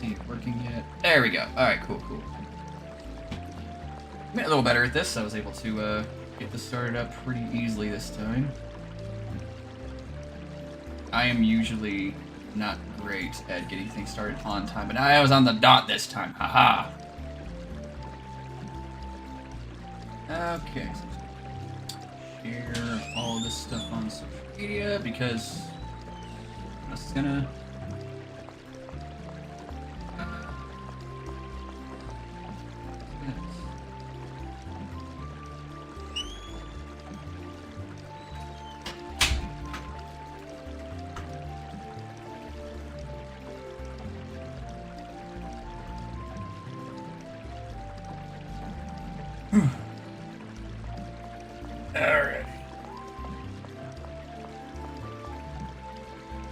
see it working yet. There we go. Alright, cool. I'm getting a little better at this. I was able to get this started up pretty easily this time. I am usually not great at getting things started on time, but I was on the dot this time. Haha. Okay. Share all this stuff on social media because this is gonna. Alright.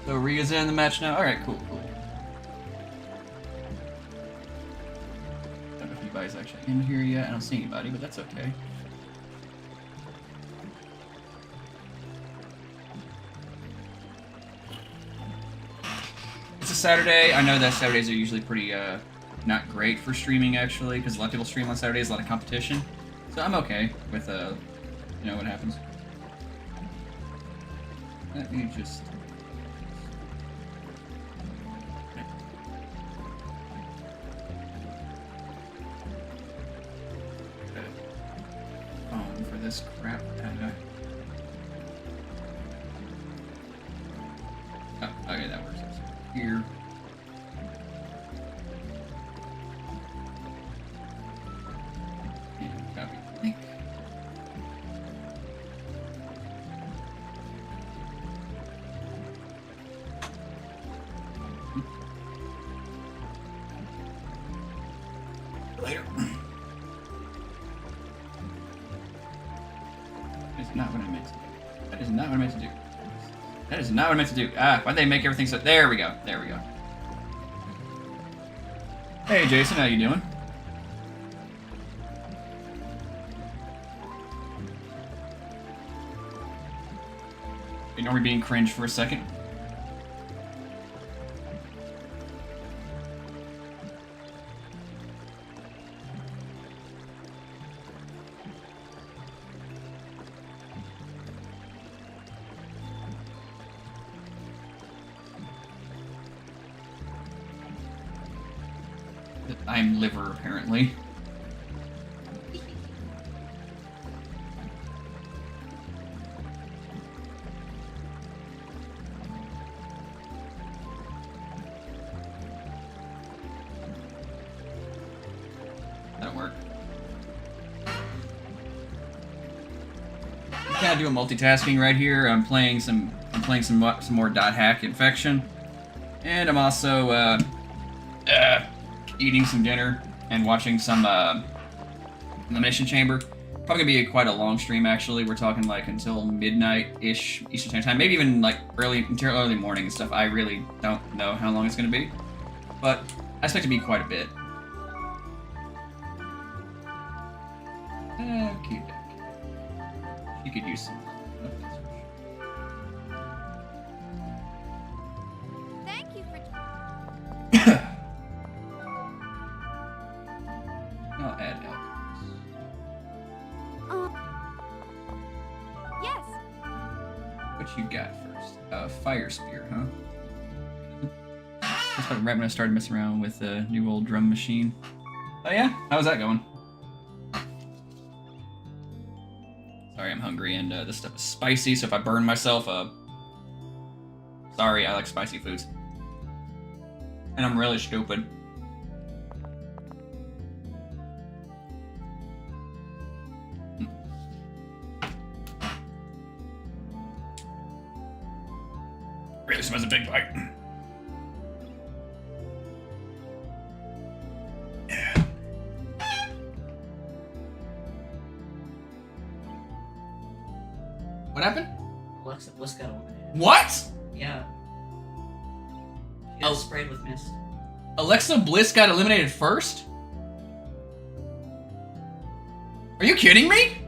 So Ria's in the match now? Alright, cool. I don't know if anybody's actually in here yet. I don't see anybody, but that's okay. It's a Saturday. I know that Saturdays are usually pretty, not great for streaming, actually, because a lot of people stream on Saturdays, a lot of competition. So I'm okay with, you know what happens. Let me just... phone for this crap. Oh, okay, that works. Here. And copy link. Later. That is not what I meant to do. That is not what I meant to do. That is not what I meant to do. Ah, why'd they make everything so... There we go. There we go. Hey, Jason, how you doing? Ignore me being cringe for a second. I'm liver, apparently. That'll work. I'm kind of doing multitasking right here. I'm playing some more .hack infection, and I'm also eating some dinner and watching some Elimination Chamber. Probably gonna be quite a long stream, actually. We're talking like until midnight-ish Eastern Standard Time, maybe even like until early morning and stuff. I really don't know how long it's gonna be, but I expect it to be quite a bit. Okay, you could use some. Thank you for. I'll add alcohols. Yes. What you got first? Fire spear, huh? That's like right when I started messing around with the new old drum machine. Oh yeah? How's that going? Sorry, I'm hungry and this stuff is spicy, so if I burn myself, sorry, I like spicy foods. And I'm really stupid. Really smells a big bite. Yeah. What happened? Alexa Bliss got eliminated. What? Yeah. She got sprayed with mist. Alexa Bliss got eliminated first? Are you kidding me?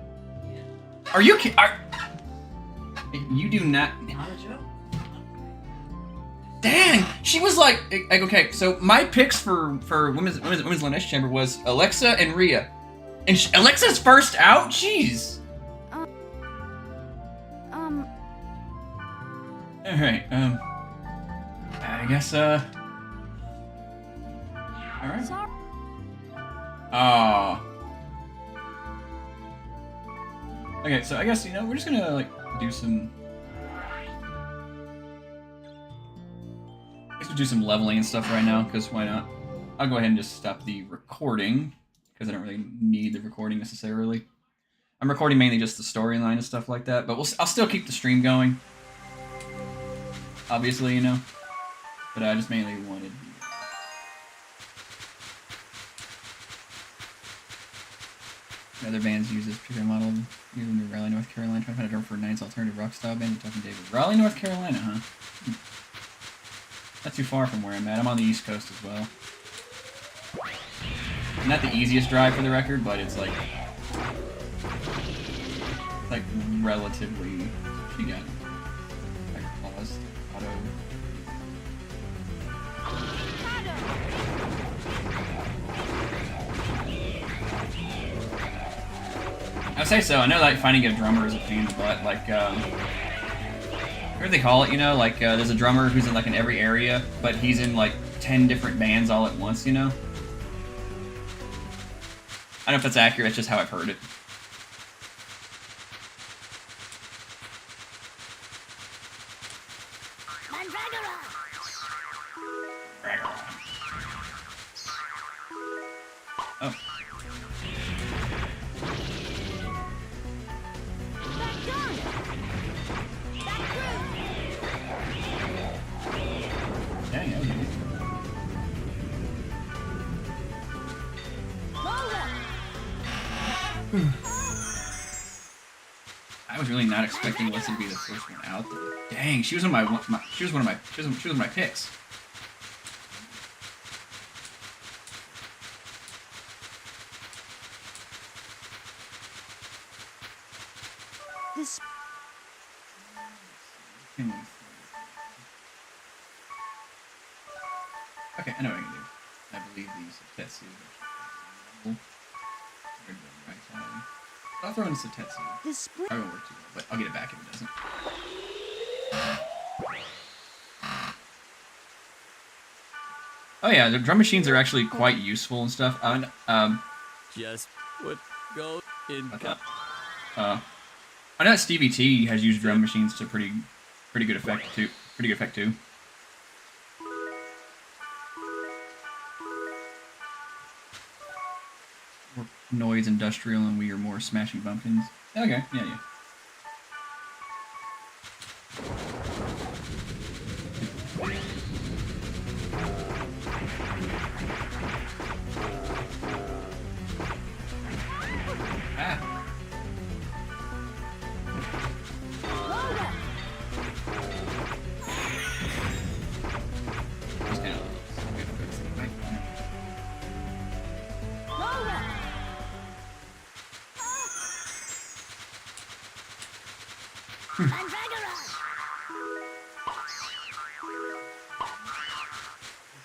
Yeah. Are you You do not... Not a joke. Dang, she was like okay. So my picks for women's elimination chamber was Alexa and Rhea, and Alexa's first out. Jeez. All right. I guess. All right. Sorry. Oh. Okay, so I guess we're just gonna like do some. I guess we'll do some leveling and stuff right now, because why not? I'll go ahead and just stop the recording, because I don't really need the recording necessarily. I'm recording mainly just the storyline and stuff like that, but I'll still keep the stream going. Obviously, but I just mainly wanted. Other bands use this particular model, using to Raleigh, North Carolina, trying to find a drummer for Night's alternative rock style band. Talking David. Raleigh, North Carolina, huh? Not too far from where I'm at. I'm on the East Coast as well. Not the easiest drive for the record, but it's like relatively. You got it. Like pause, auto. I'd say so. I know like finding a drummer is a pain in the butt. Like, what do they call it? Like there's a drummer who's in like in every area, but he's in like 10 different bands all at once. I don't know if that's accurate. It's just how I've heard it. Oh. Dang, that was easy. I was really not expecting Leslie to be the first one out there. Dang, she was one of my picks. This. Okay, I know what I can do. I believe these Tetsu. Right side. I'll throw in Tetsu. This spring. I won't work too well, but I'll get it back if it doesn't. Oh yeah, the drum machines are actually quite useful and stuff. Just what goes in. I know that Stevie T has used drum machines to pretty good effect too. We're noise industrial and we are more smashing bumpkins. Okay, yeah.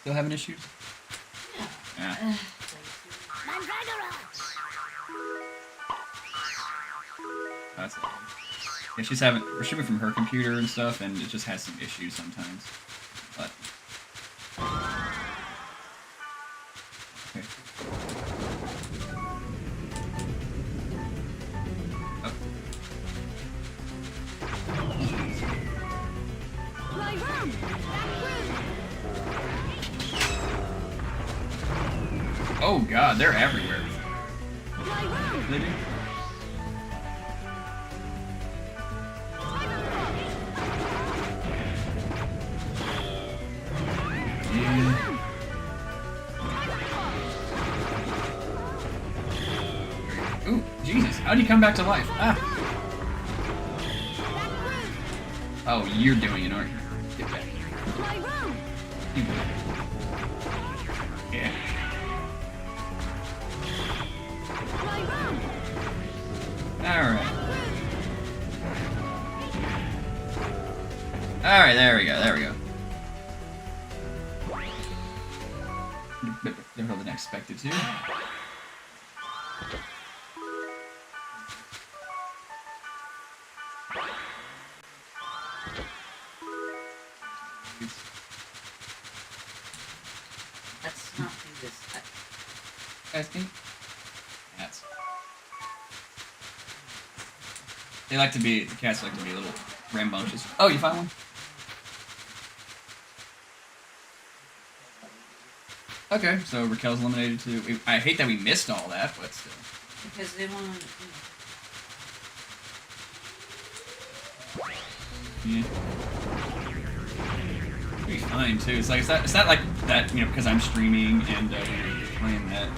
Still having issues? Yeah. That's it. Yeah, she's having. We're streaming from her computer and stuff, and it just has some issues sometimes. But. Okay. Oh god, they're everywhere. They do? Yeah. Ooh, Jesus, how'd you come back to life? Ah! Oh, you're doing it, aren't you? Get back here. You go. Yeah. Alright. Alright, there we go. expected to. Let's not do this. Asking? Cats. The cats like to be a little rambunctious. Oh, you found one? Okay, so Raquel's eliminated too. I hate that we missed all that, but still. Because they want to. Yeah. It'll be fine too. It's like it's not like that, you know, because I'm streaming and we're playing that.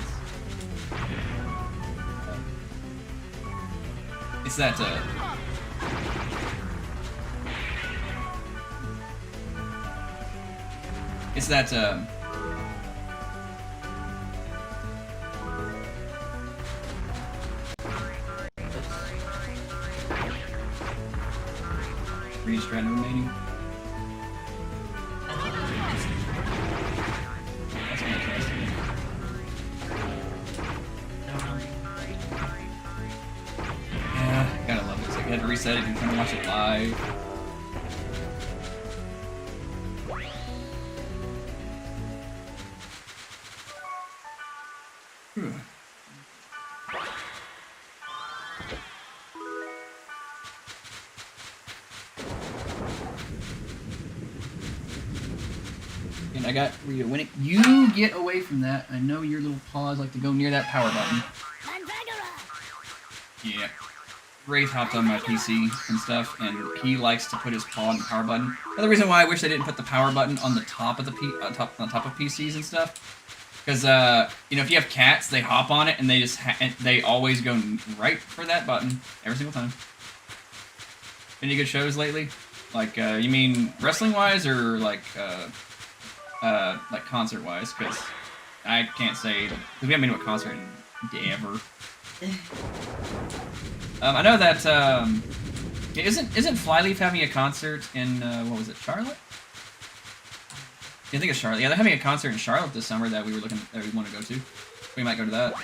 It's that it's that Green strand remaining. That's fantastic. Yeah, gotta love it. It's like you had to reset it if you're trying to watch it live. Whew. And I got Rita winning. You get away from that. I know your little paws like to go near that power button. Yeah. Wraith hopped on my PC and stuff, and he likes to put his paw on the power button. Another reason why I wish they didn't put the power button on the top of the on top of PCs and stuff, because you know, if you have cats, they hop on it and they just they always go right for that button every single time. Any good shows lately? Like you mean wrestling wise or like concert wise? Because I can't say because we haven't been to a concert in ever. I know that isn't Flyleaf having a concert in what was it, Charlotte? Yeah, I think it's Charlotte. Yeah, they're having a concert in Charlotte this summer that we want to go to. We might go to that.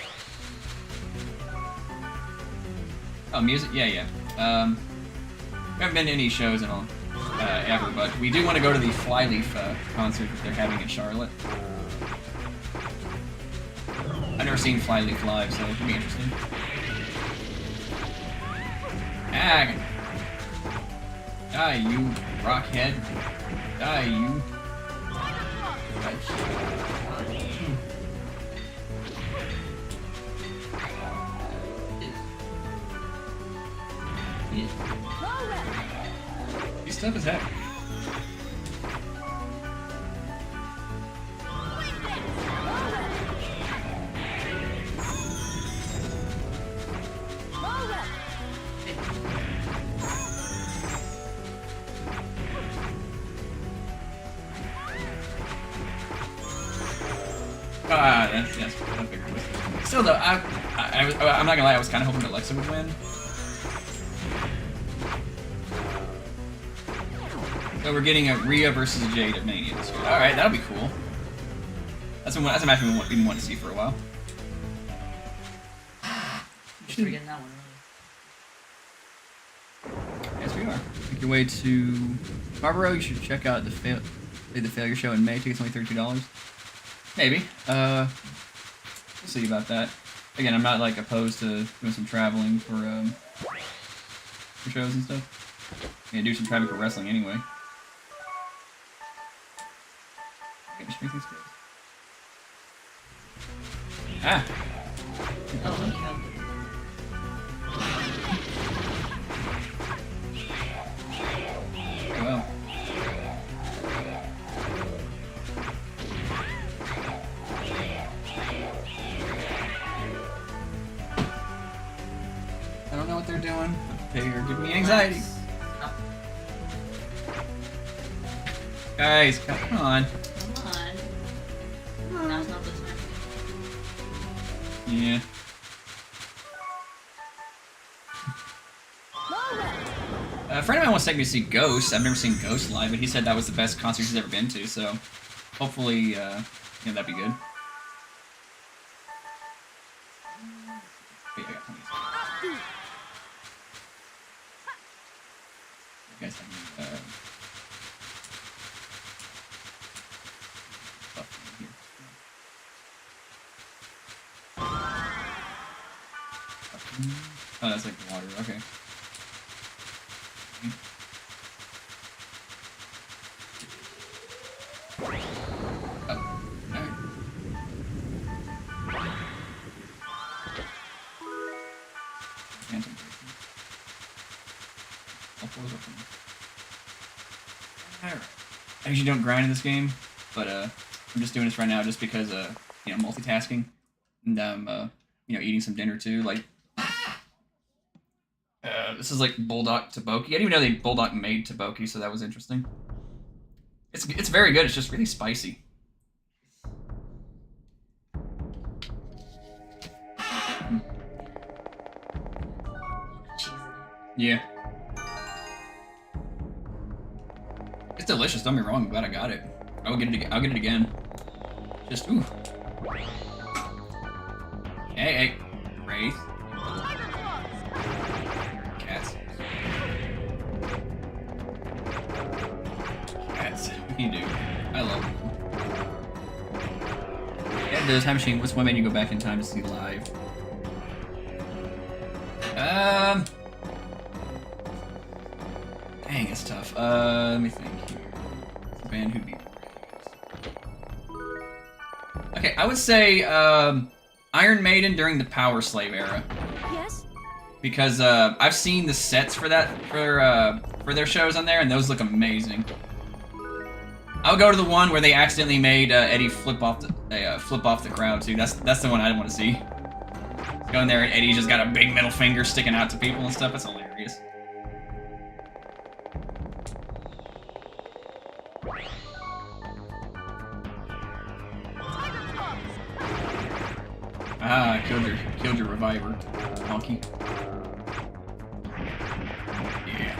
Oh, music? Yeah, yeah. We haven't been to any shows in all ever, but we do want to go to the Flyleaf concert that they're having in Charlotte. I've never seen Flyleaf live, so it could be interesting. Ah, die, you rockhead. Die, you. He's tough as heck. That's big. Still though, I'm not gonna lie, I was kind of hoping Alexa would win. So we're getting a Rhea versus Jade at Mania this year. All right, that'll be cool. That's a match we've been wanting to see for a while. Just forgetting that one. Yes, we are. Make your way to Barbaro. You should check out the Failure Show in May. Tickets only $32. Maybe. We'll see about that. Again, I'm not like opposed to doing some traveling for shows and stuff. Yeah, do some traveling for wrestling anyway. Ah. Oh, Well. I don't know what they're doing. They are giving me anxiety. Guys, come on. Come on. Now's not the time. Yeah. A friend of mine wants to take me to see Ghost. I've never seen Ghost live, but he said that was the best concert he's ever been to, so hopefully, yeah, that'd be good. You guys have any, stuff in here. Oh, that's like water. Okay. Oh, alright. Phantom breaking. All floors open. Alright. I usually don't grind in this game, but I'm just doing this right now just because you know, multitasking, and I'm you know, eating some dinner too. Like, this is like bulldog tteokbokki. I didn't even know they bulldog made tteokbokki, so that was interesting. It's very good. It's just really spicy. Cheese in it. Yeah. It's delicious. Don't be wrong. I'm glad I got it. I'll get it. I'll get it again. Just ooh. Hey, Wraith. Cats. Cats. What do you do? I love them. Yeah, the time machine. What's one man you go back in time to see live? Dang, it's tough. Let me think here. The band who beat. Okay, I would say Iron Maiden during the Power Slave era. Yes? Because I've seen the sets for that for their shows on there, and those look amazing. I'll go to the one where they accidentally made Eddie flip off the crowd too. That's the one I want to see. Going there and Eddie's just got a big middle finger sticking out to people and stuff. That's hilarious. Ah, killed your reviver, monkey. Yeah.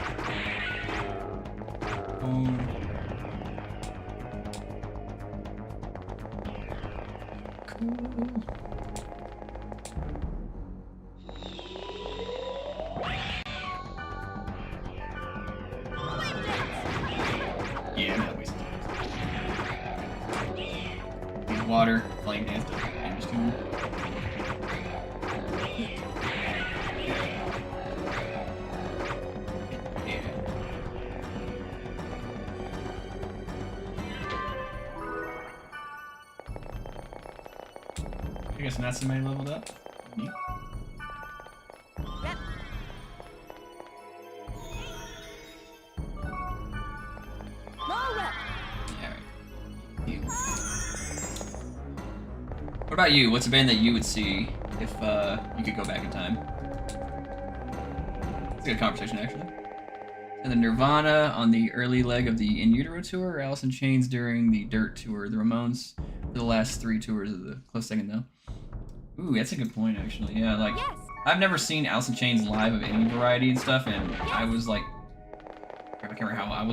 Cool. Yeah, I'm not wasting time. Need water, flame dance, damage to him. Yeah. I guess not somebody leveled up. Yeah. What about you? What's a band that you would see if you could go back in time? It's a good conversation, actually. And then Nirvana on the early leg of the In Utero tour, or Alice in Chains during the Dirt tour, the Ramones for the last 3 tours of the close second, though. Ooh, that's a good point, actually. Yeah, like, Yes. I've never seen Alice in Chains live of any variety and stuff, and I was like, I can't remember how, I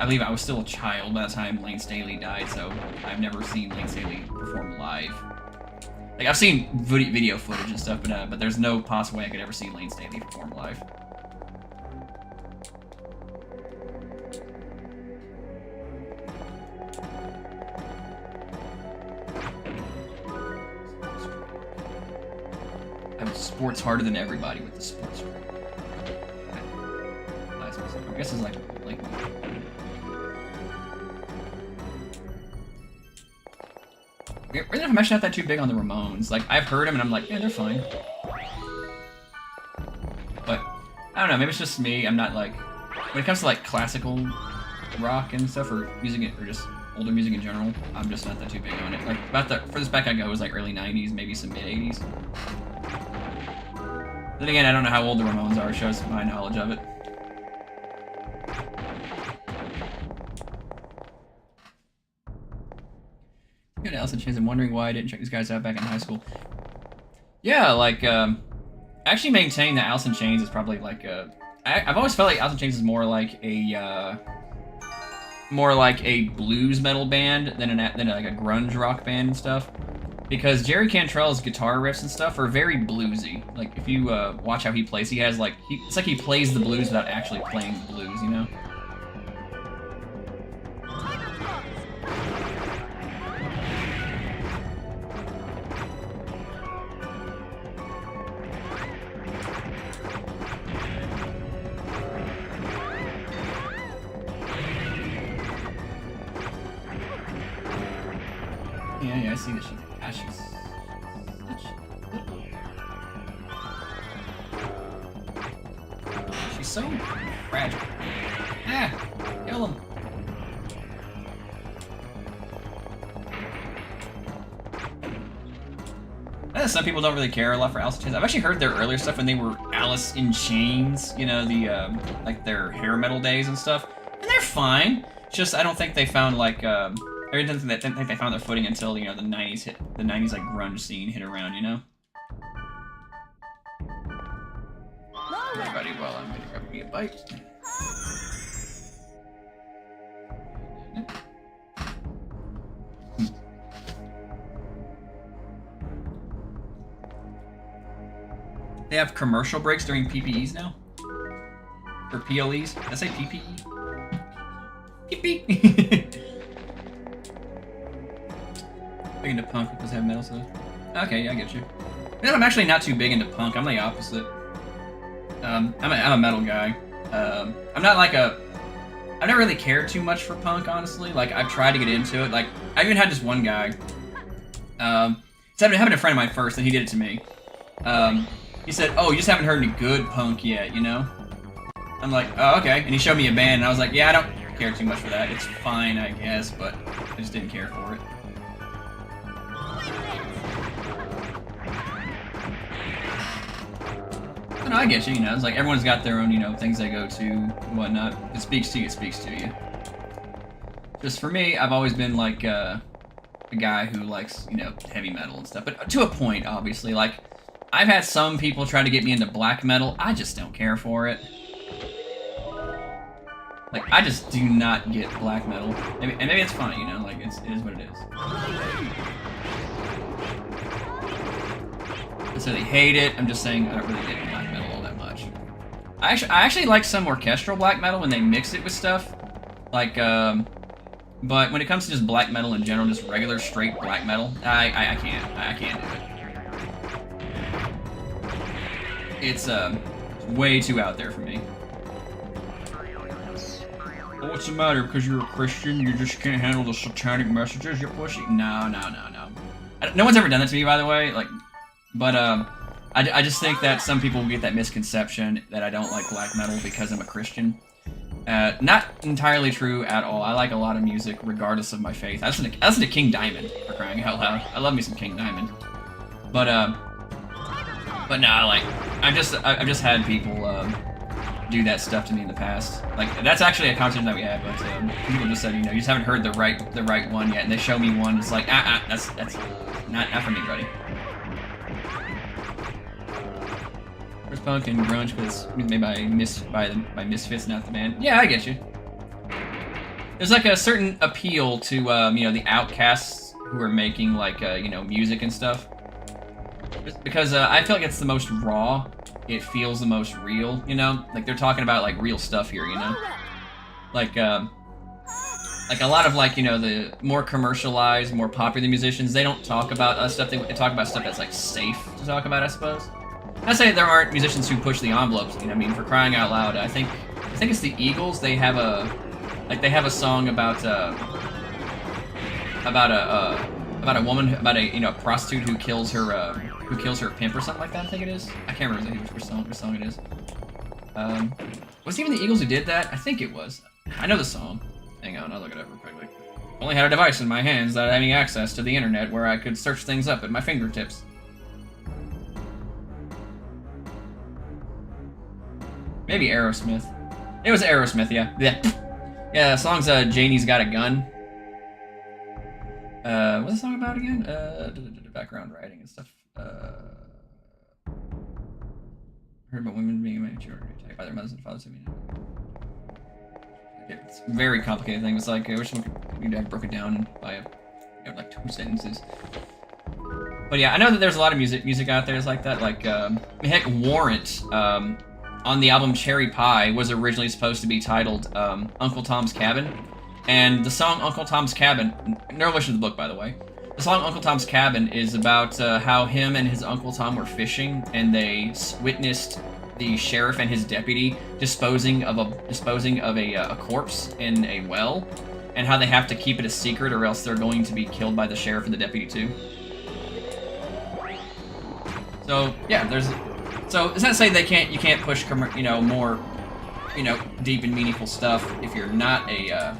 believe I was still a child by the time Lane Staley died, so I've never seen Lane Staley perform live. Like, I've seen video footage and stuff, but there's no possible way I could ever see Lane Staley perform live. I'm sports harder than everybody with the sports. I guess it's like Really, I'm actually not that too big on the Ramones. Like, I've heard them and I'm like, yeah, they're fine. But, I don't know, maybe it's just me. I'm not like, when it comes to like classical rock and stuff, or music, or just older music in general, I'm just not that too big on it. Like, about the furthest back I go was like early 90s, maybe some mid 80s. Then again, I don't know how old the Ramones are, it shows my knowledge of it. Good, Alice in Chains. I'm wondering why I didn't check these guys out back in high school. Yeah, like, I actually maintain that Alice in Chains is probably like I've always felt like Alice in Chains is more like a blues metal band than like a grunge rock band and stuff. because Jerry Cantrell's guitar riffs and stuff are very bluesy. Like if you watch how he plays, he has like it's like he plays the blues without actually playing the blues, you know? Yeah, I see that she's she's so fragile. Ah, kill him. Some people don't really care a lot for Alice in Chains. I've actually heard their earlier stuff when they were Alice in Chains, you know, the like their hair metal days and stuff, and they're fine. Just I don't think they found like I didn't think they found their footing until, you know, the 90s hit. The 90s like grunge scene hit around, you know. Everybody, well, I'm gonna grab me a bite. They have commercial breaks during PPEs now? Or PLEs? Did I say PPE? PP! Big into punk because they have metal stuff. Okay, yeah, I get you. I'm actually not too big into punk. I'm the opposite. I'm a metal guy. I'm not like a... I've never really cared too much for punk, honestly. Like, I've tried to get into it. Like, I even had this one guy. It's happened to a friend of mine first, and he did it to me. He said, oh, you just haven't heard any good punk yet, you know? I'm like, oh, okay. And he showed me a band, and I was like, yeah, I don't care too much for that. It's fine, I guess, but I just didn't care for it. No, I get you, you know, it's like everyone's got their own, you know, things they go to and whatnot. If it speaks to you, it speaks to you. Just for me, I've always been like a guy who likes, you know, heavy metal and stuff. But to a point, obviously. Like, I've had some people try to get me into black metal. I just don't care for it. Like, I just do not get black metal. And maybe it's funny, you know, like, it is what it is. I necessarily hate it. I'm just saying I don't really dig black metal all that much. I actually like some orchestral black metal when they mix it with stuff. Like, but when it comes to just black metal in general, just regular straight black metal, I can't do it. It's way too out there for me. Oh, what's the matter? Because you're a Christian, you just can't handle the satanic messages you're pushing? No. No one's ever done that to me, by the way. Like, but I just think that some people get that misconception that I don't like black metal because I'm a Christian. Not entirely true at all. I like a lot of music regardless of my faith. I listen to King Diamond, for crying out loud. I love me some King Diamond. But no, like I've just had people do that stuff to me in the past. Like, that's actually a conversation that we had, but people just said, you know, you just haven't heard the right one yet, and they show me one. It's like, that's not for me, buddy. Where's punk and grunge was made by Misfits, not the band. Yeah, I get you. There's like a certain appeal to you know, the outcasts who are making like you know, music and stuff. Because I feel like it's the most raw. It feels the most real, you know? Like, they're talking about, like, real stuff here, you know? Like a lot of, like, you know, the more commercialized, more popular musicians, they don't talk about stuff, they talk about stuff that's, like, safe to talk about, I suppose. Not saying there aren't musicians who push the envelopes, you know, I mean, for crying out loud. I think it's the Eagles, they have a song about a woman, about a, you know, prostitute who kills her pimp or something like that, I think it is. I can't remember which song it is. Was it even the Eagles who did that? I think it was. I know the song. Hang on, I'll look it up real quickly. Only had a device in my hands that had access to the internet where I could search things up at my fingertips. Maybe Aerosmith. It was Aerosmith, yeah. Yeah, the song's Janie's Got a Gun. What's the song about again? Background writing and stuff. Heard about women being attacked by their mothers and fathers. It's a very complicated thing. It's like, I wish someone could broke it down by you know, like 2 sentences. But yeah, I know that there's a lot of music out there that's like that. Like, heck, Warrant, on the album Cherry Pie was originally supposed to be titled Uncle Tom's Cabin. And the song Uncle Tom's Cabin, no relation to the book, by the way. The song Uncle Tom's Cabin is about how him and his Uncle Tom were fishing, and they witnessed the sheriff and his deputy disposing of a corpse in a well, and how they have to keep it a secret or else they're going to be killed by the sheriff and the deputy too. So yeah, so it's not to say you can't push more deep and meaningful stuff if you're not if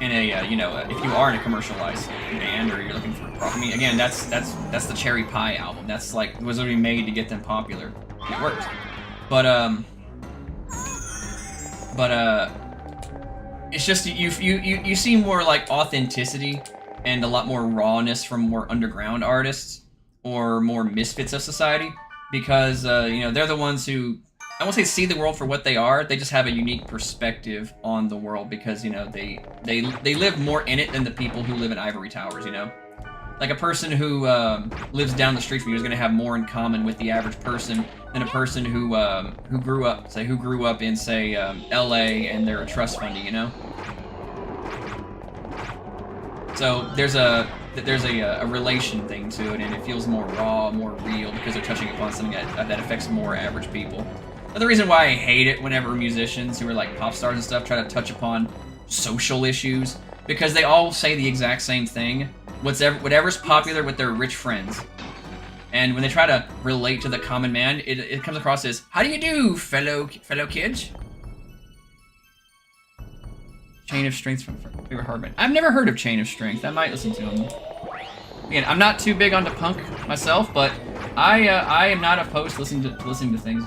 you are in a commercialized band or you're looking for profit. I mean, again, that's the Cherry Pie album. That's like was literally made to get them popular. It worked, but it's just you see more like authenticity and a lot more rawness from more underground artists or more misfits of society, because they're the ones who, I won't say see the world for what they are, they just have a unique perspective on the world because, they live more in it than the people who live in ivory towers, Like a person who lives down the street from you is going to have more in common with the average person than a person who grew up in, say, L.A. and they're a trust fundie, So there's a relation thing to it, and it feels more raw, more real, because they're touching upon something that affects more average people. The reason why I hate it whenever musicians who are like pop stars and stuff try to touch upon social issues, because they all say the exact same thing. Whatever's popular with their rich friends. And when they try to relate to the common man, it comes across as, how do you do, fellow kids? Chain of Strength from favorite hardband. I've never heard of Chain of Strength. I might listen to them. Again, I'm not too big onto punk myself, but I am not opposed to listening to things.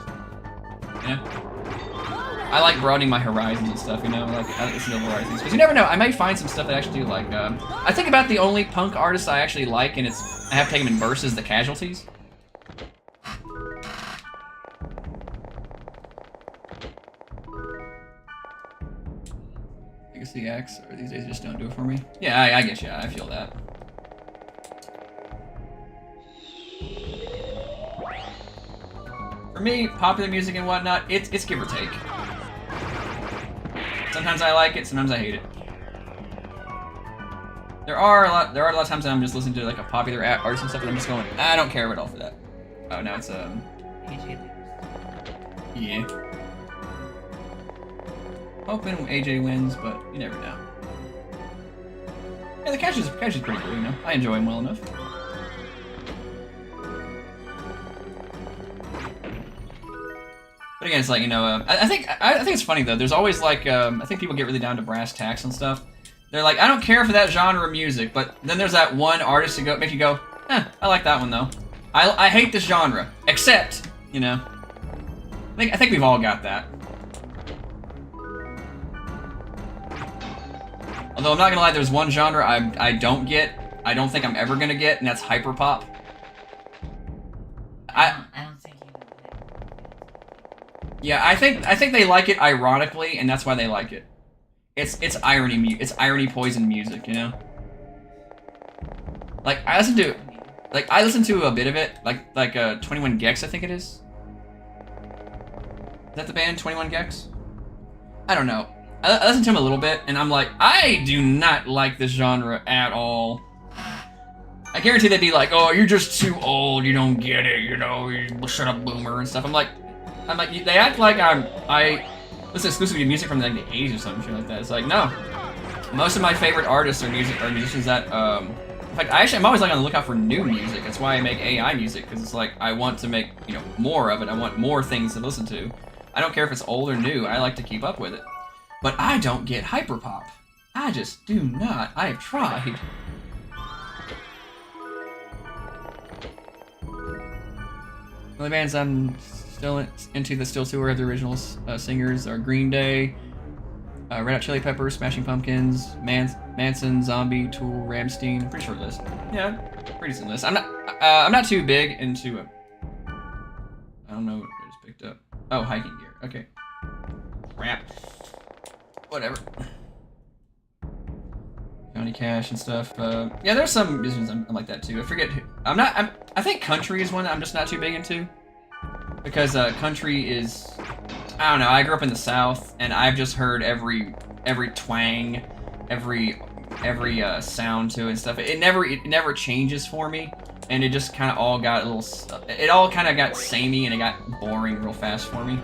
I like broadening my horizons and stuff, Like, I listen to horizons. Because you never know, I might find some stuff that I actually do like. I think about the only punk artists I actually like, and I have to take them in verses, the Casualties. Legacy X, or these days just don't do it for me. Yeah, I guess, yeah, I feel that. For me, popular music and whatnot, it's give or take. Sometimes I like it, sometimes I hate it. There are a lot of times that I'm just listening to like a popular artist and stuff, and I'm just going, I don't care at all for that. Oh, now it's yeah. Hoping AJ wins, but you never know. Yeah, the catch is pretty cool, I enjoy him well enough. But again, it's like, I think it's funny though. There's always like, I think people get really down to brass tacks and stuff. They're like, I don't care for that genre of music, but then there's that one artist who make you go, I like that one though. I hate this genre, except, I think we've all got that. Although I'm not gonna lie, there's one genre I don't get, I don't think I'm ever gonna get, and that's hyperpop. I don't think you know that. Yeah, I think they like it ironically, and that's why they like it. It's irony poison music, Like I listen to a bit of it, like 21 Gex, I think it is. Is that the band 21 Gex? I don't know. I listen to him a little bit, and I'm like, I do not like this genre at all. I guarantee they'd be like, oh, you're just too old, you don't get it, you shut up, boomer, and stuff. I'm like, they act like I listen exclusively to music from like the 80s or something shit like that. It's like, no. Most of my favorite artists are musicians that, in fact, I'm always like on the lookout for new music. That's why I make AI music, because it's like, I want to make, more of it. I want more things to listen to. I don't care if it's old or new, I like to keep up with it. But I don't get hyperpop. I just do not. I have tried. The only bands I'm still into that still tour of the original singers are Green Day, Red Hot Chili Peppers, Smashing Pumpkins, Manson, Zombie, Tool, Rammstein. Pretty short list. Yeah, pretty decent list. I'm not too big into it. I don't know what I just picked up. Oh, hiking gear. Okay. Crap. Whatever. Johnny Cash and stuff. Yeah, there's some musicians I'm like that too. I forget who. I think country is one that I'm just not too big into. Because country is, I don't know, I grew up in the South, and I've just heard every twang, every sound to it and stuff. It never changes for me, and it just kind of all got a little, it all kind of got samey, and it got boring real fast for me.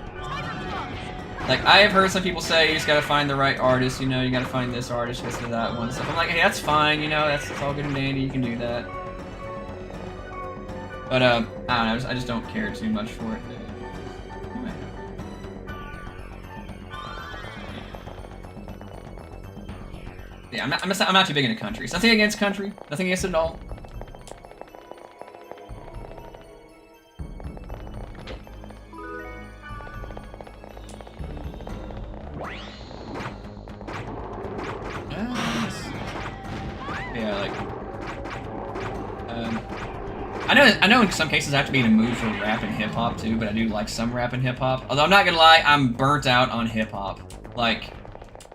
Like, I have heard some people say, you just gotta find the right artist, you know, you gotta find this artist, you gotta do that one, stuff. I'm like, hey, that's fine, you know, that's all good and dandy, you can do that. But, I don't know, I just don't care too much for it. Yeah, I'm not too big into country. Nothing against country, nothing against it at all. Yeah, like, I know in some cases I have to be in a mood for rap and hip hop too, but I do like some rap and hip hop. Although I'm not gonna lie, I'm burnt out on hip hop. Like,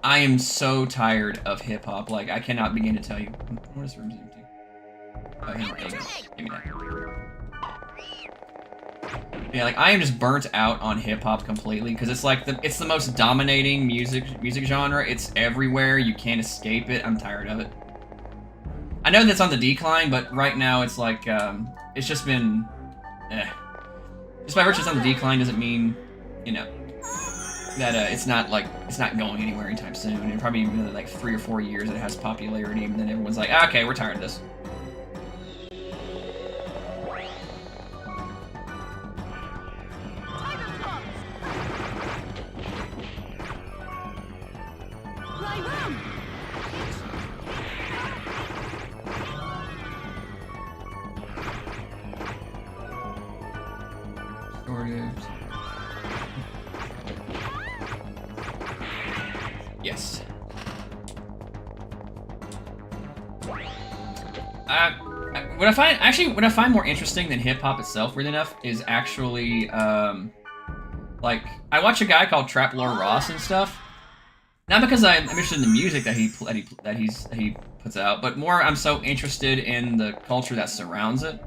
I am so tired of hip hop. Like, I cannot begin to tell you. What is room empty? Oh, give me that. Yeah, like, I am just burnt out on hip hop completely because it's like it's the most dominating music genre. It's everywhere. You can't escape it. I'm tired of it. I know that's on the decline, but right now it's like it's just been just by virtue it's on the decline doesn't mean, you know, that it's not going anywhere anytime soon. And probably another like 3 or 4 years it has popularity, and then everyone's like, okay, we're tired of this. Yes. What I find more interesting than hip hop itself, weird enough, is actually like I watch a guy called Trap Lore Ross and stuff. Not because I'm interested in the music that he puts out, but more I'm so interested in the culture that surrounds it.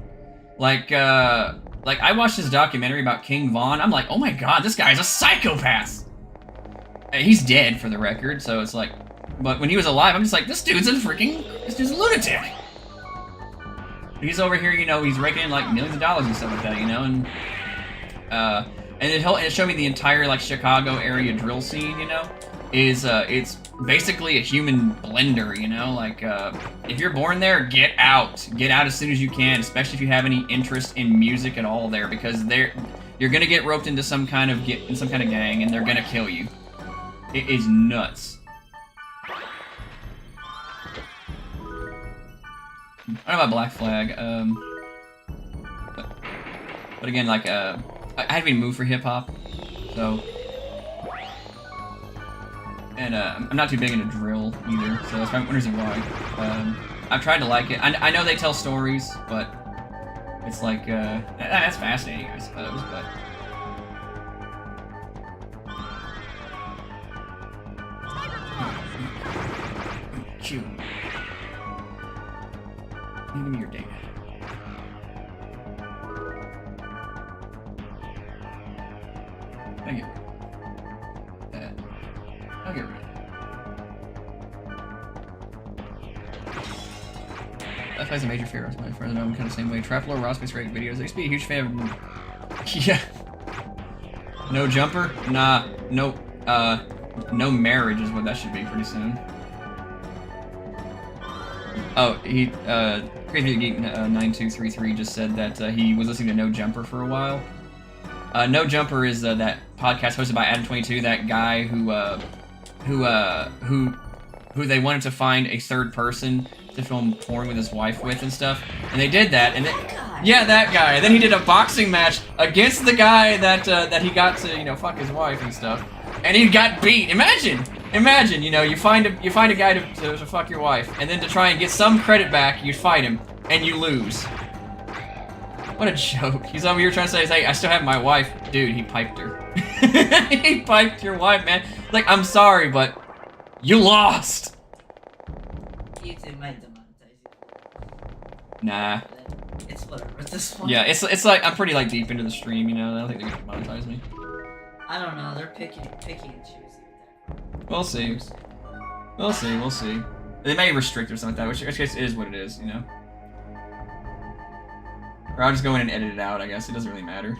Like I watched this documentary about King Von. I'm like, oh my god, this guy's a psychopath. He's dead, for the record, so it's like, but when he was alive, I'm just like, this dude's a lunatic. He's over here, you know, he's raking in like millions of dollars and stuff like that, you know, and it showed me the entire like Chicago area drill scene, you know, is it's basically a human blender, you know, like if you're born there, get out as soon as you can, especially if you have any interest in music at all there, because you're gonna get roped into some kind of gang, and they're gonna kill you. It is nuts. I don't know about Black Flag, but again, like, I had to be moved for hip-hop, so, and, I'm not too big into drill, either, so that's one reason why. I've tried to like it. I know they tell stories, but it's like, that's fascinating, I suppose, but... Q. Give me your data. I'll get rid of that. I'll get rid of it. That plays a major fear of my friends. I'm kind of the same way. Trap Lore Ross makes great videos. I used to be a huge fan of... Yeah. No jumper? Nah. No, no marriage is what that should be pretty soon. Oh, he, Crazy Geek 9233 just said that he was listening to No Jumper for a while. No Jumper is that podcast hosted by Adam22, that guy who they wanted to find a third person to film porn with his wife with and stuff, and they did that, and then, yeah, that guy. And then he did a boxing match against the guy that he got to, you know, fuck his wife and stuff, and he got beat. Imagine, you know, you find a guy to fuck your wife, and then to try and get some credit back, you fight him, and you lose. What a joke. He's over here trying to say, hey, I still have my wife. Dude, he piped her. He piped your wife, man. Like, I'm sorry, but you lost. YouTube might demonetize you. Nah. But it's whatever at this point. Yeah, it's like I'm pretty like deep into the stream, you know. I don't think they're gonna monetize me. I don't know. They're picky and choosy. We'll see. We'll see. We'll see. They may restrict or something like that, which is what it is, you know. Or I'll just go in and edit it out. I guess it doesn't really matter.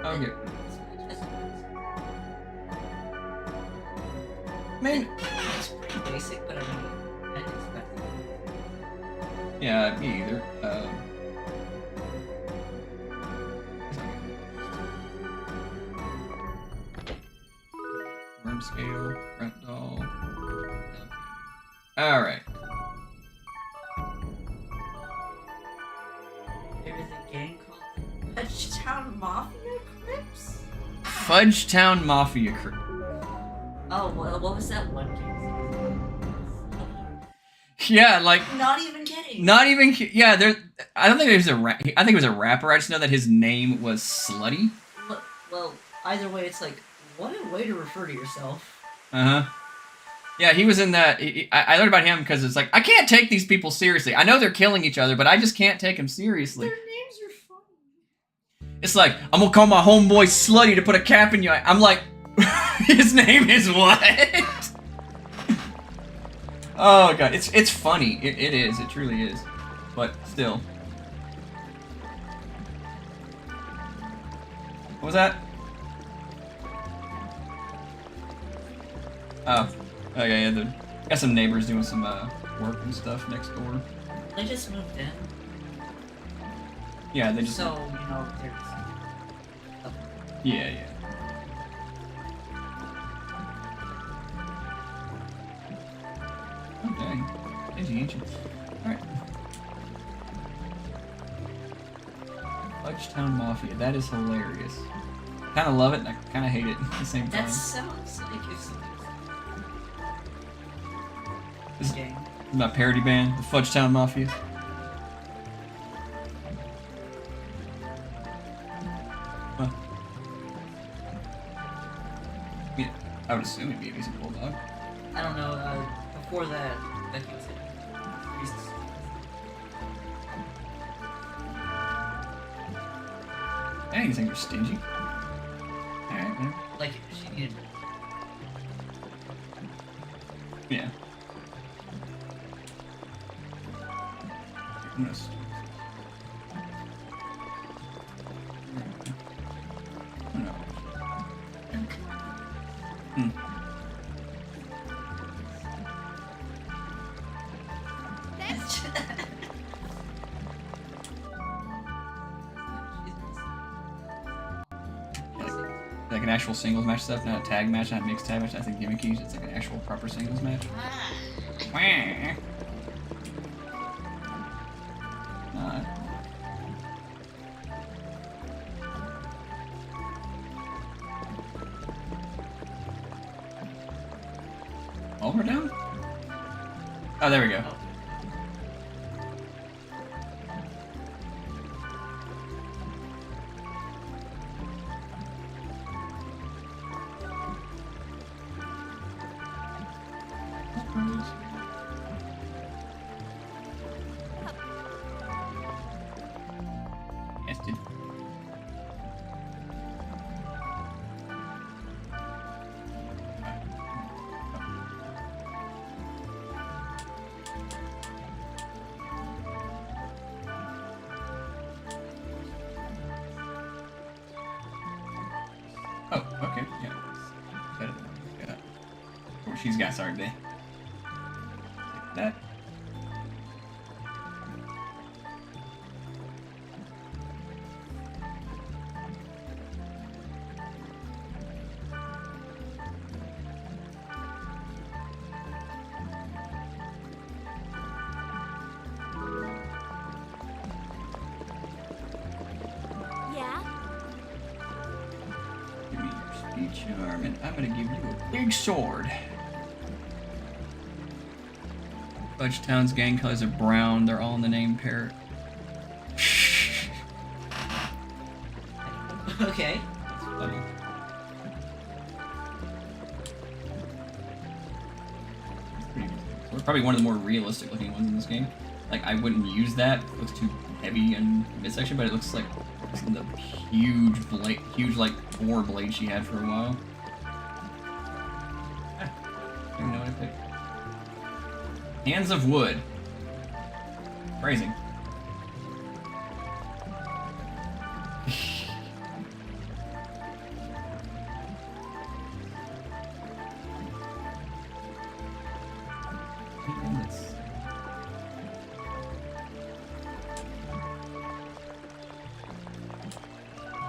I'll get rid of this. Man. It's pretty basic, but I mean, I didn't expect it. Yeah, me either. Worm scale, front doll. Alright. There is a gang called Touchtown Mafia Crips? Fudgetown Mafia Crew. Oh, what was that one game? Yeah, like Not even kidding. not even. Yeah, there. I don't think there's a. I think it was a rapper. I just know that his name was Slutty. Well, either way, it's like, what a way to refer to yourself. Uh huh. Yeah, he was in that. I learned about him because it's like I can't take these people seriously. I know they're killing each other, but I just can't take them seriously. Their names are funny. It's like I'm gonna call my homeboy Slutty to put a cap in you. I'm like, his name is what? Oh god, it's funny. It is. It truly is. But still. What was that? Oh. Okay, yeah, got some neighbors doing some work and stuff next door. They just moved in. Yeah, they just. So, you know, there's. Yeah, yeah. Oh dang. There's the ancient. Alright. Fudgetown Mafia. That is hilarious. Kinda love it and I kinda hate it at the same time. That sounds like it's This is game. my parody band, the Fudgetown Mafia. Huh. Yeah, I would assume it'd be a decent bulldog. I don't know, before that he was in. Dang, you think you're stingy? Alright, man. Like, she needed. Yeah. I'm gonna like an actual singles match stuff, not a tag match, not a mixed tag match, not like gimmicky. It's like an actual proper singles match. All we're down? Oh, there we go. Yes, dude. Oh, okay, yeah. Better than what got. Or she's got, sorry, babe. Like that. Yeah? Give me your speed charm, and I'm gonna give you a big sword. Fudgetown's gang colors are brown. They're all in the name pair. Okay. Funny. It's probably one of the more realistic looking ones in this game. Like, I wouldn't use that. It looks too heavy in midsection, but it looks like the huge blade, like boar blade she had for a while. I don't even know what I picked. Hands of Wood. Phrasing.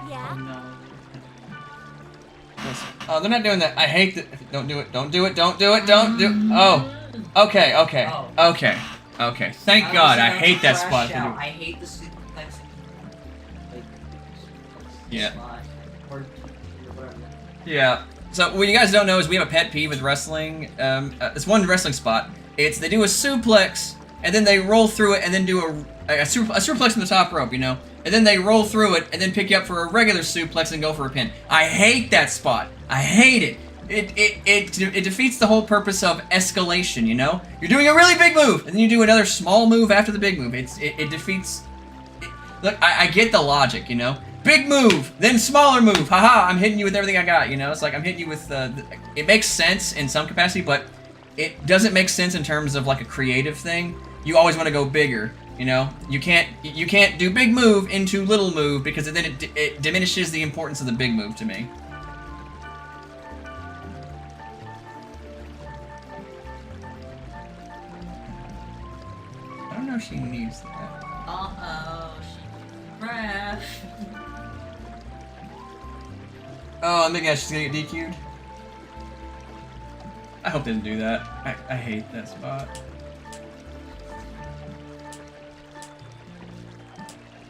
Yeah? No. Oh, they're not doing that. I hate that. Don't do it. Don't do it. Don't do it. Don't do. Oh. Okay. Okay. Oh. Okay. Okay. Thank God. I hate that spot. I hate the suplex. Like, Yeah. spot, or whatever. Yeah. So what you guys don't know is we have a pet peeve with wrestling. It's one wrestling spot. It's they do a suplex and then they roll through it and then do a suplex from the top rope, you know, and then they roll through it and then pick you up for a regular suplex and go for a pin. I hate that spot. I hate it. It defeats the whole purpose of escalation. You know, you're doing a really big move and then you do another small move after the big move. It defeats. Look, I get the logic, you know. Big move, then smaller move. Haha, I'm hitting you with everything I got, you know? It's like I'm hitting you with, it makes sense in some capacity, but it doesn't make sense in terms of like a creative thing. You always want to go bigger, you know? You can't do big move into little move because then it diminishes the importance of the big move to me. I don't know if she needs that. Uh-oh, she breath. Oh, I'm thinking she's gonna get DQ'd. I hope they didn't do that. I hate that spot.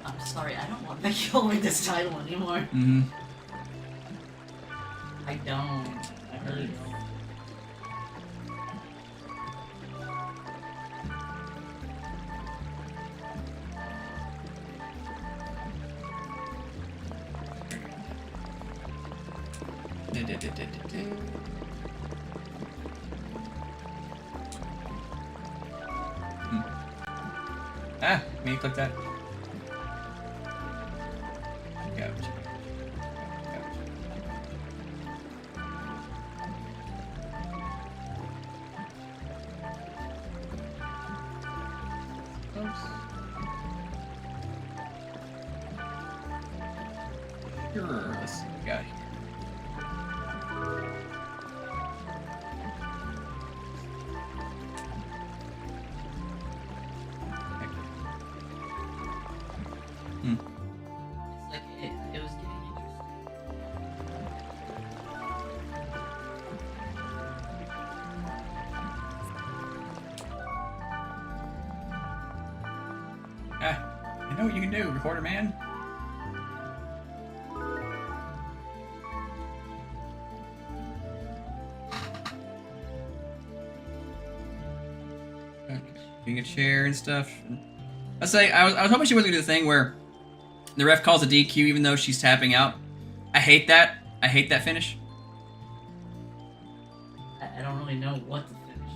I'm sorry, I don't want Becky holding this title anymore. Mm-hmm. I don't. I really don't. Ah, me click that. Gotcha. Oops. Sure, let's see what we got here. It's like it was getting interesting. Ah, I know what you can do, recorder man. Okay, getting a chair and stuff. I say I was hoping she wasn't gonna do the thing where the ref calls a DQ even though she's tapping out. I hate that. I hate that finish. I don't really know what the finish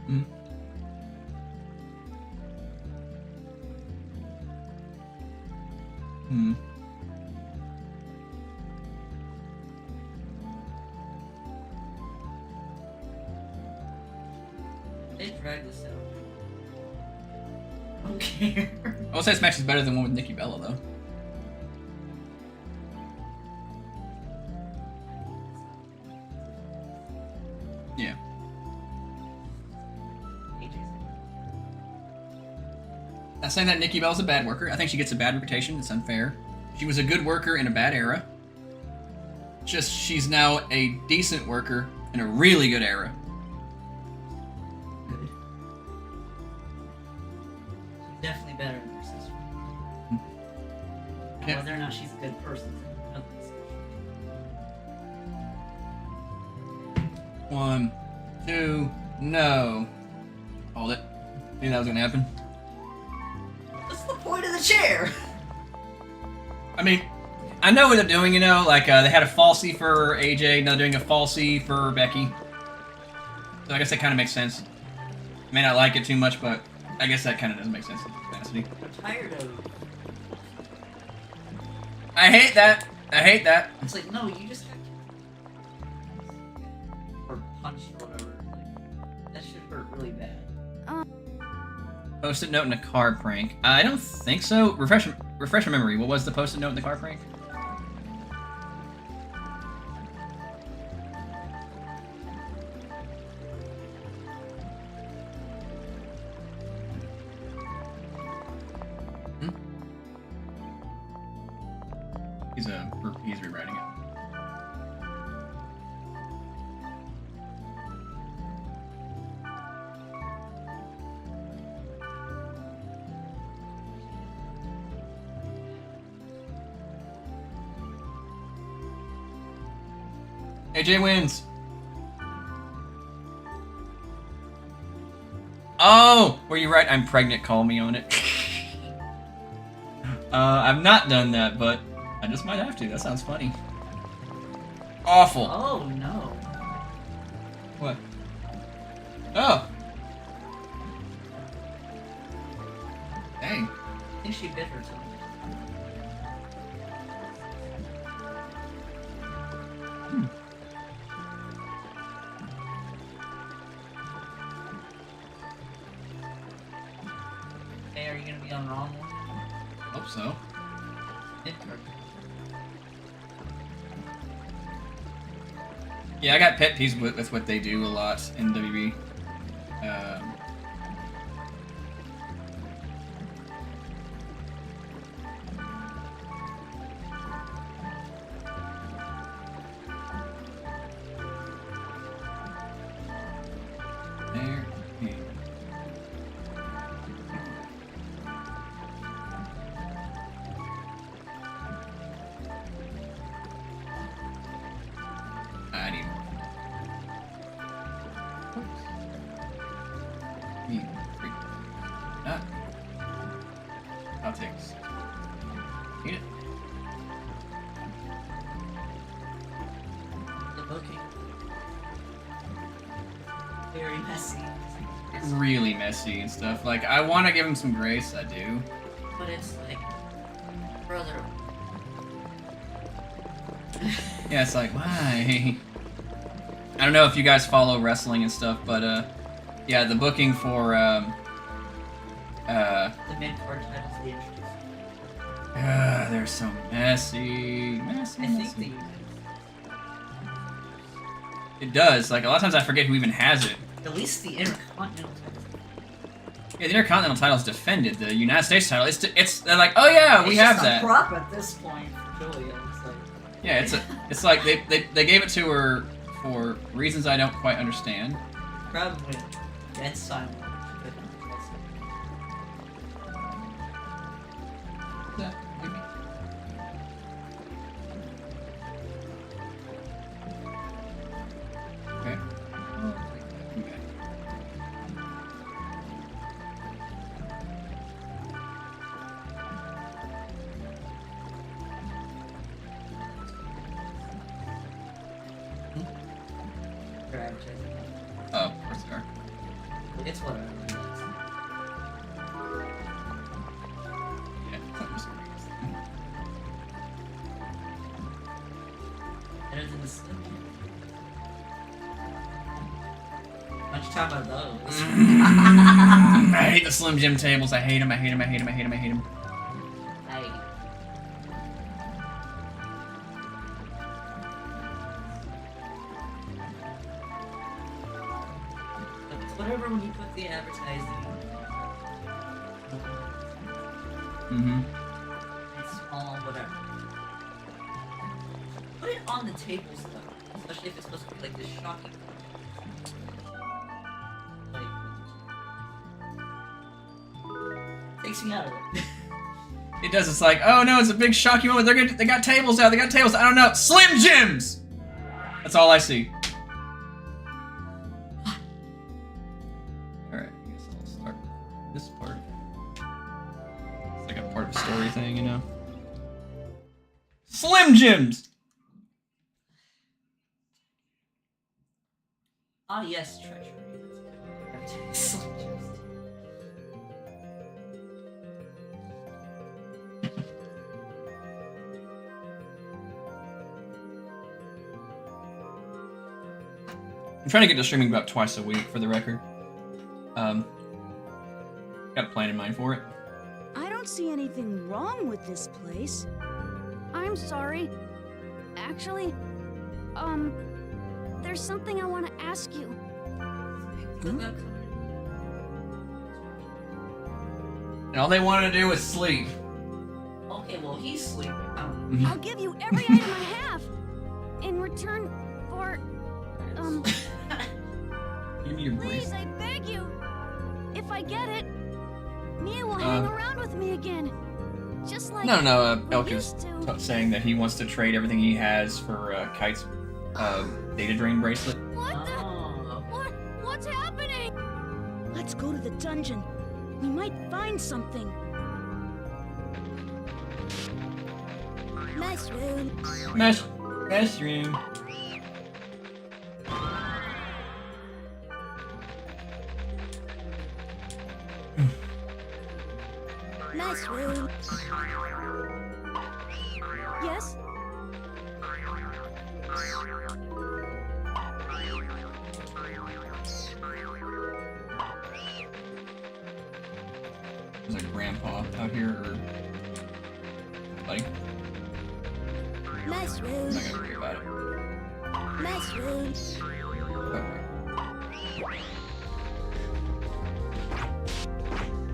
is. Mm. Hmm. They dragged this out. I don't care. I will say this match is better than one with Nikki Bella though. Yeah. Not saying that Nikki Bella's a bad worker. I think she gets a bad reputation. It's unfair. She was a good worker in a bad era. Just she's now a decent worker in a really good era. Good. She's definitely better than her sister. Now, Yeah. whether or not she's a good person is another discussion. 1, 2, no. Hold it. Knew that was gonna happen. What's the point of the chair? I mean, I know what they're doing, you know, like they had a falsie for AJ, now they're doing a falsie for Becky. So I guess that kind of makes sense. May not like it too much, but I guess that kind of does make sense. Fantasy. I'm tired of. I hate that. I hate that. It's like, no, you just got or punched or whatever. Like, that should hurt really bad. Post-it note in a car prank. I don't think so. Refresh my memory. What was the post-it note in the car prank? He's rewriting it. AJ wins. Oh, were you right? I'm pregnant. Call me on it. I've not done that, but I just might have to. That sounds funny. Awful. Oh no. What? Oh. Dang. I think she bit her something. Hey, are you gonna be on wrong one? Hope so. Yeah, I got pet peeves with what they do a lot in WB. There. I need more. Ah. I'll take this. Eat it. The booking. Very messy. Really messy and stuff. Like, I want to give him some grace, I do. But it's like, brother. Yeah, it's like, why? I don't know if you guys follow wrestling and stuff, but, yeah, the booking for, The mid-card titles they introduced. they're so messy. Messy, I think messy. they use It does. Like, a lot of times I forget who even has it. it. At least the Intercontinental titles. Yeah, the Intercontinental title's defended. The United States title, they're like, oh yeah, we It's have just that. a prop at this point for Julia. It's like, Yeah, it's like they gave it to her for reasons I don't quite understand. crowd went dead silent. Yeah, maybe. Okay. Okay. They're advertising. Oh, of course they are. It's whatever. Yeah, it's not just Better than the Slim Jim. Why don't you talk about those? I hate the Slim Jim tables. I hate them. I hate them. I hate them. I hate them. I hate them. Hey. But it's whatever when you put the advertising. Mm-hmm. It's small, whatever. Put it on the tables though, especially if it's supposed to be like this shocking. Like, takes me out of it. It does. It's like, oh no, it's a big shocking moment. They got tables out. They got tables. I don't know. Slim Jims. That's all I see. All right. I guess I'll start this part. It's like a part of a story thing, you know. Slim Jims. Ah, yes, treasury. Everything's so just. I'm trying to get to streaming about twice a week, for the record. Got a plan in mind for it. I don't see anything wrong with this place. I'm sorry. Actually, there's something I want to ask you. And all they wanted to do was sleep. Okay, well, he's sleeping. I'll give you every item I have in return for, Give me your please, bracelet. I beg you. If I get it, Mia will hang around with me again. Just like No, we Elk is used to. saying that he wants to trade everything he has for Kite's data drain bracelet. What the? What's happening? Let's go to the dungeon. We might find something. Mushroom. Mushroom. Mushroom. Yes? There's a grandpa out here, or buddy. I'm Mushroom. not gonna worry about it. Mushroom.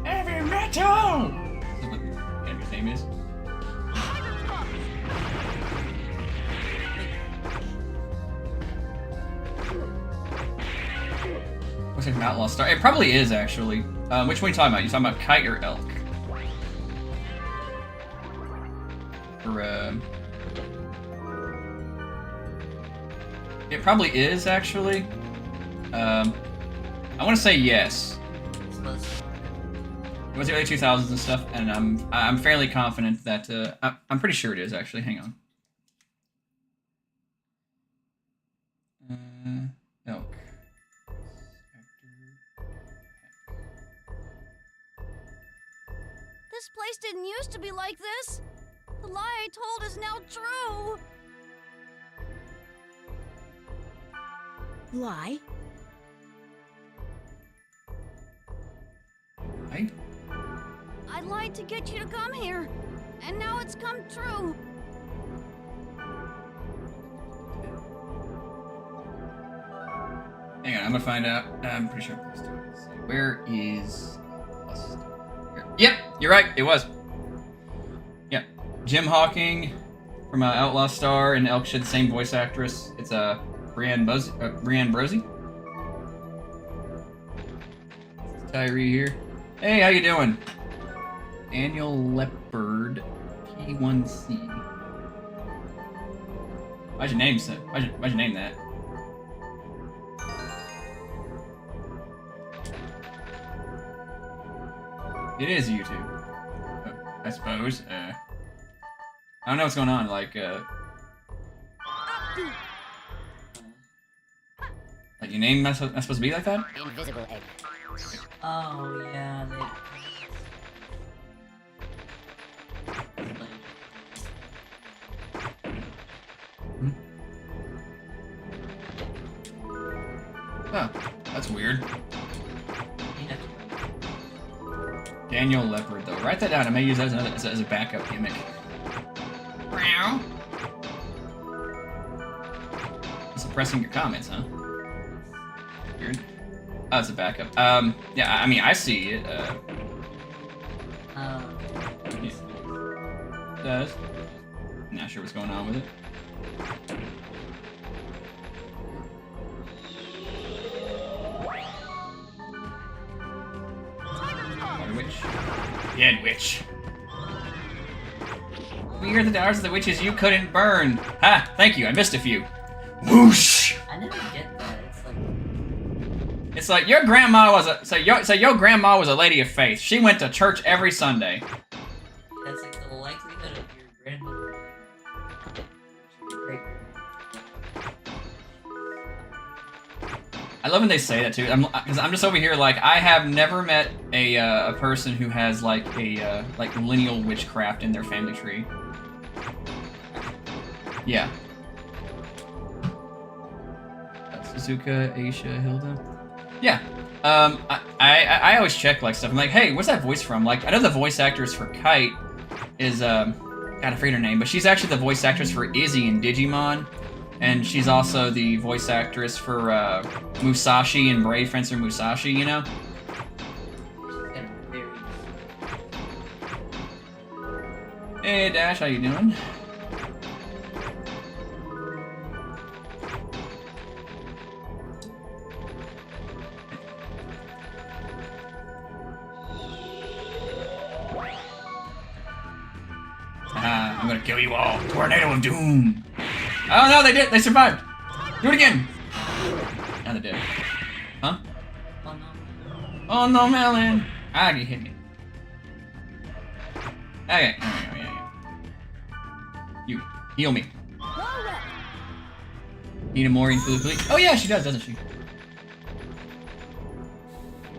Heavy metal! Is that what Enemy's name is? Looks like an outlaw star. It probably is, actually. Which one are you talking about? You talking about Kite or Elk? Or, it probably is, actually. I want to say yes. It was the early 2000s and stuff, and I'm fairly confident that I'm pretty sure it is, actually. Hang on. Elk. This place didn't used to be like this. The lie I told is now true. Lie? Right? I lied to get you to come here, and now it's come true. Hang on, I'm gonna find out. I'm pretty sure. Where is? Yep, you're right. It was. Yep, Jim Hawking from Outlaw Star and Elk Shed, same voice actress. It's Brienne Brosy. Tyree here. Hey, how you doing? Daniel Leopard P1C. Why'd you name that? It is YouTube. I suppose. I don't know what's going on. Like your name not supposed to be like that? Invisible egg. Oh, yeah, Oh, that's weird. yeah. Daniel Leopard, though. Write that down. I may use that as a backup gimmick. Meow. Suppressing your comments, huh? Weird. Oh, it's a backup. Yeah, I mean, I see it. Yeah. It does. Not sure what's going on with it. Water witch. Dead witch. We are the daughters of the witches you couldn't burn. Ha! Thank you. I missed a few. Whoosh! I never get that. It's like your grandma was a your grandma was a lady of faith. She went to church every Sunday. That's like the likelihood of your grandmother. Great. I love when they say that too. Because I'm just over here like I have never met a person who has like a like lineal witchcraft in their family tree. Yeah. Suzuka, Aisha, Hilda. Yeah. I always check like stuff. I'm like, hey, where's that voice from? Like, I know the voice actress for Kite is God, I forget her name, but she's actually the voice actress for Izzy in Digimon. And she's also the voice actress for Musashi and Brave Fencer Musashi, you know? Hey Dash, how you doing? I'm gonna kill you all. Tornado of Doom. Oh no, they did. They survived. Do it again. Now they're dead. Huh? Oh no. Oh no, Melon. Ah, you hit me. Okay. You heal me. Need a more food, please. Oh yeah, she does, doesn't she?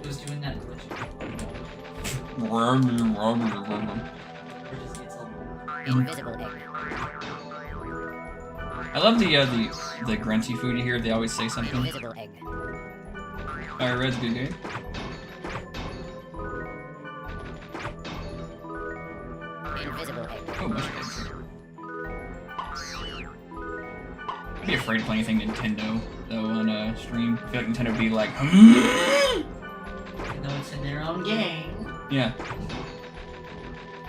Who's doing that glitch? Invisible egg. I love the grunty food you hear. They always say something. Invisible egg. Alright, Red's a good game. Invisible egg. Oh, mushrooms. I'd be afraid to play anything Nintendo though on stream. I feel like Nintendo would be like, Even though it's in their own game. yeah.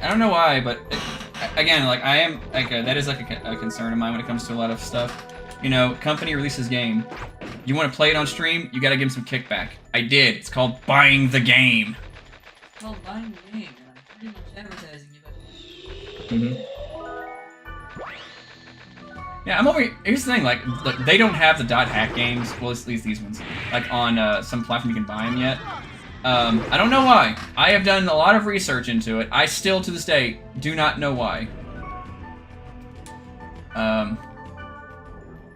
I don't know why, but again, like I am like that is like a concern of mine when it comes to a lot of stuff. You know, company releases game. You want to play it on stream, you got to give them some kickback. I did. It's called buying the game. Well, buying the game, and I'm pretty much advertising it. Mm-hmm. Yeah, I'm over here. Here's the thing, like they don't have the .hack games, well, at least these ones, like on some platform you can buy them yet. I don't know why. I have done a lot of research into it. I still, to this day, do not know why.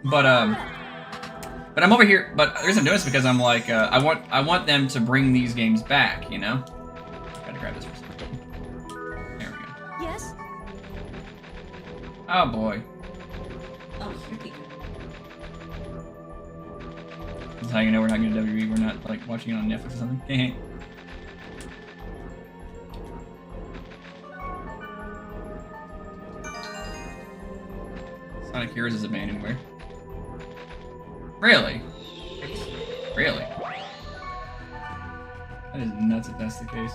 But I'm over here. But the reason I'm doing this is because I'm like, I want them to bring these games back. You know. Gotta grab this for a second. There we go. Yes? Oh boy. Oh, here we go. This is how you know we're not getting WWE. We're not like watching it on Netflix or something. Hey. Sonic Heroes is Abandonware. Really? Really? That is nuts if that's the case.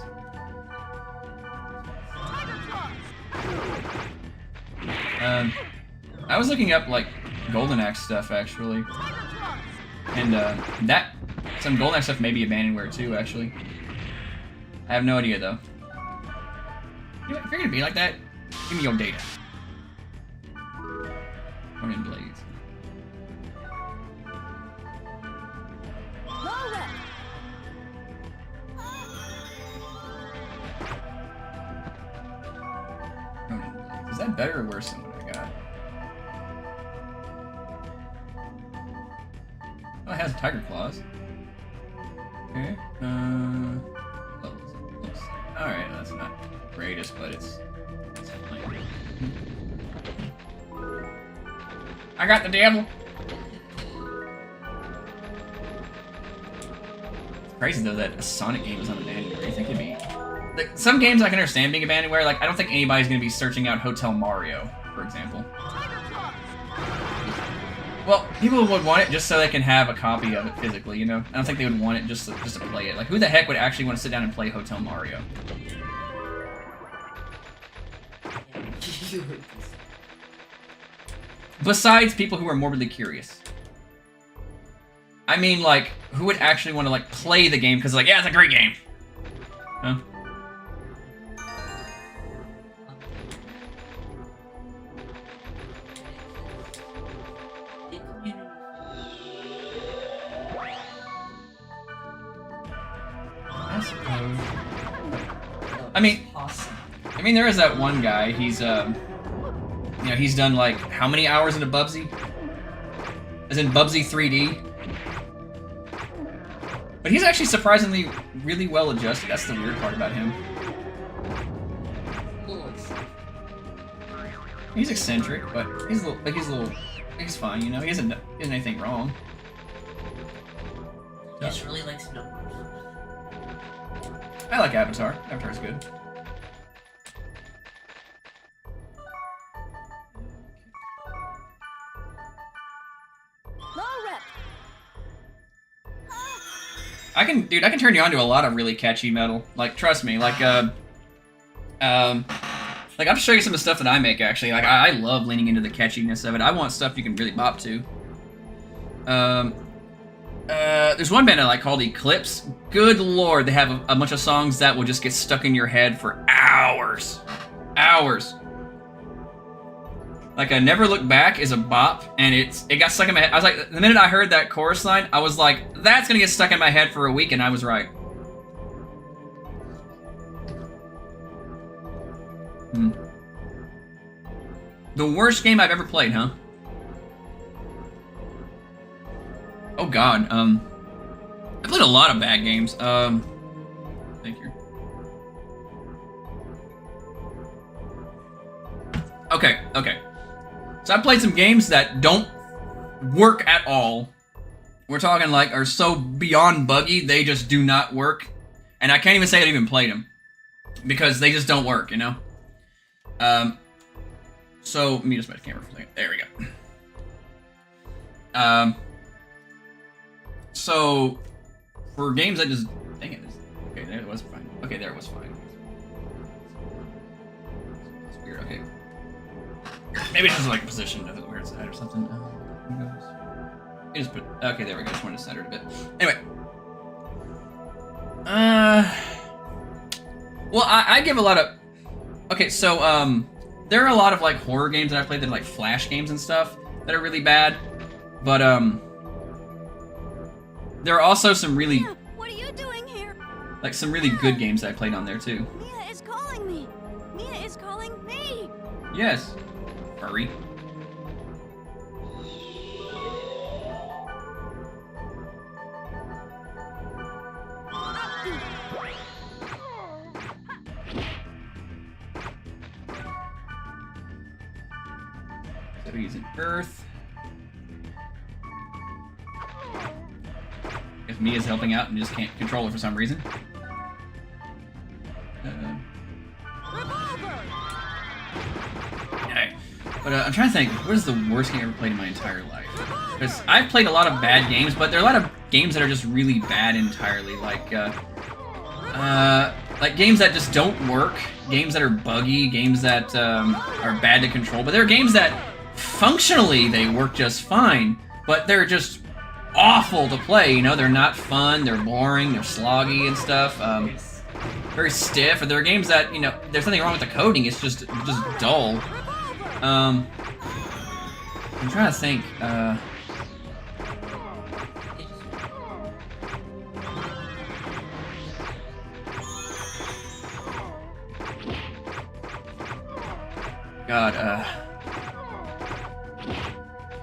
I was looking up like Golden Axe stuff actually. And some Golden Axe stuff may be Abandonware too, actually. I have no idea though. You know, if you're gonna be like that, give me your data. Ronin Blades. Ronin Blades. Is that better or worse than what I got? Oh, it has tiger claws. Okay. Alright, that's not the greatest, but it's fine. I got the devil! It's crazy though that a Sonic game is on Abandonware. You think it'd be... Like, some games I can understand being Abandonware, like I don't think anybody's gonna be searching out Hotel Mario, for example. Well, people would want it just so they can have a copy of it physically, you know? I don't think they would want it just to play it. Like, who the heck would actually want to sit down and play Hotel Mario? Besides people who are morbidly curious. I mean, like, who would actually want to, like, play the game because, like, yeah, it's a great game. Huh? I mean, there is that one guy. He's, you know, he's done like how many hours into Bubsy? As in Bubsy 3D. But he's actually surprisingly really well adjusted. That's the weird part about him. He's eccentric, but he's he's fine, you know. He isn't anything wrong. He just really likes numbers. I like Avatar. Avatar's good. Low rep. I can turn you on to a lot of really catchy metal. Like, trust me, like I'll show you some of the stuff that I make, actually. Like, I love leaning into the catchiness of it. I want stuff you can really bop to. There's one band I like called Eclipse. Good lord, they have a bunch of songs that will just get stuck in your head for hours. Hours. Like, Never Look Back is a bop, and it got stuck in my head. I was like, the minute I heard that chorus line, I was like, that's gonna get stuck in my head for a week, and I was right. The worst game I've ever played, huh? Oh god, I played a lot of bad games. Thank you. Okay. So I played some games that don't work at all. We're talking like are so beyond buggy, they just do not work. And I can't even say I even played them. Because they just don't work, you know? So, let me just switch the camera for a second. There we go. So, for games that just... Dang it. Okay, there it was fine. Okay, there it was fine. It's weird, okay. Maybe it's just like a position of the weird side or something. You just put... Okay, there we go. Just wanted to center it a bit. Anyway. Well, I give a lot of... Okay, so, there are a lot of, like, horror games that I've played that are, like, Flash games and stuff that are really bad. But, there are also some really... Mia, what are you doing here? Like, some really good games that I played on there, too. Mia is calling me. Mia is calling me. Yes. Hurry. So he's in Earth. If Mia's helping out and just can't control her for some reason. Okay. But I'm trying to think, what is the worst game I ever played in my entire life? Because I've played a lot of bad games, but there are a lot of games that are just really bad entirely. Like games that just don't work, games that are buggy, games that are bad to control. But there are games that functionally they work just fine, but they're just awful to play, you know? They're not fun, they're boring, they're sloggy and stuff. Very stiff. Or there are games that, you know, there's nothing wrong with the coding, it's just dull. I'm trying to think, God,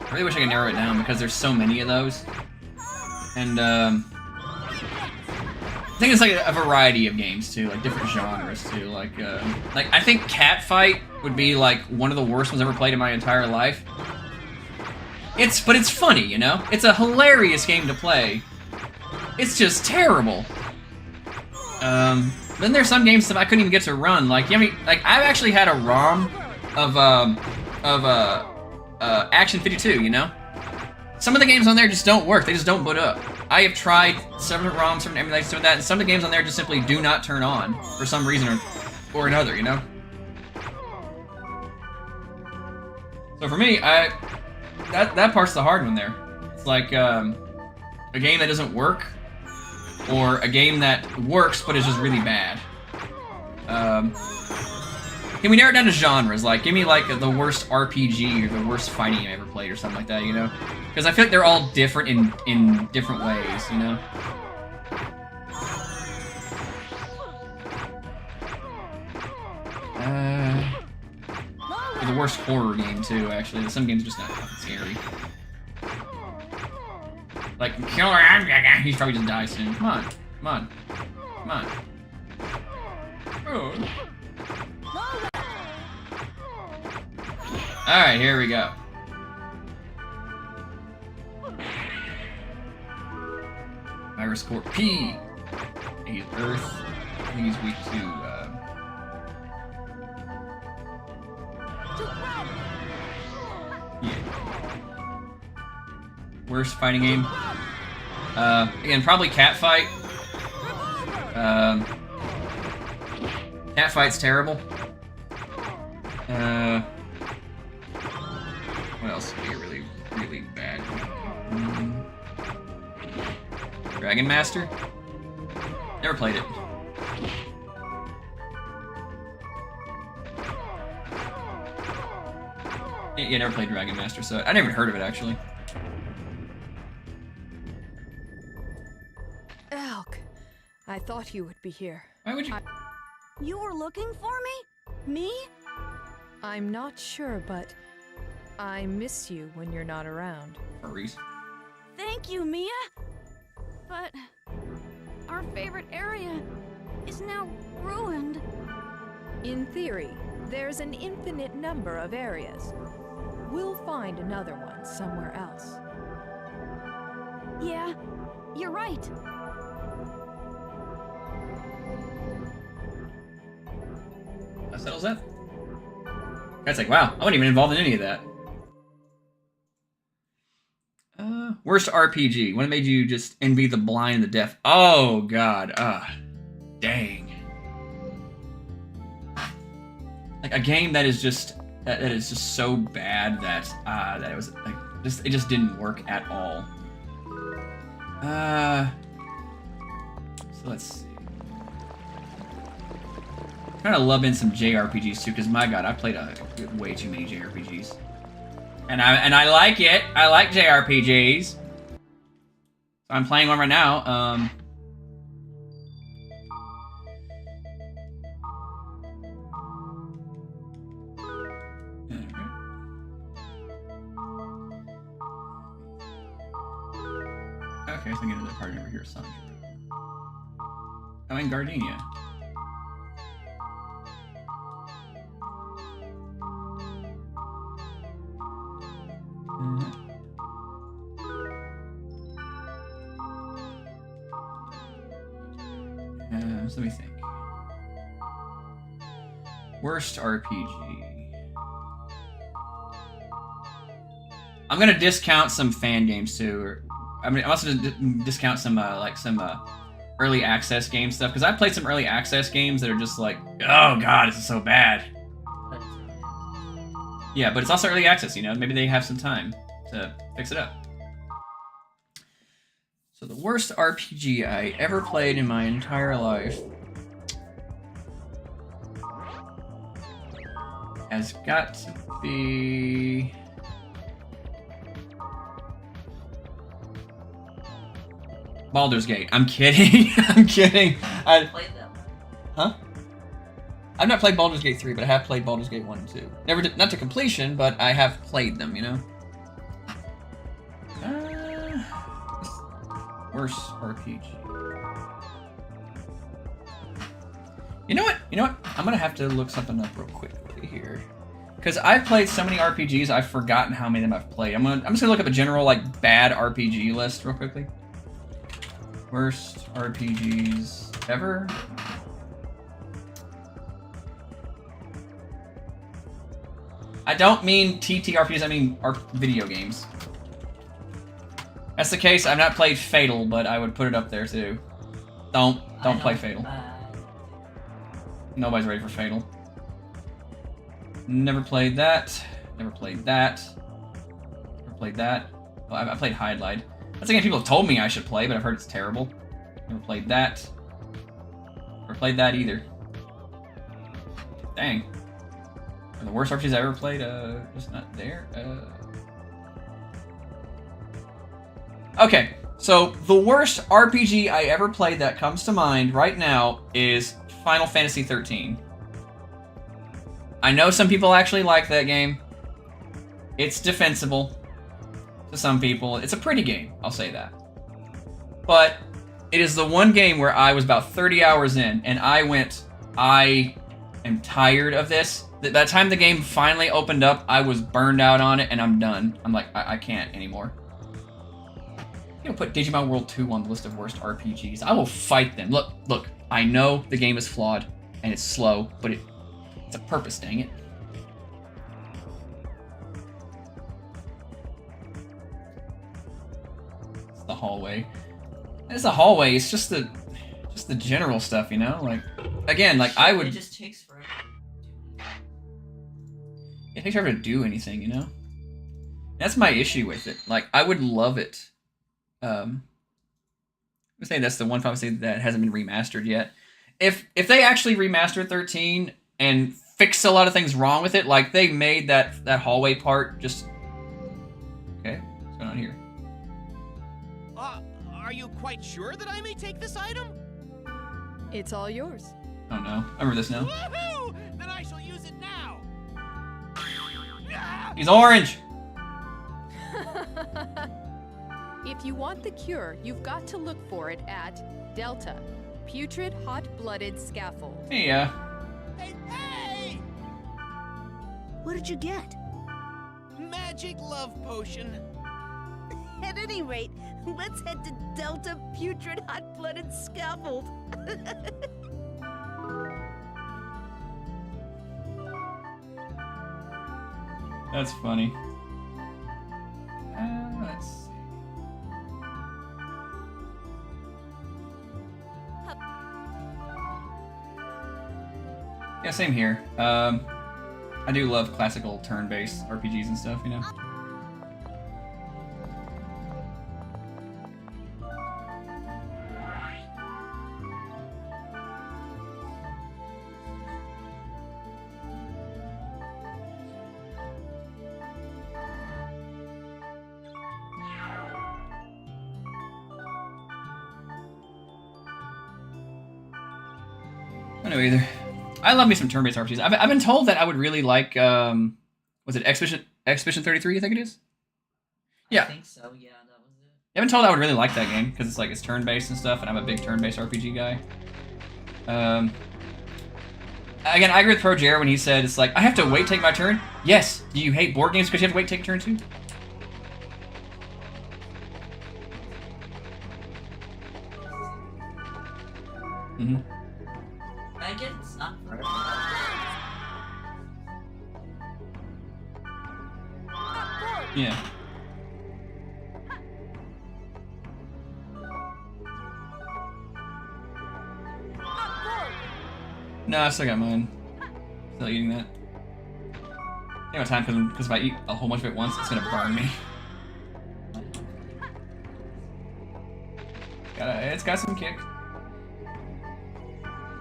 I really wish I could narrow it down because there's so many of those. And, I think it's like a variety of games too, like different genres too. Like I think Catfight would be like one of the worst ones I've ever played in my entire life. But it's funny, you know? It's a hilarious game to play. It's just terrible. Then there's some games that I couldn't even get to run. Like, I've actually had a ROM of Action 52, you know? Some of the games on there just don't work. They just don't boot up. I have tried several ROMs, several emulators doing that, and some of the games on there just simply do not turn on for some reason or another, you know? So for me, that part's the hard one there. It's like a game that doesn't work, or a game that works but is just really bad. Can we narrow it down to genres? Like, give me like the worst RPG or the worst fighting I ever played or something like that, you know? Because I feel like they're all different in different ways, you know? Or the worst horror game too, actually. Some games are just not fucking scary. Like, kill her. He's probably just die soon. Come on. Come on. Come on. Oh. Alright, here we go. Virus Core P. He's Earth. I think he's weak to, yeah. Worst fighting game. Again, probably Catfight. Catfight's terrible. What else would be really, really bad? Dragon Master? Never played it. Yeah, never played Dragon Master, so I never even heard of it actually. Elk, I thought you would be here. Why would you? You were looking for me? Me? I'm not sure, but I miss you when you're not around. Furries. Thank you, Mia. But our favorite area is now ruined. In theory, there's an infinite number of areas. We'll find another one somewhere else. Yeah, you're right. That settles that. That's like, wow, I wasn't even involved in any of that. Worst RPG. When it made you just envy the blind and the deaf. Oh, God. Dang. Like, a game that is just... That is just so bad that it was like it just didn't work at all. So let's see. I'm trying to love in some JRPGs too, because my God, I played way too many JRPGs, and I like it. I like JRPGs. So I'm playing one right now. Okay, so I'm getting to the part over here. Sonic. Oh, and Gardenia. So let me think. Worst RPG. I'm gonna discount some fan games too. I'm also gonna discount some early access game stuff, because I've played some early access games that are just like, oh God, this is so bad. Yeah, but it's also early access, you know. Maybe they have some time to fix it up. So the worst RPG I ever played in my entire life has got to be... Baldur's Gate. I'm kidding. I'm kidding. I played them. Huh? I've not played Baldur's Gate 3, but I have played Baldur's Gate 1 and 2. Never did, not to completion, but I have played them, you know? Worst RPG. You know what? You know what? I'm gonna have to look something up real quickly here. Because I've played so many RPGs, I've forgotten how many of them I've played. I'm just gonna look up a general, like, bad RPG list real quickly. Worst RPGs ever? I don't mean TTRPGs, I mean video games. That's the case, I've not played Fatal, but I would put it up there too. Don't play Fatal. Nobody's ready for Fatal. Never played that. Never played that. Never played that. Well, I played Hydlide. That's a game people have told me I should play, but I've heard it's terrible. Never played that. Never played that either. Dang. Are the worst RPGs I ever played, just not there? Okay, so the worst RPG I ever played that comes to mind right now is Final Fantasy XIII. I know some people actually like that game. It's defensible to some people. It's a pretty game, I'll say that. But it is the one game where I was about 30 hours in, and I went, I am tired of this. By the time the game finally opened up, I was burned out on it, and I'm done. I'm like, I can't anymore. You know, put Digimon World 2 on the list of worst RPGs. I will fight them. Look, I know the game is flawed, and it's slow, but it's a purpose, dang it. It's the hallway. It's a hallway, it's just the general stuff, you know? Like, again, like, I would... It just takes forever. It takes forever to do anything, you know? That's my issue with it. Like, I would love it. I would say that's the one Final Fantasy that hasn't been remastered yet. If they actually remaster 13 and fix a lot of things wrong with it, like they made that hallway part just... Okay, what's going on here? Are you quite sure that I may take this item? It's all yours. Oh no, I remember this now. Woohoo! Then I shall use it now. He's orange! If you want the cure, you've got to look for it at Delta, Putrid Hot-Blooded Scaffold. Hey, Hey! What did you get? Magic love potion. At any rate, let's head to Delta Putrid Hot-Blooded Scaffold. that's funny. Let's see. Yeah, same here. I do love classical turn-based RPGs and stuff, you know? I don't know either. I love me some turn-based RPGs. I've been told that I would really like, was it Expedition 33, I think it is? Yeah. I think so, yeah, that was it. I've been told I would really like that game, because it's turn-based and stuff, and I'm a big turn-based RPG guy. Again, I agree with Pro JR when he said, it's like, I have to wait to take my turn? Yes! Do you hate board games because you have to wait to take your turn too? Mm-hmm. I guess it's not forever. Yeah. No, I still got mine. Still eating that. I don't have time because if I eat a whole bunch of it once, it's gonna burn me. It's got some kick.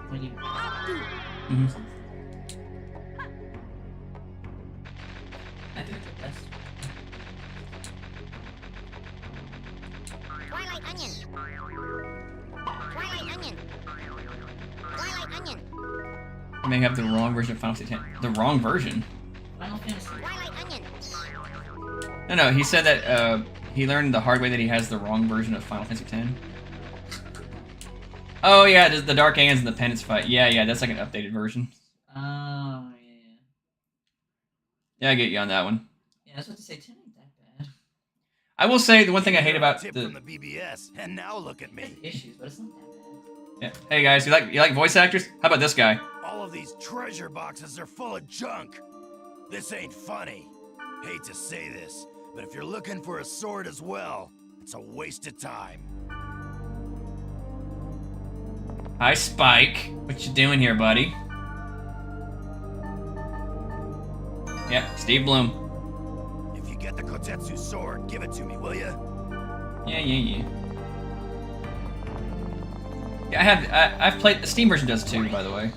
When you... Mm-hmm. I think the best. Twilight onion. Twilight onion. Twilight onion. I may have the wrong version of Final Fantasy X. The wrong version? Final Fantasy. Twilight onion. No, he said that he learned the hard way that he has the wrong version of Final Fantasy X. Oh yeah, the Dark Aliens and the Penance fight. Yeah, that's like an updated version. Oh, yeah. Yeah, I get you on that one. Yeah, I was about to say 10 ain't that bad. I will say the one thing I hate about Tip from the BBS, and now look at me. Issues, but it's not that bad. Yeah. Hey guys, you like voice actors? How about this guy? All of these treasure boxes are full of junk. This ain't funny. Hate to say this, but if you're looking for a sword as well, it's a waste of time. Hi, Spike. What you doing here, buddy? Yep, Steve Bloom. If you get the Kotetsu sword, give it to me, will ya? Yeah. Yeah, I've played the Steam version does too, by the way.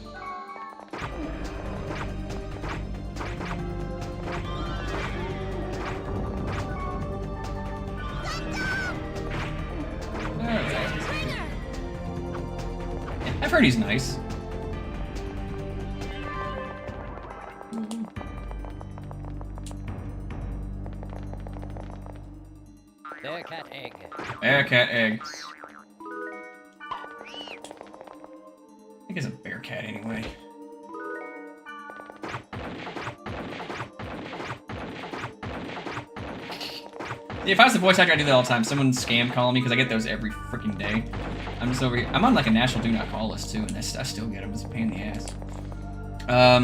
I've heard he's nice. Bearcat egg. Bearcat egg. cat anyway. If I was the voice actor, I'd do that all the time. Someone scam calling me, because I get those every freaking day. I'm just over here. I'm on like a national do not call list too, and I still get them. It's a pain in the ass. How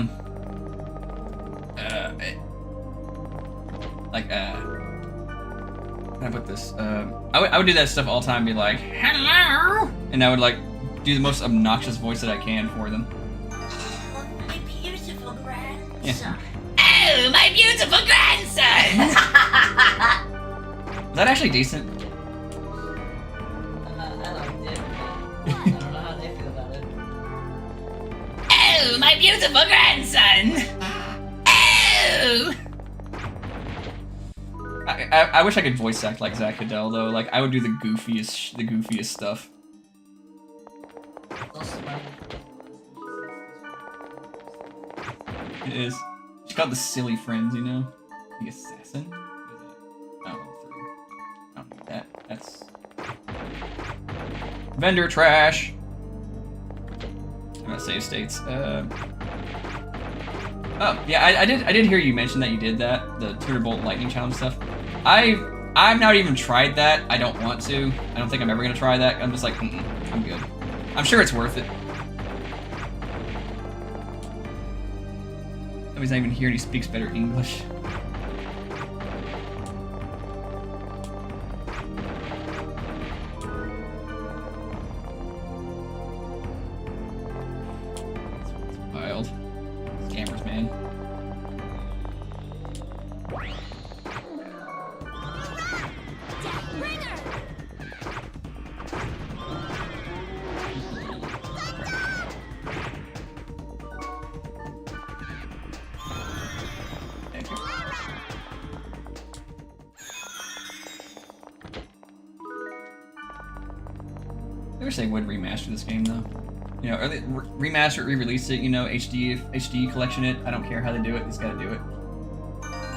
do I put this? I would do that stuff all the time, be like, hello! And I would like do the most obnoxious voice that I can for them. Oh, my beautiful grandson. Yeah. Oh, my beautiful grandson! Was that actually decent? I liked it. I don't know how they feel about it. Oh, my beautiful grandson! Oh! I wish I could voice act like Zach Cadell though. Like I would do the goofiest stuff. It is. She got the silly friends, you know. The assassin. What is that? Oh, I don't need that. That's vendor trash. I'm gonna save states. Oh yeah, I did hear you mention that you did that, the Thunderbolt lightning challenge stuff. I've not even tried that. I don't want to. I don't think I'm ever gonna try that. I'm just like, I'm good. I'm sure it's worth it. Nobody's not even here and he speaks better English. It's wild. Scammers, man. I wish they would remaster this game though. You know, or they remaster it, re-release it, you know, HD collection it. I don't care how they do it, they just gotta do it.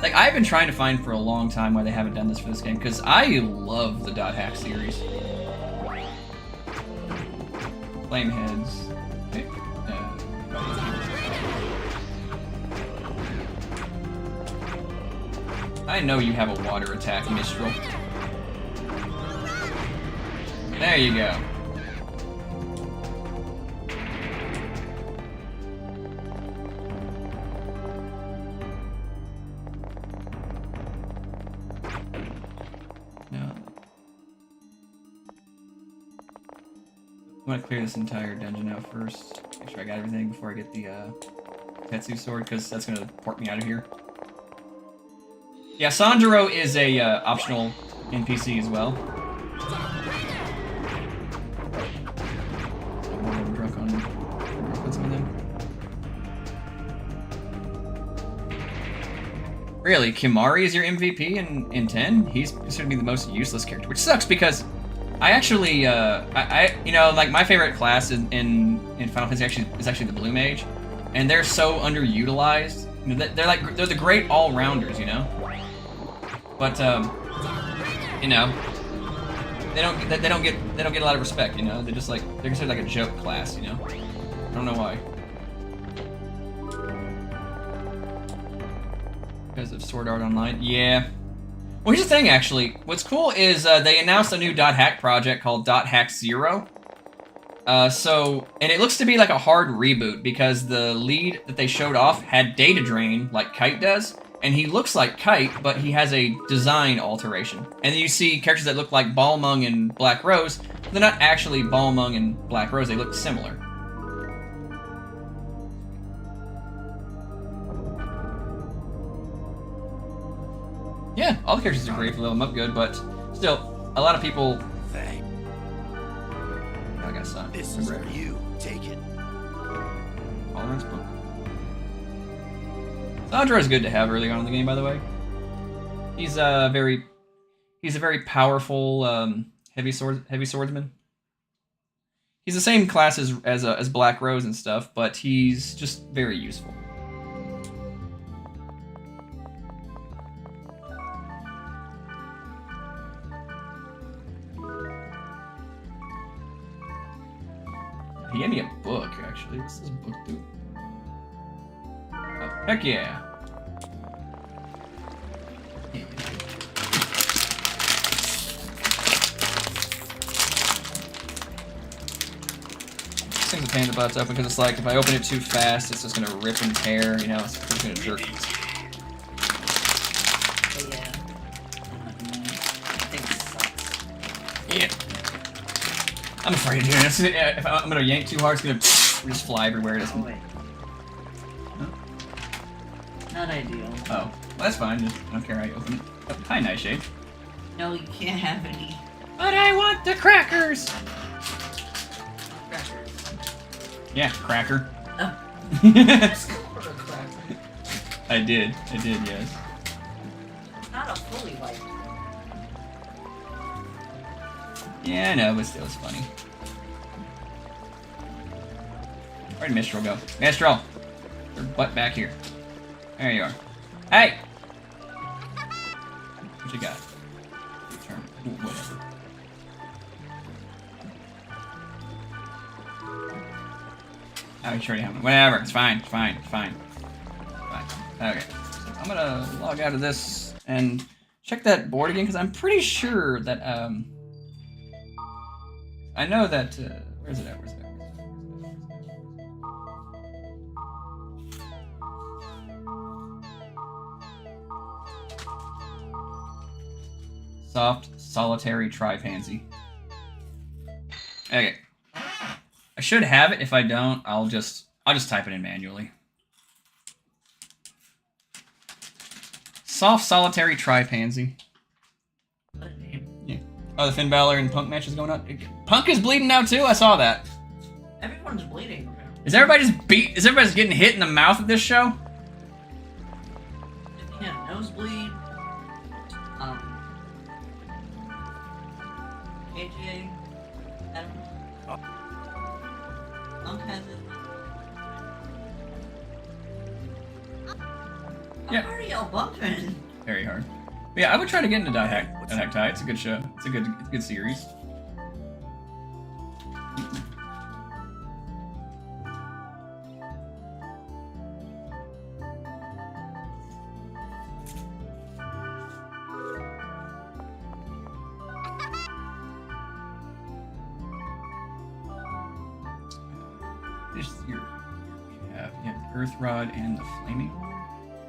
Like, I've been trying to find for a long time why they haven't done this for this game, because I love the Dot Hack series. Flameheads. Okay. I know you have a water attack, Mistral. There you go. I'm gonna clear this entire dungeon out first. Make sure I got everything before I get the Tetsu sword, because that's gonna port me out of here. Yeah, Sanjuro is a optional NPC as well. I'm drunk on something. Really, Kimari is your MVP in 10? He's considered to be the most useless character, which sucks because I actually, you know, like my favorite class in Final Fantasy is actually the Blue Mage, and they're so underutilized. You know, they're the great all-rounders, you know. But you know, they don't get a lot of respect, you know. They're just like they're considered like a joke class, you know. I don't know why. Because of Sword Art Online, yeah. Well, here's the thing, actually. What's cool is they announced a new Dot Hack project called Dot Hack 0. And it looks to be like a hard reboot because the lead that they showed off had data drain like Kite does, and he looks like Kite, but he has a design alteration. And then you see characters that look like Balmung and Black Rose, but they're not actually Balmung and Black Rose, they look similar. Yeah, all the characters are great for level them up good, but still, a lot of people... Thank. I got some. This is for you. Take it. Tolerance book. Sandra is good to have early on in the game, by the way. He's a very powerful heavy swordsman. He's the same class as Black Rose and stuff, but he's just very useful. He gave me a book, actually. What's this book do? Oh, heck yeah. This thing's a pain in the butt to open because it's like if I open it too fast, it's just gonna rip and tear, you know, it's just gonna jerk. But yeah. I think it sucks. Yeah. I'm afraid, dude. If I'm gonna yank too hard, it's gonna just fly everywhere. It Oh, wait. Huh? Not ideal. Oh, well, that's fine. Just, I don't care how you open it. Oh, hi, Nightshade. No, you can't have any But I want the crackers! crackers. Yeah, cracker. Oh. I Just call it a cracker. did, yes. Not a fully white. Yeah, I know, but still, it's funny. Where'd Mistral go? Mistral! Your butt back here. There you are. Hey! What you got? Turn. Ooh, whatever. Oh, you sure you haven't. Whatever, it's fine, it's fine, it's fine. Fine. Okay. So I'm gonna log out of this and check that board again, because I'm pretty sure that, I know that, where's it at? Where's it at? Soft, solitary tri-pansy. Okay. I should have it. If I don't, I'll just type it in manually. Soft, solitary tri-pansy. What a name. Yeah. Oh, the Finn Balor and Punk match is going on. Punk is bleeding now too. I saw that. Everyone's bleeding. Is everybody just beat? Is everybody just getting hit in the mouth at this show? If he had a nosebleed, AJ, I don't know. Punk has it. Yeah. How are y'all bumping? Very hard. But yeah, I would try to get into Hack Tie. It's a good show. It's a good series. This is you have the Earth Rod and the Flaming Orb.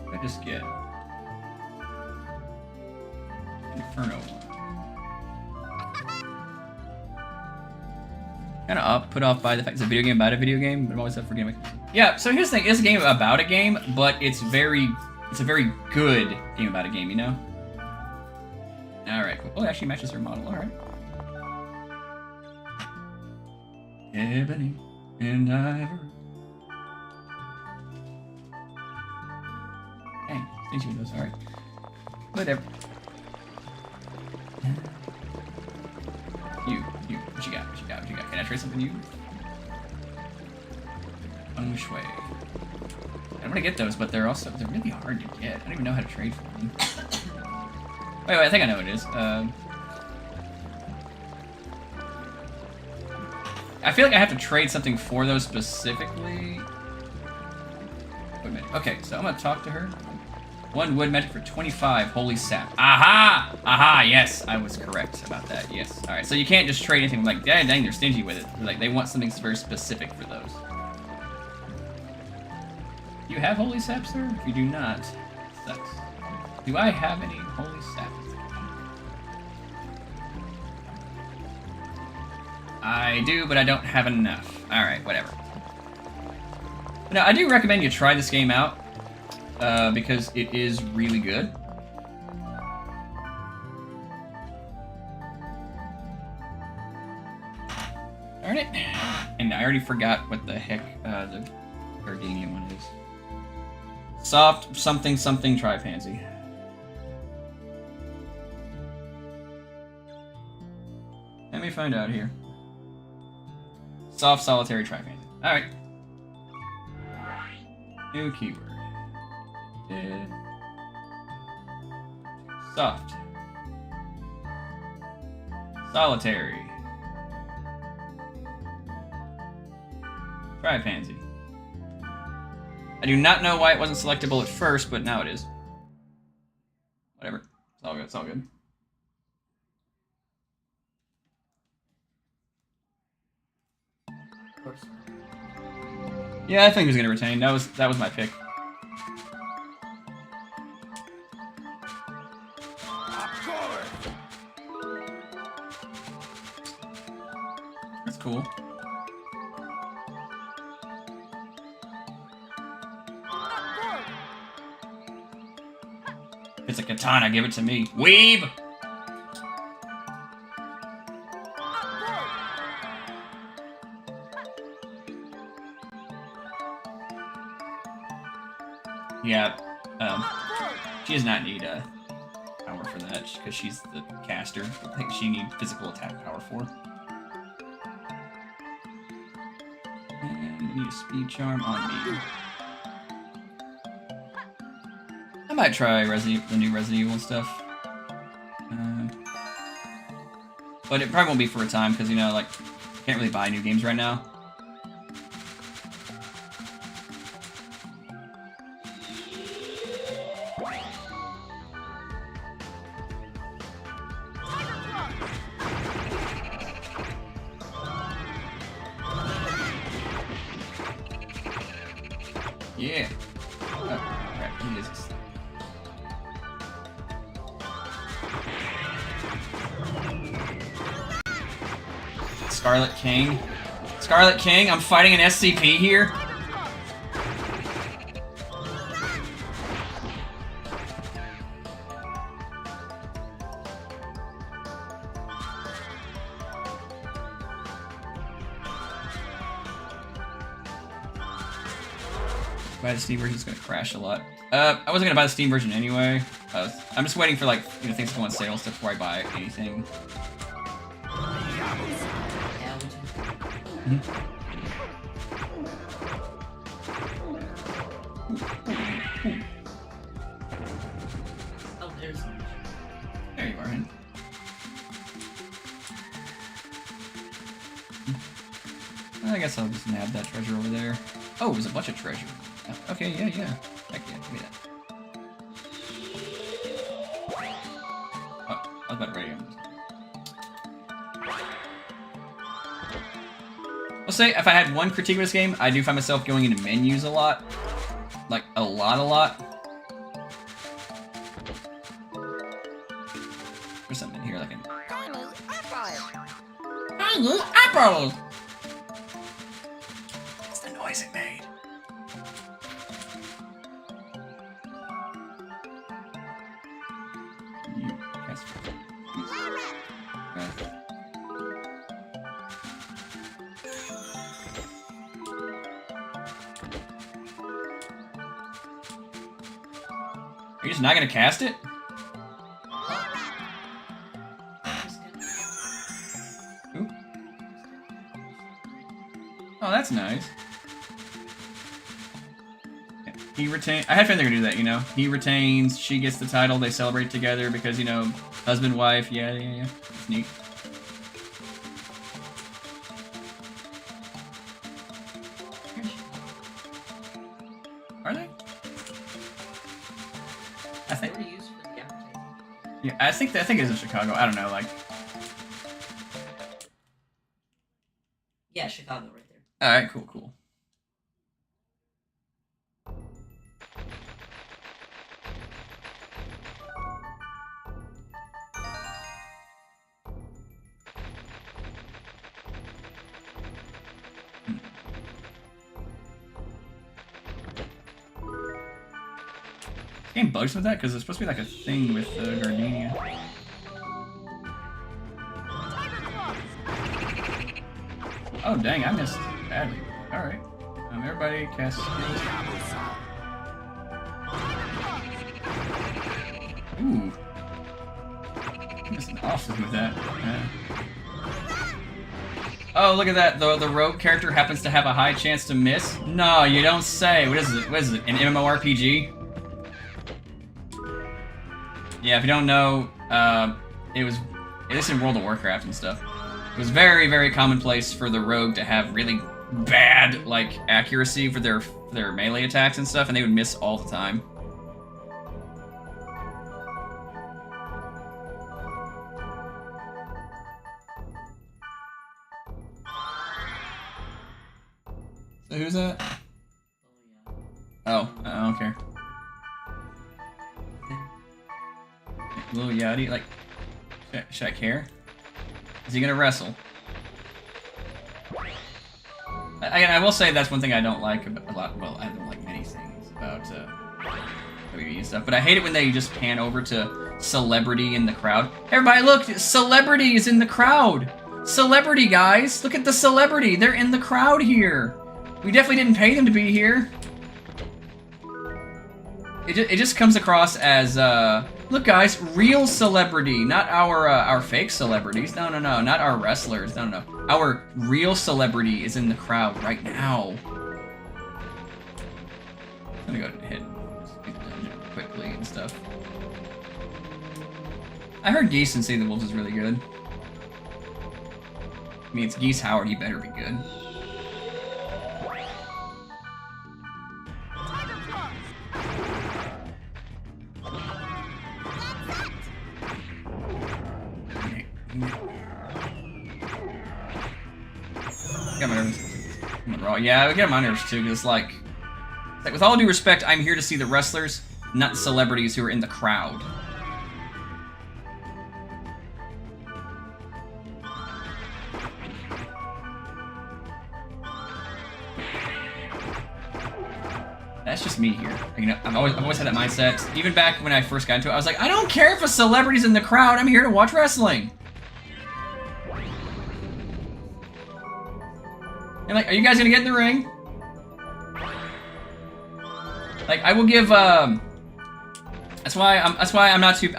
What did I just get? Inferno. Kind of put off by the fact it's a video game about a video game, but I'm always up for game. Yeah, so here's the thing: it's a game about a game, but it's a very good game about a game, you know. All right, cool. Oh, it actually matches her model. All right. Ebony and Ivory. Dang, stingy with those. All right. Whatever. You. What you got? What you got? What you got? Can I trade something? You. Feng Shui. I want to get those, but they're really hard to get. I don't even know how to trade for them. Wait, I think I know what it is. I feel like I have to trade something for those specifically. Wait a minute. Okay, so I'm gonna talk to her. 1 wood magic for 25 holy sap. Aha! Aha, yes, I was correct about that, yes. Alright, so you can't just trade anything like, dang, they're stingy with it. Like, they want something very specific for those. Do you have holy sap, sir? If you do not, sucks. Do I have any holy sap? I do, but I don't have enough. Alright, whatever. Now, I do recommend you try this game out. Because it is really good. Darn it. And I already forgot what the heck the Gardenian one is. Soft something something tri-pansy. Let me find out here. Soft solitary tri-pansy. Alright. New keyword. Soft. Solitary. Try a pansy. I do not know why it wasn't selectable at first, but now it is. Whatever. It's all good. It's all good. Of course. Yeah, I think he was gonna retain. That was my pick. That's cool. If it's a katana, give it to me. Weeb! Yeah, she does not need power for that, because she's the caster. I think she needs physical attack power for. And I need a speed charm on me. I might try the new Resident Evil and stuff. But it probably won't be for a time, because, you know, like, can't really buy new games right now. Yeah. Oh, crap. He is. Scarlet King. Scarlet King, I'm fighting an SCP here? Buy the Steam version, it's gonna crash a lot. I wasn't gonna buy the Steam version anyway. I'm just waiting for, like, you know, things to go on sale and stuff before I buy anything. Yeah, oh, there's. There you are, Hen. I guess I'll just nab that treasure over there. Oh, there's a bunch of treasure. Okay, yeah. Heck yeah, give me that. Oh, I was about to ready. I'll say, if I had one critique of this game, I do find myself going into menus a lot. Like, a lot. There's something in here like an... Apple! It's the noise it made. Are you just not gonna cast it? Ooh. Oh, that's nice. Yeah, he retains. I had faith they're gonna do that, you know. He retains, she gets the title, they celebrate together because, you know, husband, wife, yeah. It's neat. Are they? I think. They were used for the advertising. Yeah, I think it is in Chicago. I don't know, like. Yeah, Chicago right there. All right, cool. Game bugs with that because it's supposed to be like a thing with Gardenia. Oh dang, I missed badly. All right, everybody cast skills. Ooh, missing awesome with that. Oh, look at that. The rogue character happens to have a high chance to miss. No, you don't say. What is it? What is it? An MMORPG? Yeah, if you don't know, it was, at least in World of Warcraft and stuff, it was very, very commonplace for the rogue to have really bad like accuracy for their melee attacks and stuff, and they would miss all the time. So who's that? Oh, I don't care. Little Yachty, like, should I care? Is he gonna wrestle? I will say that's one thing I don't like about a lot. Well, I don't like many things about WWE and stuff, but I hate it when they just pan over to celebrity in the crowd. Everybody, look! Celebrity is in the crowd! Celebrity, guys! Look at the celebrity! They're in the crowd here! We definitely didn't pay them to be here. It just comes across as, look guys, real celebrity, not our fake celebrities. No, not our wrestlers. No. Our real celebrity is in the crowd right now. I'm gonna go ahead and get the dungeon quickly and stuff. I heard Geese and Say the Wolves is really good. I mean, it's Geese Howard, he better be good. Got my nerves. Yeah, we get my nerves too, because like with all due respect, I'm here to see the wrestlers, not celebrities who are in the crowd. That's just me here. You know, I've always had that mindset. Even back when I first got into it, I was like, I don't care if a celebrity's in the crowd. I'm here to watch wrestling. And like, are you guys gonna get in the ring? Like, I will give. That's why I'm not too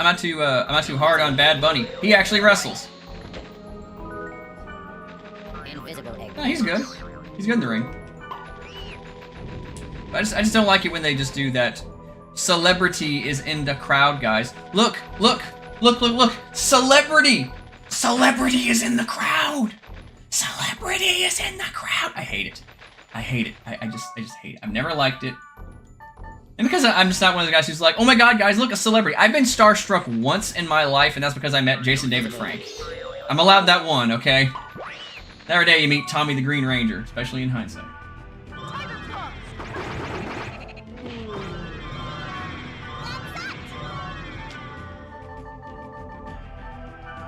hard on Bad Bunny. He actually wrestles. No, he's good. He's good in the ring. I just don't like it when they just do that. Celebrity is in the crowd, guys. Look! Celebrity! Celebrity is in the crowd! Celebrity is in the crowd! I hate it. I just hate it. I've never liked it. And because I'm just not one of the guys who's like, oh my god, guys, look, a celebrity. I've been starstruck once in my life, and that's because I met Jason David Frank. I'm allowed that one, okay? Every day you meet Tommy the Green Ranger, especially in hindsight.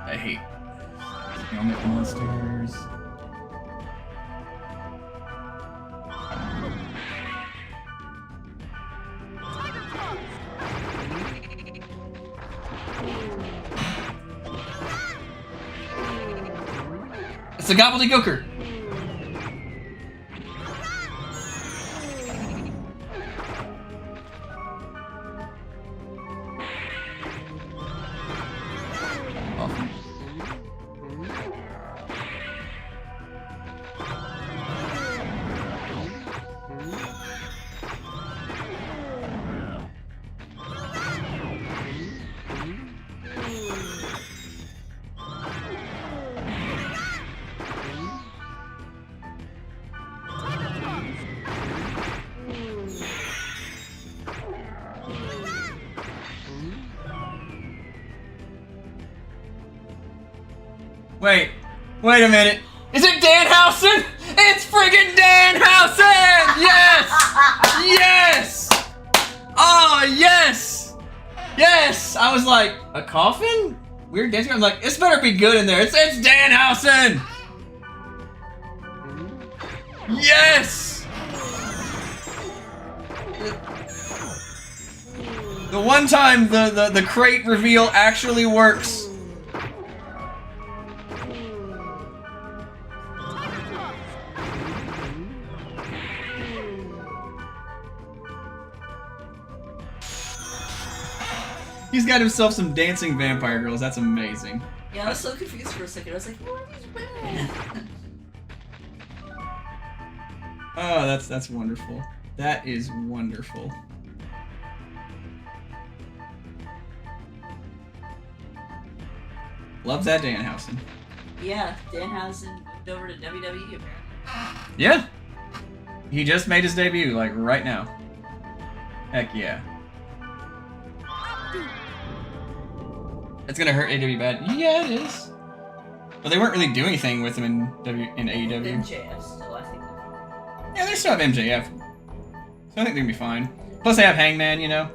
I hate helmet monsters. It's a gobbledygooker. Wait a minute. Is it Danhausen? It's friggin' Danhausen! Yes! Yes! Oh, yes! Yes! I was like, a coffin? Weird dancing. I'm like, this better be good in there. It's Danhausen! Yes! The one time the crate reveal actually works. He's got himself some dancing vampire girls. That's amazing. Yeah, I was so confused for a second. I was like, what are these women? Oh, that's wonderful. That is wonderful. Love that Danhausen. Yeah, Danhausen moved over to WWE apparently. Yeah. He just made his debut, like, right now. Heck yeah. It's gonna hurt AEW bad. Yeah, it is. But they weren't really doing anything with him in AEW. MJF still, I think. Yeah, they still have MJF. So I think they're gonna be fine. Plus they have Hangman, you know.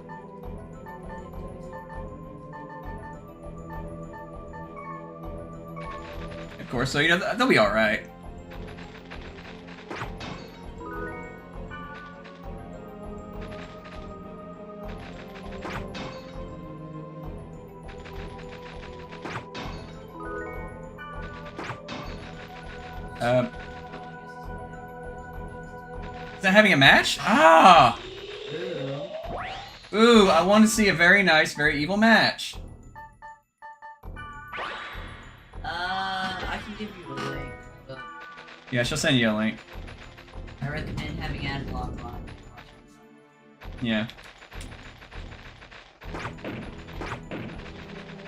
Of course, so you know they'll be alright. Is that having a match? Ah! Ooh, I want to see a very nice, very evil match. I can give you a link. But Yeah, she'll send you a link. I recommend having ad block on. Yeah.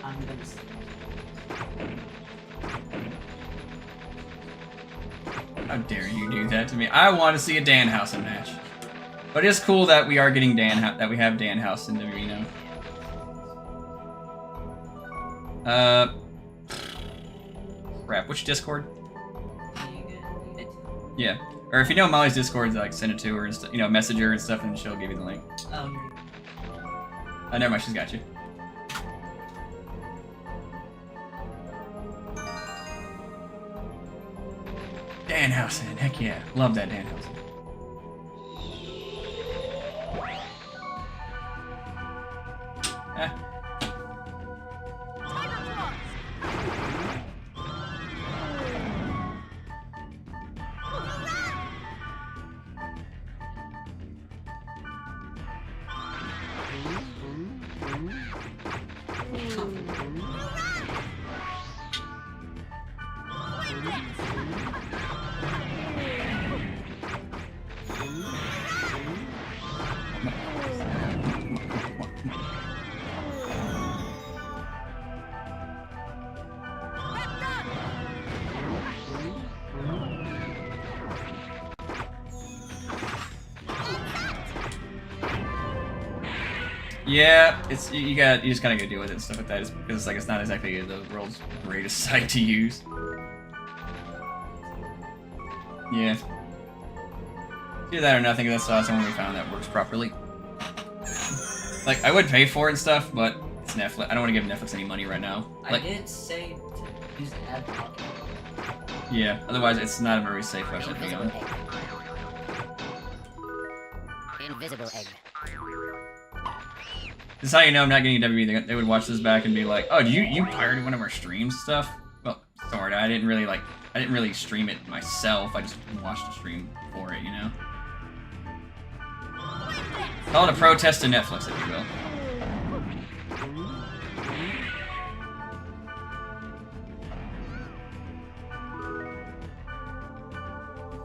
I'm gonna see. How dare you do that to me? I want to see a Danhausen match. But it's cool that we are getting that we have Danhausen in WWE now. Crap. Which Discord? Yeah. Or if you know Molly's Discord, like send it to her and you know, message her and stuff, and she'll give you the link. Oh, never mind. She's got you. Danhausen, heck yeah. Love that Danhausen. Ah. Yeah, it's you just gotta go deal with it and stuff like that. It's because like it's not exactly the world's greatest site to use. Yeah. Either that or nothing. That's awesome when we found that works properly. Like I would pay for it and stuff, but it's Netflix. I don't want to give Netflix any money right now. Like, I did say to use ad block. Yeah. Otherwise, it's not a very safe website to be on. Invisible egg. This is how you know I'm not getting a WWE. They would watch this back and be like, "Oh, you pirated one of our streams and stuff?" Well, sorry, I didn't really stream it myself. I just watched a stream for it, you know. Call it a protest to Netflix, if you will.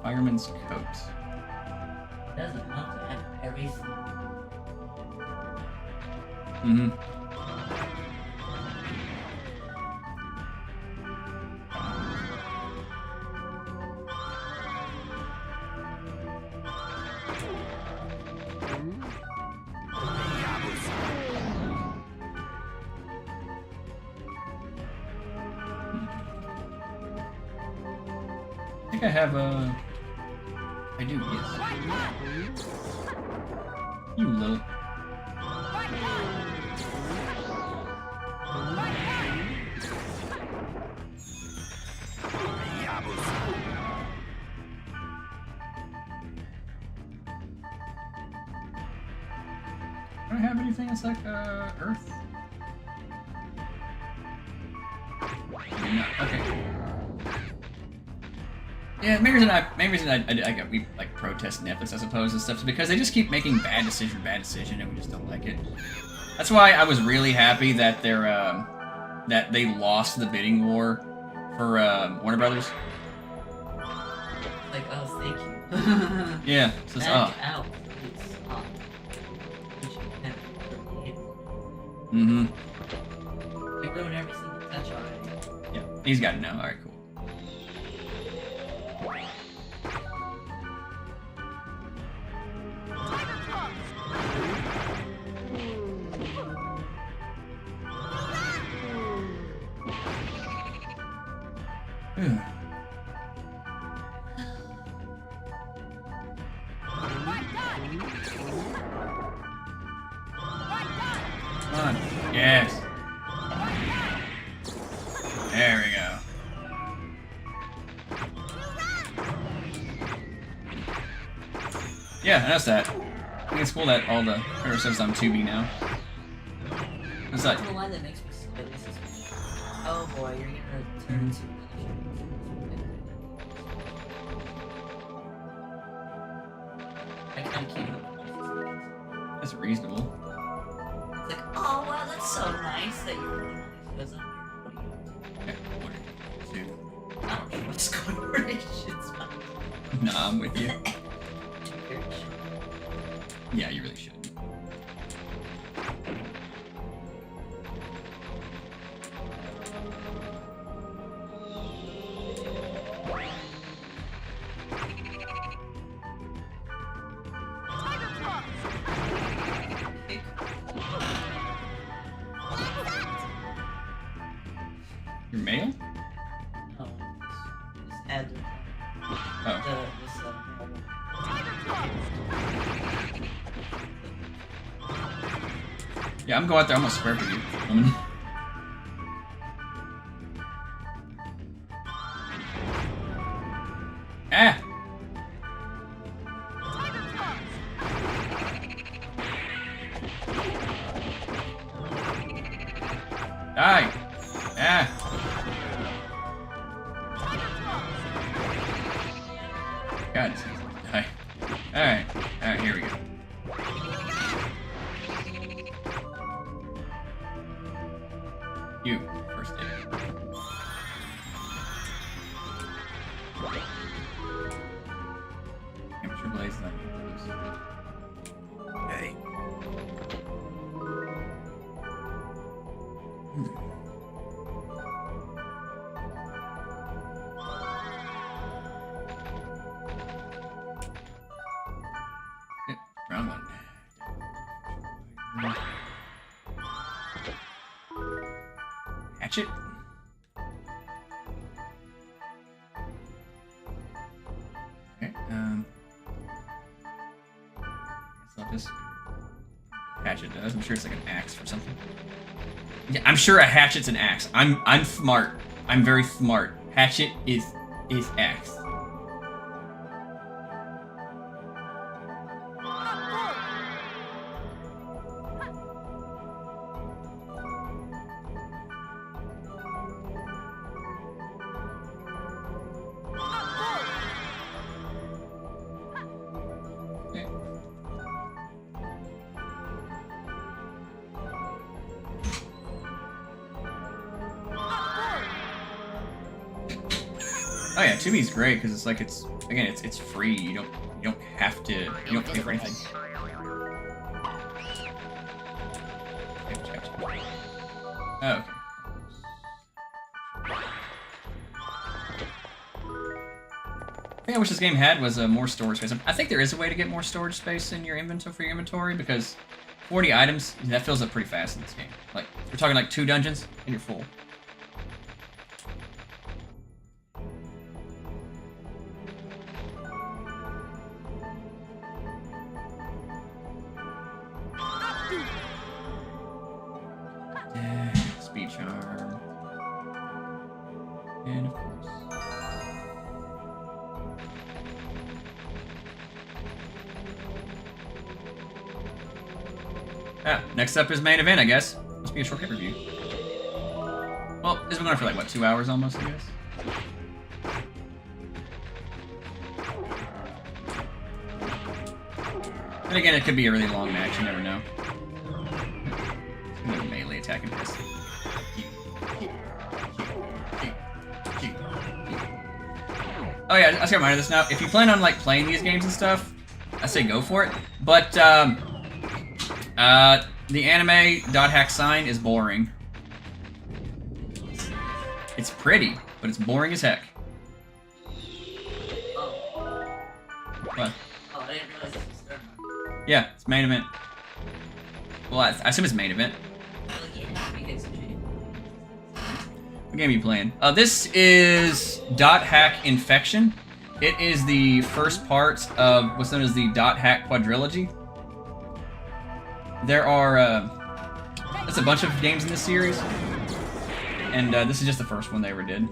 Fireman's coat. Doesn't have to have everything. Mm-hmm. I think I have a... I do, yes. You little... Do I have anything that's like, Earth? No, okay. Yeah, main reason we like protest Netflix, I suppose, and stuff is because they just keep making bad decision, and we just don't like it. That's why I was really happy that that they lost the bidding war for Warner Brothers. Like, oh, thank you. Yeah, so it's Back oh. out. It's up. Mm-hmm. We ruined everything you touch already. Yeah, he's got to know. All right, cool. Come on. Yes. There we go. Yeah, I noticed that. I think it's cool that all the hero stuff's on 2B now. What's that? The one that makes me slightly suspicious. Oh boy, you're gonna turn into I kinda keep up. That's reasonable. It's like, oh wow, that's so nice that you're really goes on here. What are you? Okay, what are you? I don't know what's going on. Shit's fine. Nah, I'm with you. Yeah, you really should. Your mail? No, this ad. Oh. Yeah, I'm going out there almost square for you, woman. Ah! Die! Ah! God, it's easy to die. Alright, alright, here we go. You, first aid. Amateur blaze, not Hey. Round one. Hatchet. Okay, guess I'll just hatchet does. I'm sure it's like an axe or something. Yeah, I'm sure a hatchet's an axe. I'm smart. I'm very smart. Hatchet is axe. Oh yeah, 2B is great because it's like it's free. You don't have to pay for anything. Oh, okay. The thing I wish this game had was more storage space. I think there is a way to get more storage space in your inventory for your inventory because 40 items that fills up pretty fast in this game. Like we're talking like 2 dungeons and you're full. Speed charm. And of course. Ah, next up is main event, I guess. Must be a short hit review. Well, this has been going for like, what, 2 hours almost, I guess? And again, it could be a really long match, you never know. Melee attacking this. Oh yeah, I just got reminded of this now. If you plan on like playing these games and stuff, I say go for it. But the anime .hack sign is boring. It's pretty, but it's boring as heck. What? Oh, I didn't realize it was third one. Yeah, it's main event. Well, I assume it's main event. Well, yeah, because What game are you playing? This is Dot Hack Infection. It is the first part of what's known as the Dot Hack Quadrilogy. There are there's a bunch of games in this series, and this is just the first one they ever did.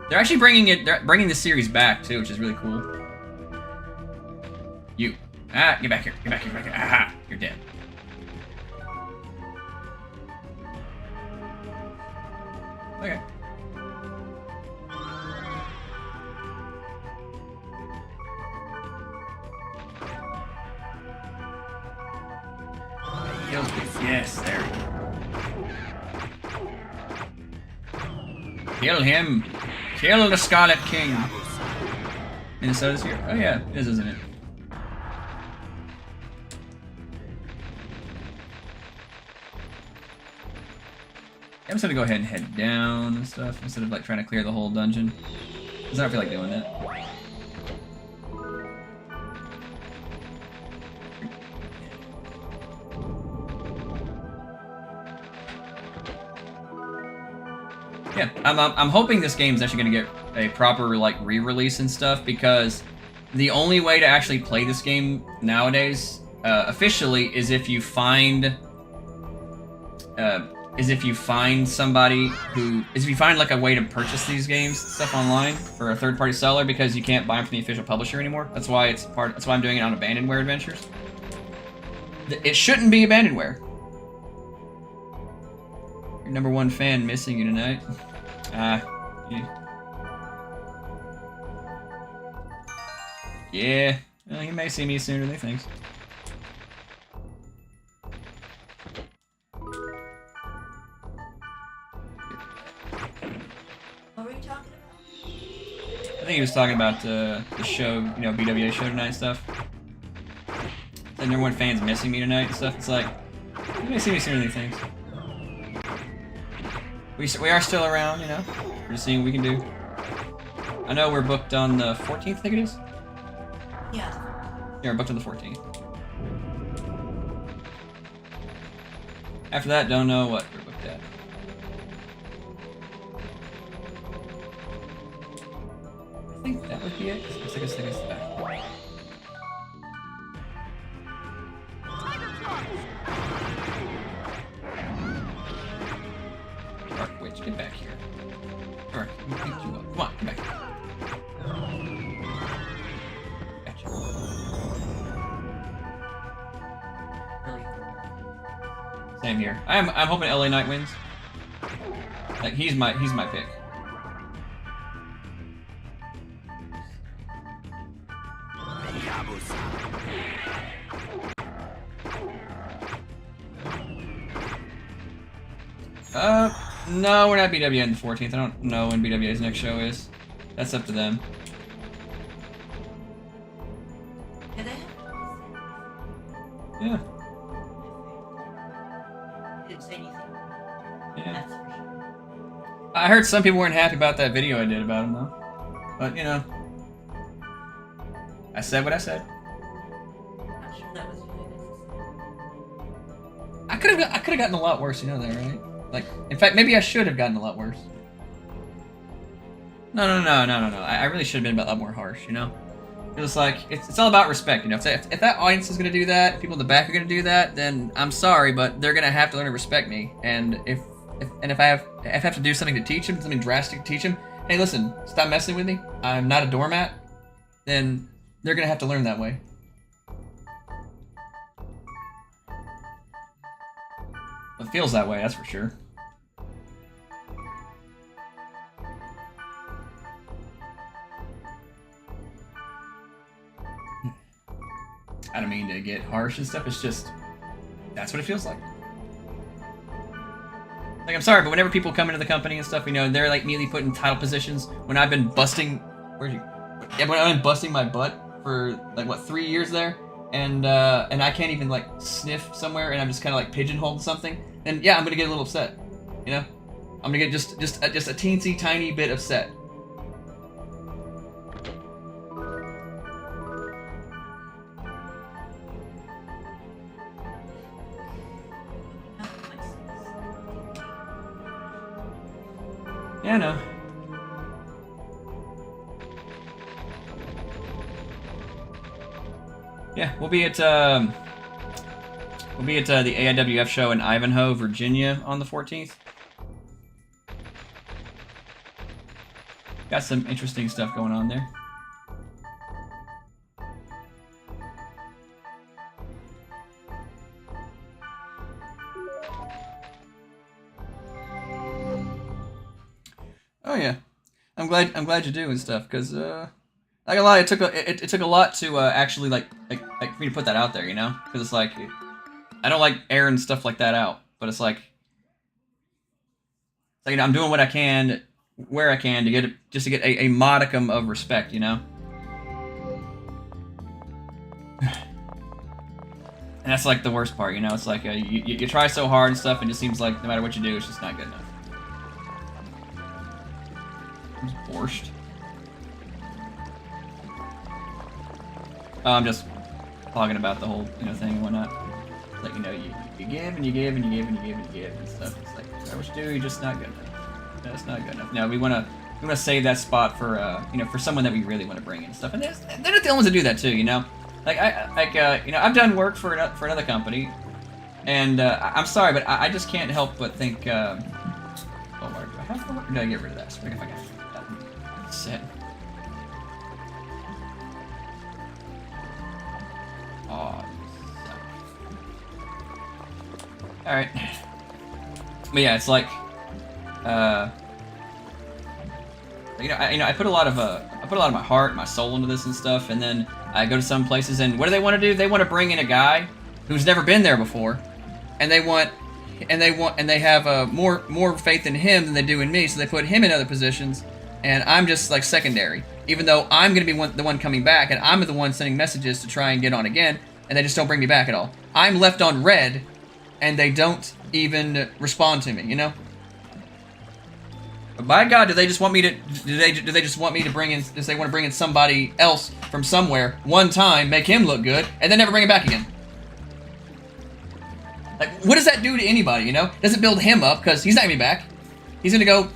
They're actually bringing this series back too, which is really cool. You, get back here, get back here, get back here. Aha, you're dead. Okay. Yes, there. Kill him. Kill the Scarlet King. Minnesota's here. Oh yeah, it is, isn't it? I'm just gonna go ahead and head down and stuff instead of like trying to clear the whole dungeon. Because I don't feel like doing that. Yeah, I'm hoping this game's actually gonna get a proper like re-release and stuff, because the only way to actually play this game nowadays officially is if you find somebody who if you find like a way to purchase these games stuff online for a third-party seller, because you can't buy them from the official publisher anymore. That's why that's why I'm doing it on Abandonware Adventures. It shouldn't be Abandonware. Your number one fan missing you tonight. Yeah. Well, he may see me sooner than he thinks. What were you talking about? I think he was talking about the show, you know, BWA show tonight and stuff. The number one fan's missing me tonight and stuff. It's like, he may see me sooner than he thinks. We are still around, you know. We're just seeing what we can do. I know we're booked on the 14th, I think it is? Yeah. Yeah, we're booked on the 14th. After that, don't know what we're booked at. I think that would be it. Let's take a step back. Dark Witch, get back here. Alright, let me pick you up. Come on, come back here. Gotcha. Same here. I'm hoping LA Knight wins. Like he's my pick. No, we're not BWA on the 14th. I don't know when BWA's next show is. That's up to them. Did they have? Yeah. Didn't say anything. Yeah. That's for sure. I heard some people weren't happy about that video I did about him though. But you know, I said what I said. Not sure that was really necessary. I could have gotten a lot worse, you know that, right? Like, in fact, maybe I should have gotten a lot worse. No. I really should have been a lot more harsh, you know? It was like, it's all about respect, you know? If that audience is going to do that, if people in the back are going to do that, then I'm sorry, but they're going to have to learn to respect me. And if I have to do something to teach them, something drastic to teach them, hey, listen, stop messing with me, I'm not a doormat, then they're going to have to learn that way. It feels that way, that's for sure. I don't mean to get harsh and stuff, it's just, that's what it feels like. Like, I'm sorry, but whenever people come into the company and stuff, you know, they're like immediately put in title positions when I've been busting, when I've been busting my butt for like, what, 3 years there? And I can't even like sniff somewhere, and I'm just kind of like pigeonholed something, then yeah, I'm gonna get a little upset, you know. I'm gonna get just a teensy tiny bit upset. Yeah, I know. Yeah, we'll be at the AIWF show in Ivanhoe, Virginia on the 14th. Got some interesting stuff going on there. Oh yeah, I'm glad you do and stuff, because not gonna lie, it took a lot to actually like for me to put that out there, you know, because it's like I don't like airing stuff like that out, but it's like you know, I'm doing what I can where I can to get just to get a modicum of respect, you know. And that's like the worst part, you know. It's like you try so hard and stuff, and it just seems like no matter what you do, it's just not good enough. Borscht. Oh, I'm just talking about the whole thing and whatnot. It's like, you know, you give and you give and you give and you give and you give and stuff. It's like no matter what you do, you're just not good enough. That's not good enough. No, we wanna save that spot for for someone that we really want to bring in and stuff. And they're not the only ones to do that too, you know. Like I've done work for another company, and I'm sorry, but I just can't help but think. Oh, what do I have? Or did I get rid of that? So I think if I got that set. Oh, all right. But yeah, it's like, I put a lot of my heart, my soul into this and stuff, and then I go to some places, and what do they want to do? They want to bring in a guy who's never been there before, and they have more faith in him than they do in me, so they put him in other positions, and I'm just like secondary, even though I'm gonna be the one coming back, and I'm the one sending messages to try and get on again, and they just don't bring me back at all. I'm left on red, and they don't even respond to me, you know. But by God, do they just want me to? Do they just want me to bring in? Do they want to bring in somebody else from somewhere one time, make him look good, and then never bring him back again? Like, what does that do to anybody? You know, does it build him up because he's not gonna be back? He's gonna go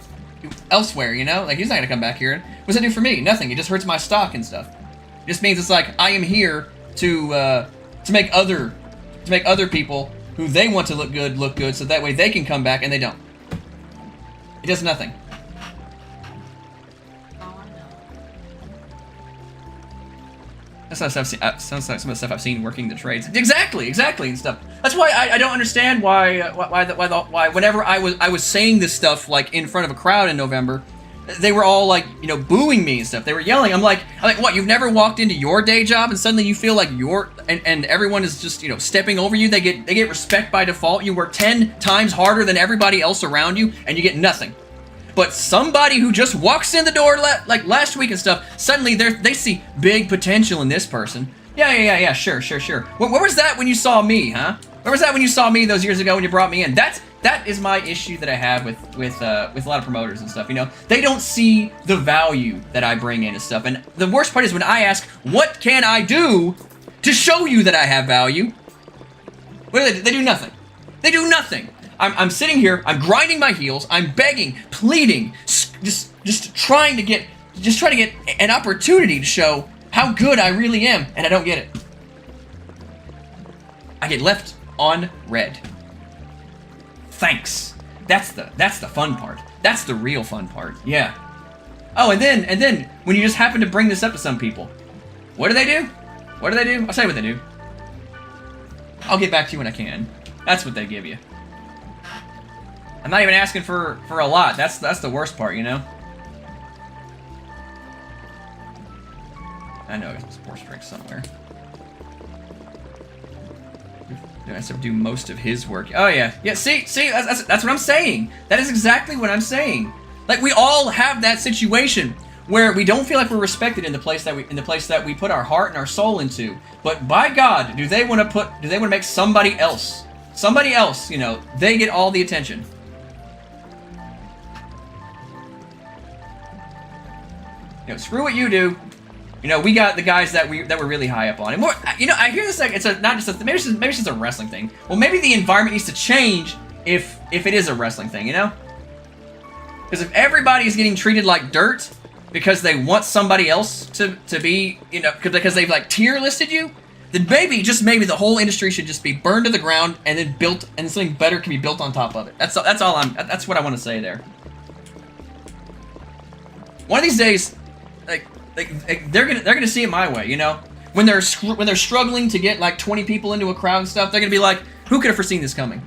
elsewhere. You know, like he's not gonna come back here. What does that do for me? Nothing. It just hurts my stock and stuff. It just means it's like I am here to make other people who they want to look good, so that way they can come back and they don't. It does nothing. That's not stuff. Sounds like some of the stuff I've seen working the trades. Exactly, and stuff. That's why I don't understand why whenever I was saying this stuff like in front of a crowd in November, they were all like booing me and stuff. They were yelling. I'm like what? You've never walked into your day job and suddenly you feel like and everyone is just stepping over you. They get respect by default. You work 10 times harder than everybody else around you and you get nothing. But somebody who just walks in the door like last week and stuff, suddenly they see big potential in this person. Yeah, sure. Where was that when you saw me, huh? Where was that when you saw me those years ago when you brought me in? That is my issue that I have with a lot of promoters and stuff. They don't see the value that I bring in and stuff. And the worst part is when I ask, what can I do to show you that I have value? What do? They do nothing. They do nothing. I'm sitting here, I'm grinding my heels, I'm begging, pleading, just trying to get an opportunity to show how good I really am, and I don't get it. I get left on red. Thanks. That's the fun part. That's the real fun part. Yeah. Oh, and then when you just happen to bring this up to some people, what do they do? What do they do? I'll tell you what they do. I'll get back to you when I can. That's what they give you. I'm not even asking for a lot. That's the worst part, I know there's sports drinks somewhere. I have to do most of his work. Oh yeah. See, that's what I'm saying. That is exactly what I'm saying. Like we all have that situation where we don't feel like we're respected in the place that we put our heart and our soul into. But by God, do they want to make somebody else, they get all the attention. Screw what you do. We got the guys that were really high up on. And more, I hear this like it's maybe it's just a wrestling thing. Well, maybe the environment needs to change if it is a wrestling thing, Because if everybody is getting treated like dirt because they want somebody else to be, because they've like tier listed you, then maybe, just maybe, the whole industry should just be burned to the ground and then built, and something better can be built on top of it. That's what I want to say there. One of these days, like they're gonna see it my way, you know? When they're struggling to get like 20 people into a crowd and stuff, they're gonna be like, who could have foreseen this coming?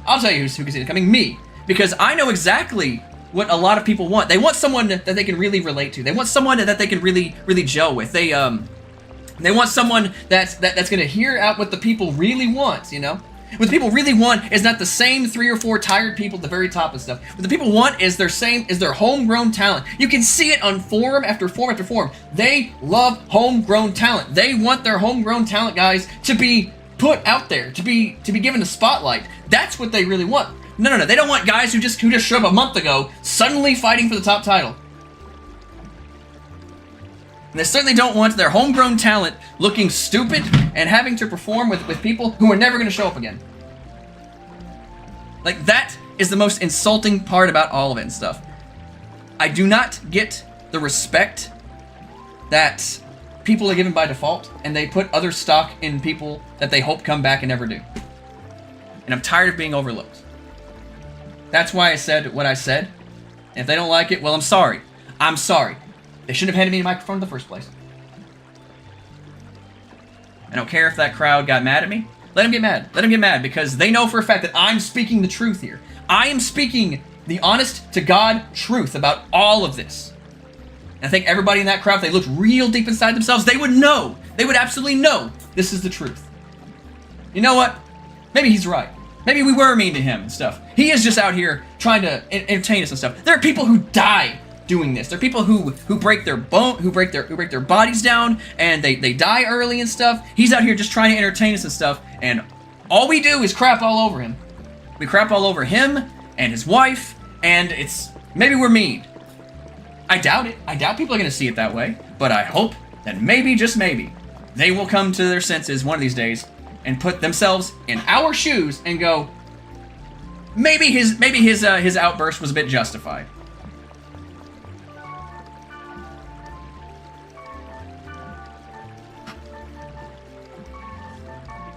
I'll tell you who can see it coming, me. Because I know exactly what a lot of people want. They want someone that they can really relate to. They want someone that they can really gel with. They want someone that's gonna hear out what the people really want, you know? What the people really want is not the same 3 or 4 tired people at the very top and stuff. What the people want is their homegrown talent. You can see it on forum after forum after forum. They love homegrown talent. They want their homegrown talent guys to be put out there, to be given a spotlight. That's what they really want. No. They don't want guys who just showed up a month ago suddenly fighting for the top title. And they certainly don't want their homegrown talent looking stupid and having to perform with people who are never going to show up again. Like, that is the most insulting part about all of it and stuff. I do not get the respect that people are given by default, and they put other stock in people that they hope come back and never do. And I'm tired of being overlooked. That's why I said what I said. And if they don't like it, well, I'm sorry. I'm sorry. They shouldn't have handed me a microphone in the first place. I don't care if that crowd got mad at me. Let them get mad. Let them get mad, because they know for a fact that I'm speaking the truth here. I am speaking the honest-to-God truth about all of this. And I think everybody in that crowd, if they looked real deep inside themselves, they would know. They would absolutely know this is the truth. You know what? Maybe he's right. Maybe we were mean to him and stuff. He is just out here trying to entertain us and stuff. There are people who die doing this. There are people who break their bodies down, and they die early and stuff. He's out here just trying to entertain us and stuff, and all we do is crap all over him. We crap all over him and his wife, and maybe we're mean. I doubt it. I doubt people are going to see it that way, but I hope that maybe, just maybe, they will come to their senses one of these days and put themselves in our shoes and go, maybe his outburst was a bit justified.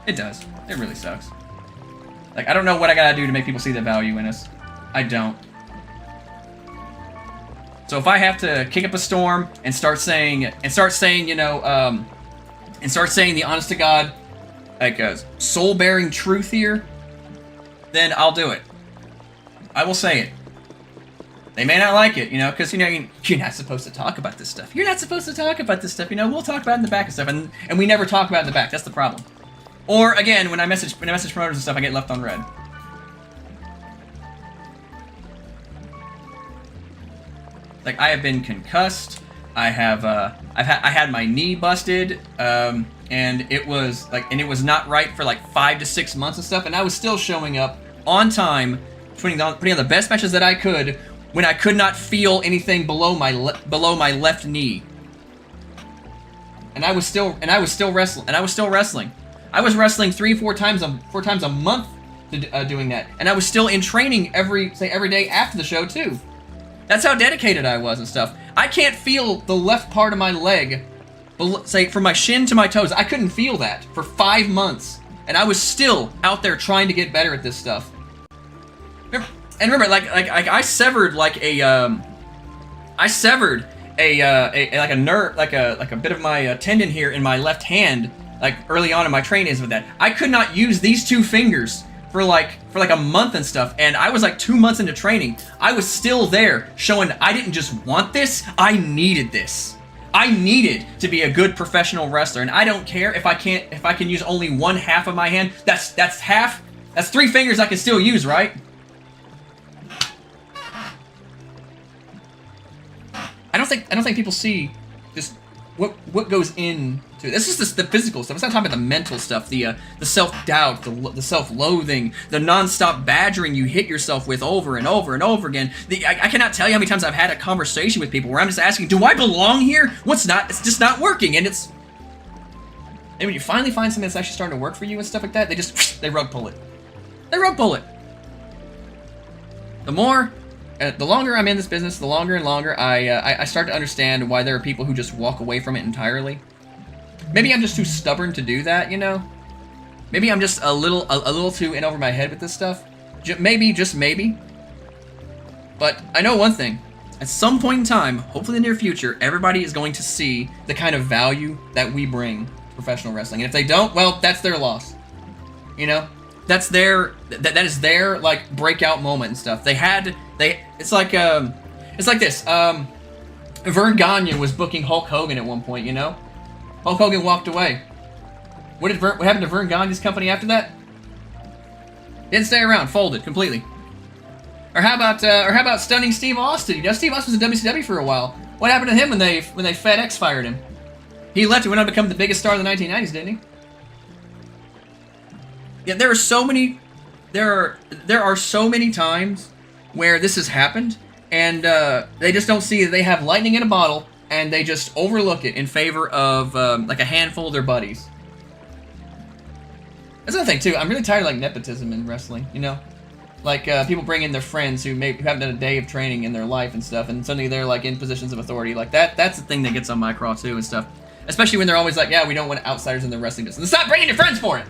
It does. It really sucks. Like, I don't know what I gotta do to make people see the value in us. I don't. So if I have to kick up a storm and start saying, you know, and start saying the honest to God, like, soul-bearing truth here, then I'll do it. I will say it. They may not like it, you know, because, you know, you're not supposed to talk about this stuff. You're not supposed to talk about this stuff, you know. We'll talk about it in the back and stuff, and we never talk about it in the back. That's the problem. Or, again, when I message promoters and stuff, I get left on red. Like, I have been concussed. I had my knee busted, and it was not right for like 5 to 6 months and stuff, and I was still showing up on time, putting on the best matches that I could when I could not feel anything below my left knee. And I was still wrestling. I was wrestling 4 times a month doing that, and I was still in training every day after the show too. That's how dedicated I was and stuff. I can't feel the left part of my leg, say from my shin to my toes. I couldn't feel that for 5 months, and I was still out there trying to get better at this stuff. And remember, like I severed a nerve, like a bit of my tendon here in my left hand. Like, early on in my trainings with that. I could not use these 2 fingers for like a month and stuff, and I was like 2 months into training. I was still there, showing I didn't just want this, I needed this. I needed to be a good professional wrestler, and I don't care if I can use only 1/2 of my hand. That's 3 fingers I can still use, right? I don't think people see this what goes into this. Is the physical stuff. It's not talking about the mental stuff, the self-doubt, the self-loathing, the non-stop badgering you hit yourself with over and over and over again. I cannot tell you how many times I've had a conversation with people where I'm just asking, do I belong here? It's just not working, and and when you finally find something that's actually starting to work for you and stuff like that, they rug pull it. They rug pull it. The longer I'm in this business, the longer and longer I start to understand why there are people who just walk away from it entirely. maybe I'm just too stubborn to do that, you know? Maybe I'm just a little too in over my head with this stuff. Maybe, just maybe. But I know one thing. At some point in time, hopefully in the near future, everybody is going to see the kind of value that we bring to professional wrestling. And if they don't, well, that's their loss. You know? That's their that is their like breakout moment and stuff. It's like this. Vern Gagne was booking Hulk Hogan at one point, you know? Hulk Hogan walked away. What happened to Vern Gagne's company after that? Didn't stay around, folded completely. Or how about Stunning Steve Austin? You know, Steve Austin was in WCW for a while. What happened to him when they FedEx fired him? He left and went on to become the biggest star of the 1990s, didn't he? Yeah, there are so many times where this has happened, and they just don't see that they have lightning in a bottle, and they just overlook it in favor of like a handful of their buddies. That's another thing too. I'm really tired of like nepotism in wrestling. You know, like people bring in their friends who haven't done a day of training in their life and stuff, and suddenly they're like in positions of authority. Like that's the thing that gets on my craw too and stuff. Especially when they're always like, yeah, we don't want outsiders in the wrestling business. Stop bringing your friends for it.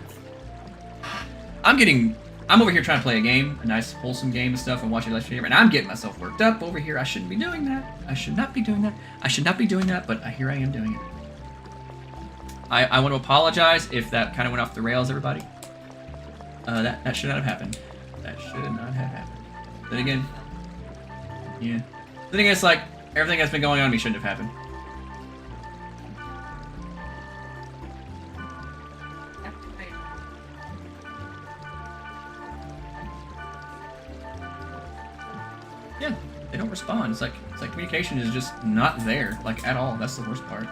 I'm over here trying to play a game, a nice wholesome game and stuff, and watching Livestream, and I'm getting myself worked up over here. I shouldn't be doing that. I should not be doing that. I should not be doing that, but here I am doing it. I want to apologize if that kind of went off the rails, everybody. That should not have happened. That should not have happened. Then again, yeah. Then again, it's like, everything that's been going on to me shouldn't have happened. Yeah, they don't respond. It's like communication is just not there, like at all. That's the worst part.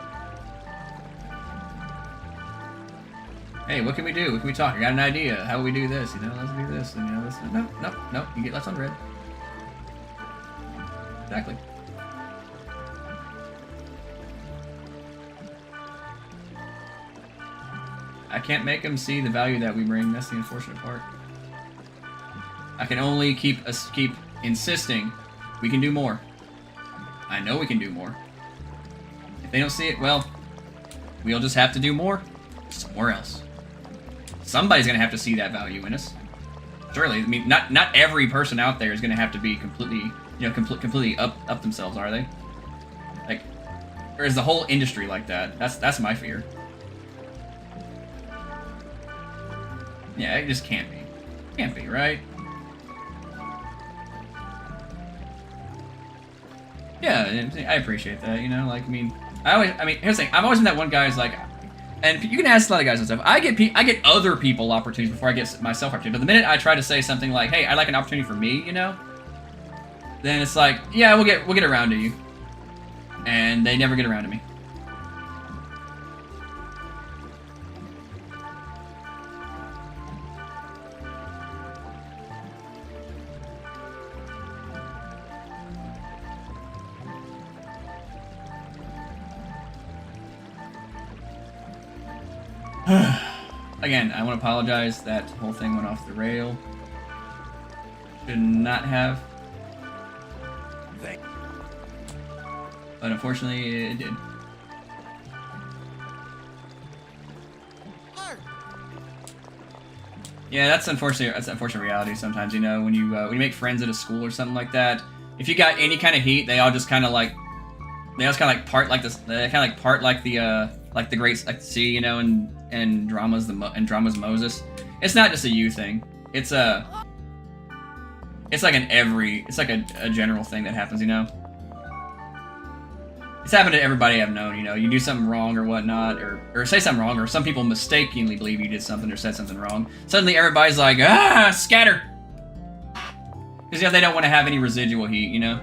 Hey, what can we do? What can we talk? I got an idea. How do we do this? You know, let's do this. And, you know, let's no. You get left on red. Exactly. I can't make them see the value that we bring. That's the unfortunate part. I can only keep insisting we can do more. I know we can do more. If they don't see it, well, we'll just have to do more somewhere else. Somebody's gonna have to see that value in us. Surely, I mean, not every person out there is gonna have to be completely, you know, completely up themselves, are they? Like, or is the whole industry like that? That's my fear. Yeah, it just can't be. Can't be, right? Yeah, I appreciate that, you know, like, I mean, here's the thing, I've always been that one guy who's like, and you can ask a lot of guys and stuff, I get other people opportunities before I get myself opportunities, but the minute I try to say something like, hey, I'd like an opportunity for me, you know, then it's like, yeah, we'll get around to you, and they never get around to me. Again, I want to apologize. That whole thing went off the rail. Should not have. But unfortunately, it did. Yeah, that's unfortunate reality sometimes. You know, when you make friends at a school or something like that, if you got any kind of heat, they all just kind of like part like this. They kind of like part like the greats like the sea, you know, and drama's Moses. It's not just a you thing. It's like a general thing that happens, you know. It's happened to everybody I've known, you know. You do something wrong or whatnot, or say something wrong, or some people mistakenly believe you did something or said something wrong. Suddenly everybody's like, scatter! Because, you know, they don't want to have any residual heat, you know.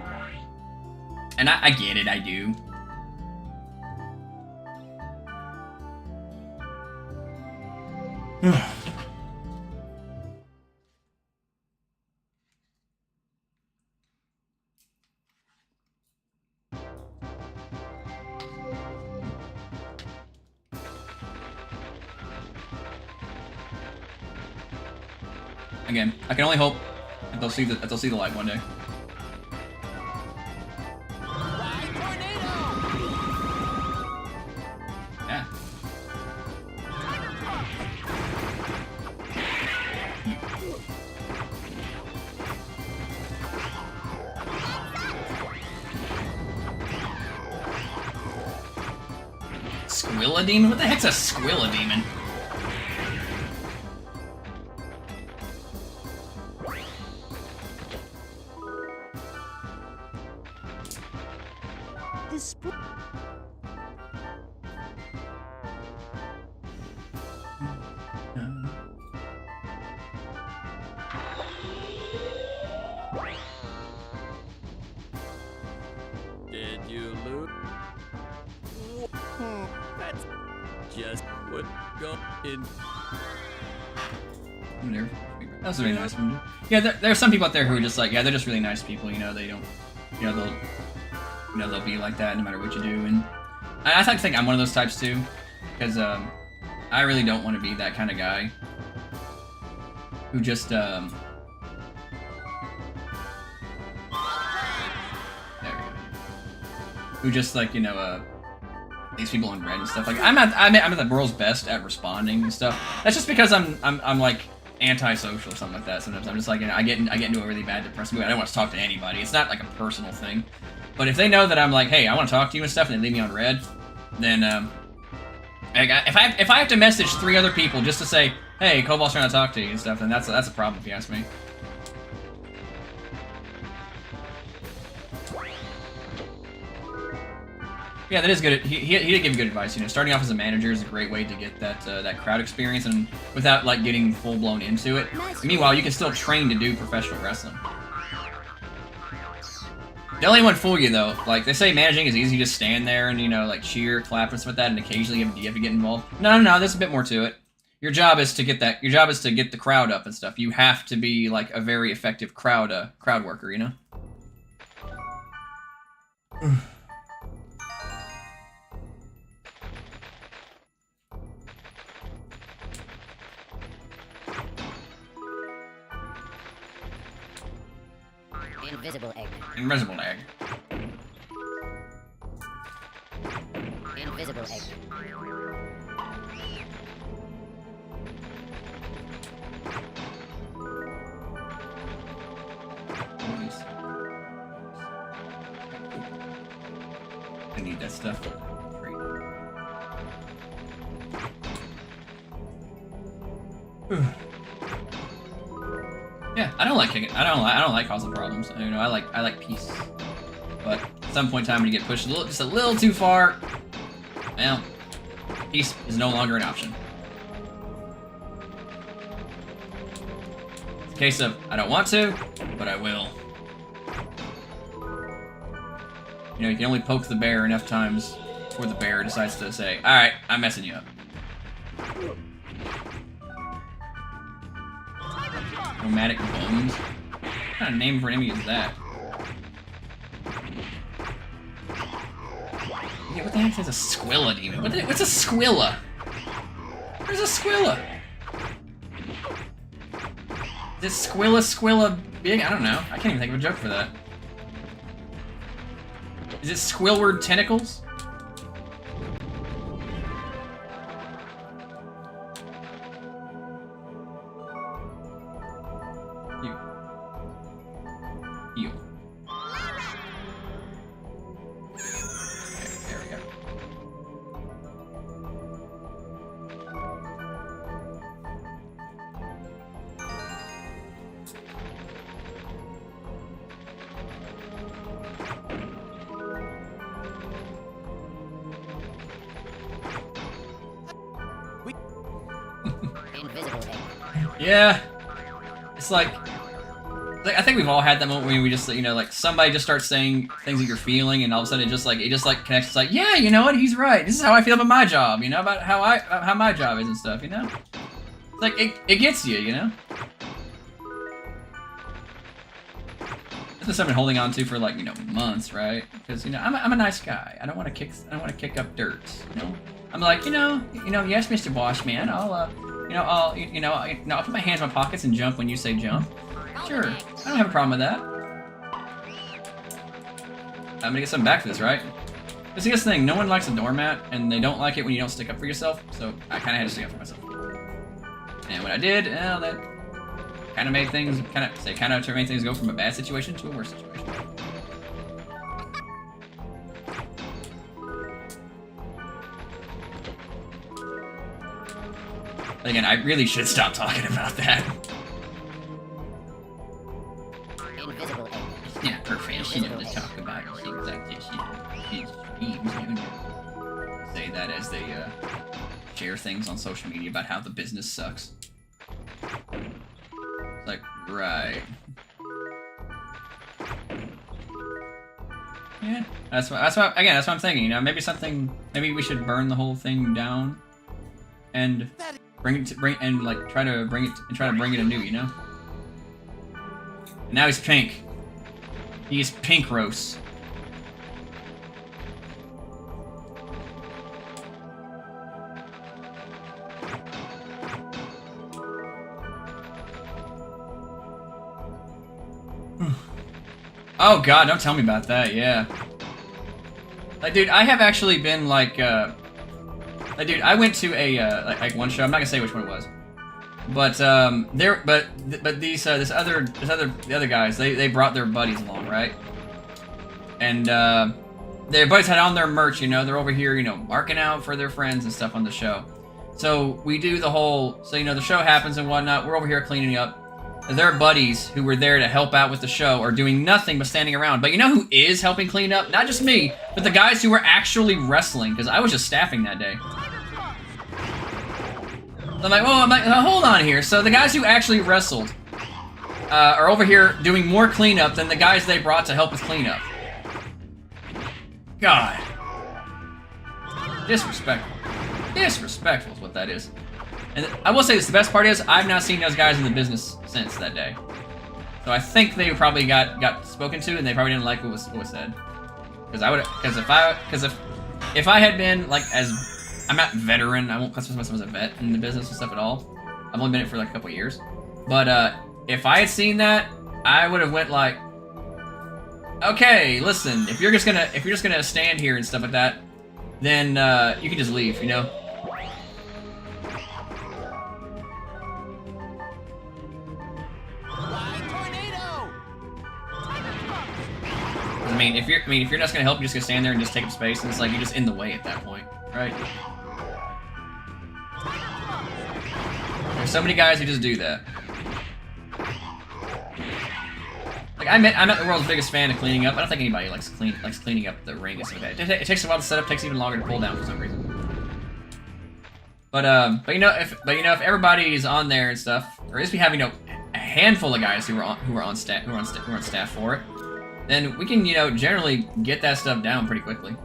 And I get it, I do. Again, I can only hope that they'll see the light one day. Yeah. Squilla demon? What the heck's a Squilla demon? This Did you loot? That's just what go in. That was really nice of them. Yeah, there are some people out there who are just like, yeah, they're just really nice people. You know, they don't, you know, they'll be like that no matter what you do. And I think I'm one of those types too, because I really don't want to be that kind of guy who just there we go. Who just like, you know, these people on Red and stuff. Like I'm at the world's best at responding and stuff. That's just because I'm like antisocial or something like that. Sometimes I'm just like, you know, I get into a really bad depressive mood. I don't want to talk to anybody. It's not like a personal thing. But if they know that I'm like, hey, I want to talk to you and stuff, and they leave me on Red, then if I have to message 3 other people just to say, hey, Cobalt's trying to talk to you and stuff, then that's a problem if you ask me. Yeah, that is good. He did give good advice. You know, starting off as a manager is a great way to get that crowd experience, and without like getting full blown into it. Meanwhile, you can still train to do professional wrestling. Don't let anyone fool you though. Like they say, managing is easy. Just stand there and, you know, like cheer, clap, and stuff like that, and occasionally you have to get involved. No, there's a bit more to it. Your job is to get the crowd up and stuff. You have to be like a very effective crowd worker. You know. Invisible egg. Invisible egg. Invisible egg. I need that stuff. Yeah, I don't like kicking. I don't like causing problems. You know, I like peace. But at some point in time, when you get pushed just a little too far, well, peace is no longer an option. It's a case of I don't want to, but I will. You know, you can only poke the bear enough times before the bear decides to say, "All right, I'm messing you up." Nomadic bones? What kind of name for an enemy is that? Yeah, what the heck is a Squilla demon? What's a Squilla? Where's a Squilla? Is it Squilla big? I don't know. I can't even think of a joke for that. Is it Squillward tentacles? You. Okay, there we go. Invisible egg. Yeah. It's like I think we've all had that moment where we just, you know, like somebody just starts saying things that you're feeling, and all of a sudden it just like connects. It's like, yeah, you know what? He's right. This is how I feel about my job. You know, about how my job is and stuff. You know, it's like it gets you. You know, this is something holding on to for like, you know, months, right? Because, you know, I'm a nice guy. I don't want to kick up dirt. You know, I'm like, you know, yes, Mr. Washman. I'll put my hands in my pockets and jump when you say jump. Sure, I don't have a problem with that. I'm gonna get something back for this, right? This is the thing, no one likes a doormat, and they don't like it when you don't stick up for yourself, so I kinda had to stick up for myself. And when I did, well, that kinda made things, kinda made things go from a bad situation to a worse situation. Again, I really should stop talking about that. Invisible egg. Yeah, her fans, you know, to talk about things like this, you know, streams, you know, say that as they share things on social media about how the business sucks. Like, right. Yeah, that's what I'm thinking. You know, maybe we should burn the whole thing down and try to bring it anew. You know. And now he's pink. He's pink roast. Oh god, don't tell me about that, yeah. Like, dude, I have actually been, like, dude, I went to a, like one show, I'm not gonna say which one it was. But, the other guys, they brought their buddies along, right? And, their buddies had on their merch, you know, they're over here, you know, marking out for their friends and stuff on the show. So, we do the whole, so, you know, the show happens and whatnot, we're over here cleaning up. Their buddies who were there to help out with the show are doing nothing but standing around. But you know who is helping clean up? Not just me, but the guys who were actually wrestling, because I was just staffing that day. I'm like, hold on here. So the guys who actually wrestled are over here doing more cleanup than the guys they brought to help with cleanup. God. Disrespectful. Disrespectful is what that is. And I will say this, the best part is, I've not seen those guys in the business since that day. So I think they probably got spoken to, and they probably didn't like what was said. Because if I had been, like, I'm not veteran, I won't classify myself as a vet in the business and stuff at all. I've only been in it for like a couple years. But, if I had seen that, I would have went like, okay, listen, if you're just gonna stand here and stuff like that, then, you can just leave, you know? I mean, if you're just gonna help, you're just gonna stand there and just take up space, and it's like you're just in the way at that point, right? There's so many guys who just do that. Like I'm not the world's biggest fan of cleaning up. I don't think anybody likes cleaning up the ring and stuff like that. It takes a while to set up, takes even longer to pull down for some reason. But you know, if everybody is on there and stuff, or at least we have, you know, a handful of guys who are on staff for it, then we can, you know, generally get that stuff down pretty quickly.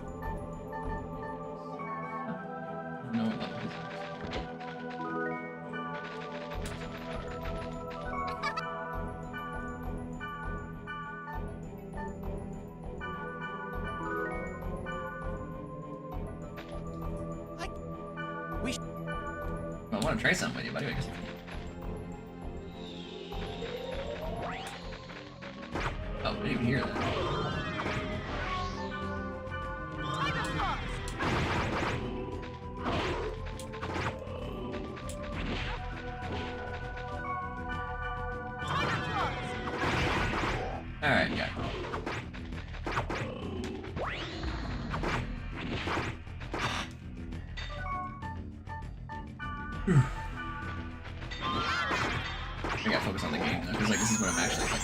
I want to try something with you, buddy. I guess. Oh, we didn't even hear that. Alright, yeah. I gotta focus on the game though, because like this is what I'm actually like.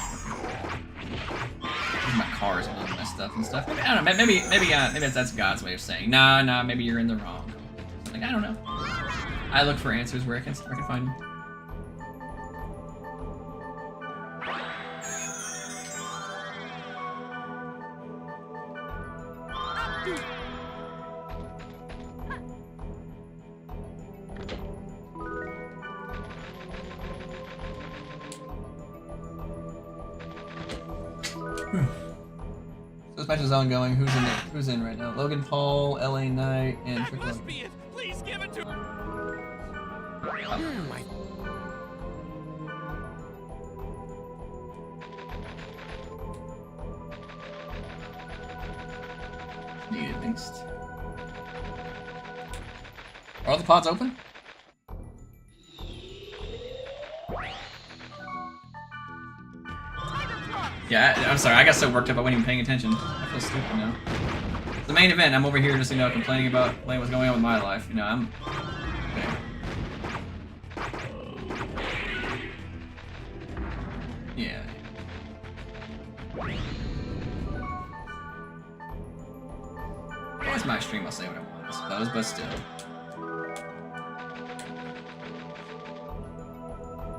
My car is all messed up and stuff. Maybe, I don't know. Maybe that's God's way of saying, nah. Maybe you're in the wrong. Like I don't know. I look for answers where I can find them. So this match is ongoing. Who's in it? Who's in right now? Logan Paul, LA Knight, and Triple. That must be it. Please give it to me. Oh my. Needed next. Are all the pods open? Yeah, I'm sorry, I got so worked up I wasn't even paying attention. I feel stupid now. The main event, I'm over here just, you know, complaining about what's going on with my life. You know, I'm... Okay. It's my stream, I'll say what I want, I suppose, but still.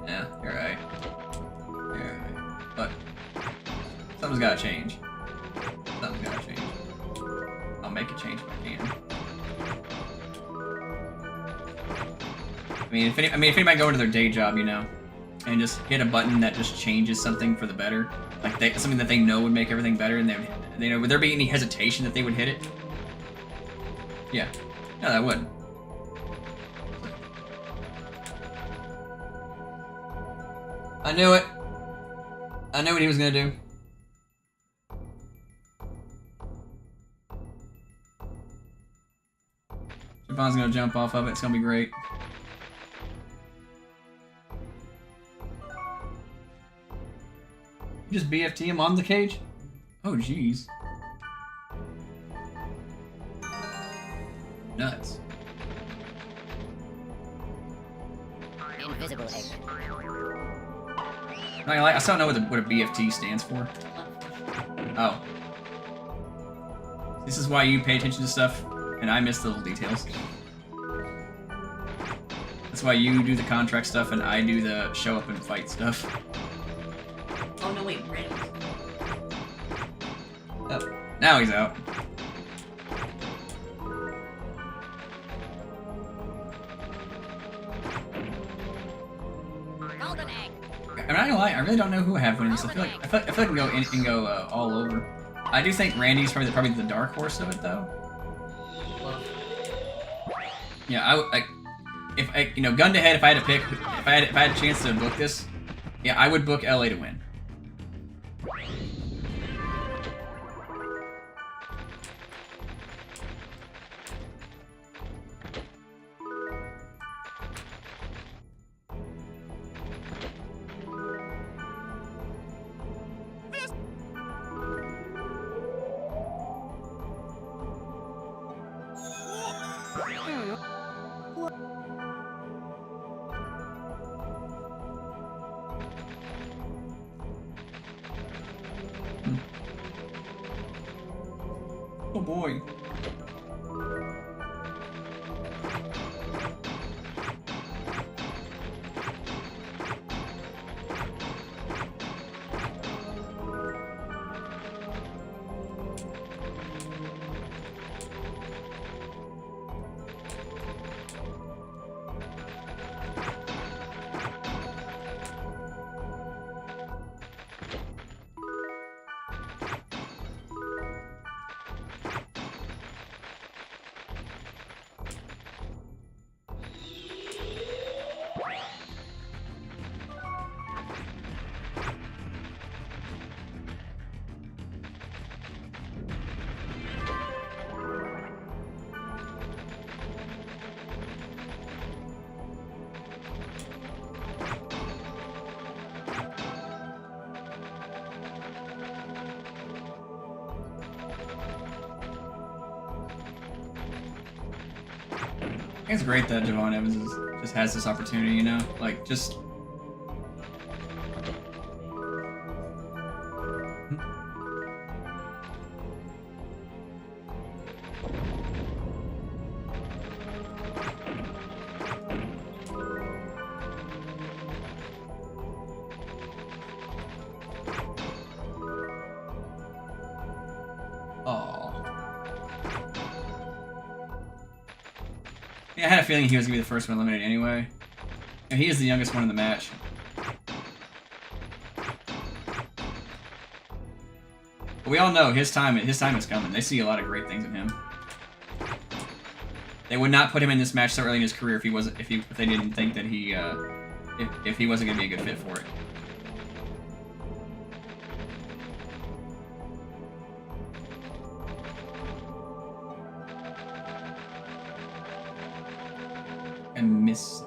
Yeah, you're right. You're right. But something's gotta change. Something's gotta change. I'll make a change if I can. If anybody go into their day job, you know, and just hit a button that just changes something for the better, like something that they know would make everything better, and they know, would there be any hesitation that they would hit it? Yeah. No, that wouldn't. I knew it. I knew what he was gonna do. Javon's gonna jump off of it. It's gonna be great. You just BFT him on the cage? Oh, jeez. Nuts. Invisible egg. I still don't know what a BFT stands for. Oh. This is why you pay attention to stuff, and I miss the little details. That's why you do the contract stuff, and I do the show up and fight stuff. Oh no, wait, Randy. Oh, now he's out. Golden egg. I'm not gonna lie, I really don't know who I have winning this. I feel like I can go in and go all over. I do think Randy's probably the dark horse of it, though. Yeah, if gun to head, if I had to pick, if I had a chance to book this, yeah, I would book LA to win. Oh boy. It's great that Javon Evans just has this opportunity, you know? Like, just... Yeah, I had a feeling he was going to be the first one eliminated anyway. And he is the youngest one in the match. But we all know his time is coming. They see a lot of great things in him. They would not put him in this match so early in his career if they didn't think that he if he wasn't going to be a good fit for it. And miss.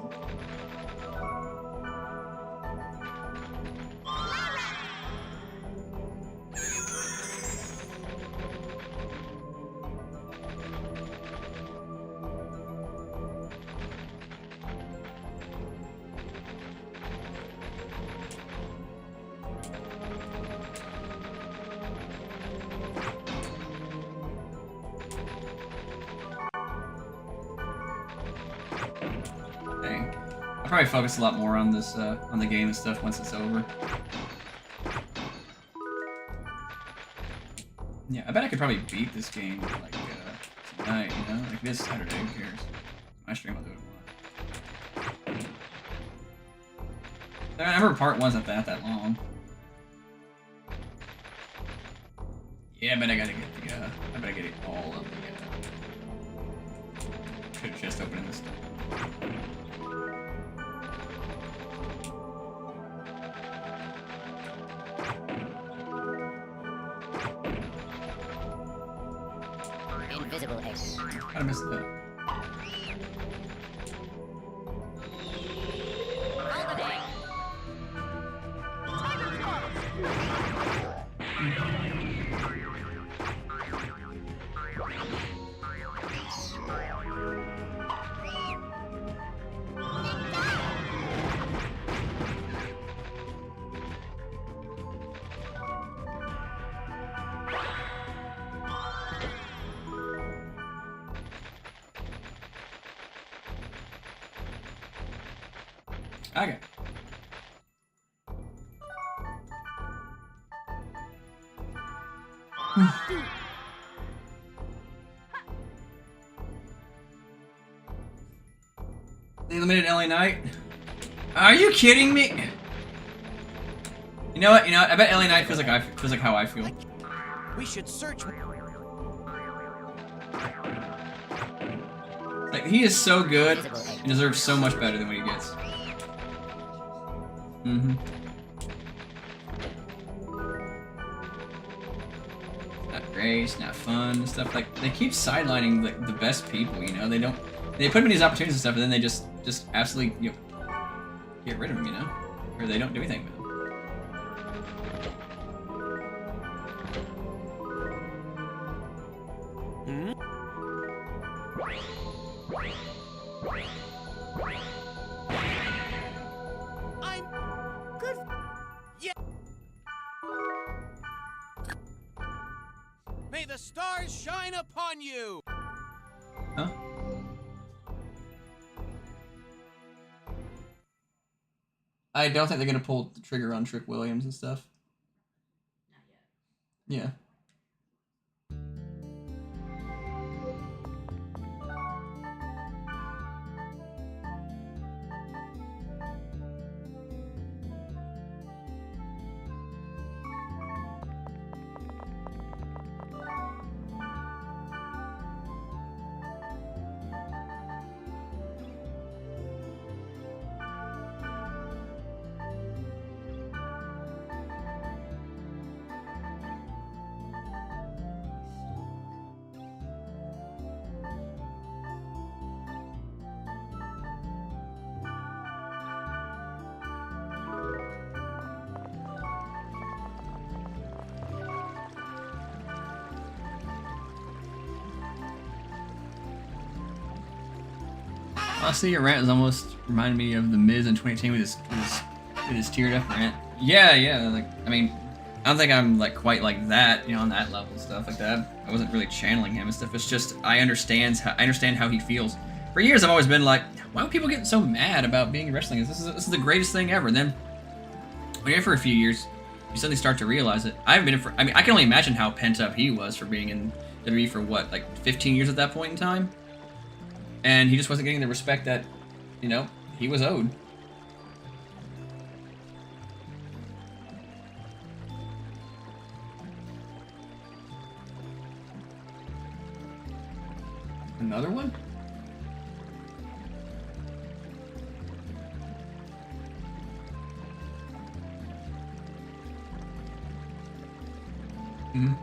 I'll probably focus a lot more on this, on the game and stuff once it's over. Yeah, I bet I could probably beat this game, like, tonight, you know? Like, this Saturday, who cares? My stream, I'll do it. I remember part 1's not that long. Yeah, I bet I gotta get the, I bet I get all of the, could've just opened this. Invisible X. I missed that. Okay. The Eliminated LA Knight? Are you kidding me? You know what? I bet LA Knight feels like how I feel. We should search. Like, he is so good and deserves so much better than what he gets. Not race, not fun, stuff like they keep sidelining the best people, you know. They put him in these opportunities and stuff, and then they just absolutely, you know, get rid of him, you know, or they don't do anything with him. May the stars shine upon you! Huh? I don't think they're gonna pull the trigger on Trick Williams and stuff. Not yet. Yeah. Honestly, your rant is almost reminded me of the Miz in 2018 with his teared up rant. Yeah, like, I mean, I don't think I'm like quite like that, you know, on that level and stuff like that. I wasn't really channeling him and stuff. It's just I understand how he feels. For years, I've always been like, why are people getting so mad about being in wrestling? This is the greatest thing ever. And then when you're here for a few years, you suddenly start to realize it. I haven't been in for. I mean, I can only imagine how pent up he was for being in WWE for what, like 15 years at that point in time. And he just wasn't getting the respect that, you know, he was owed. Another one? Mm-hmm.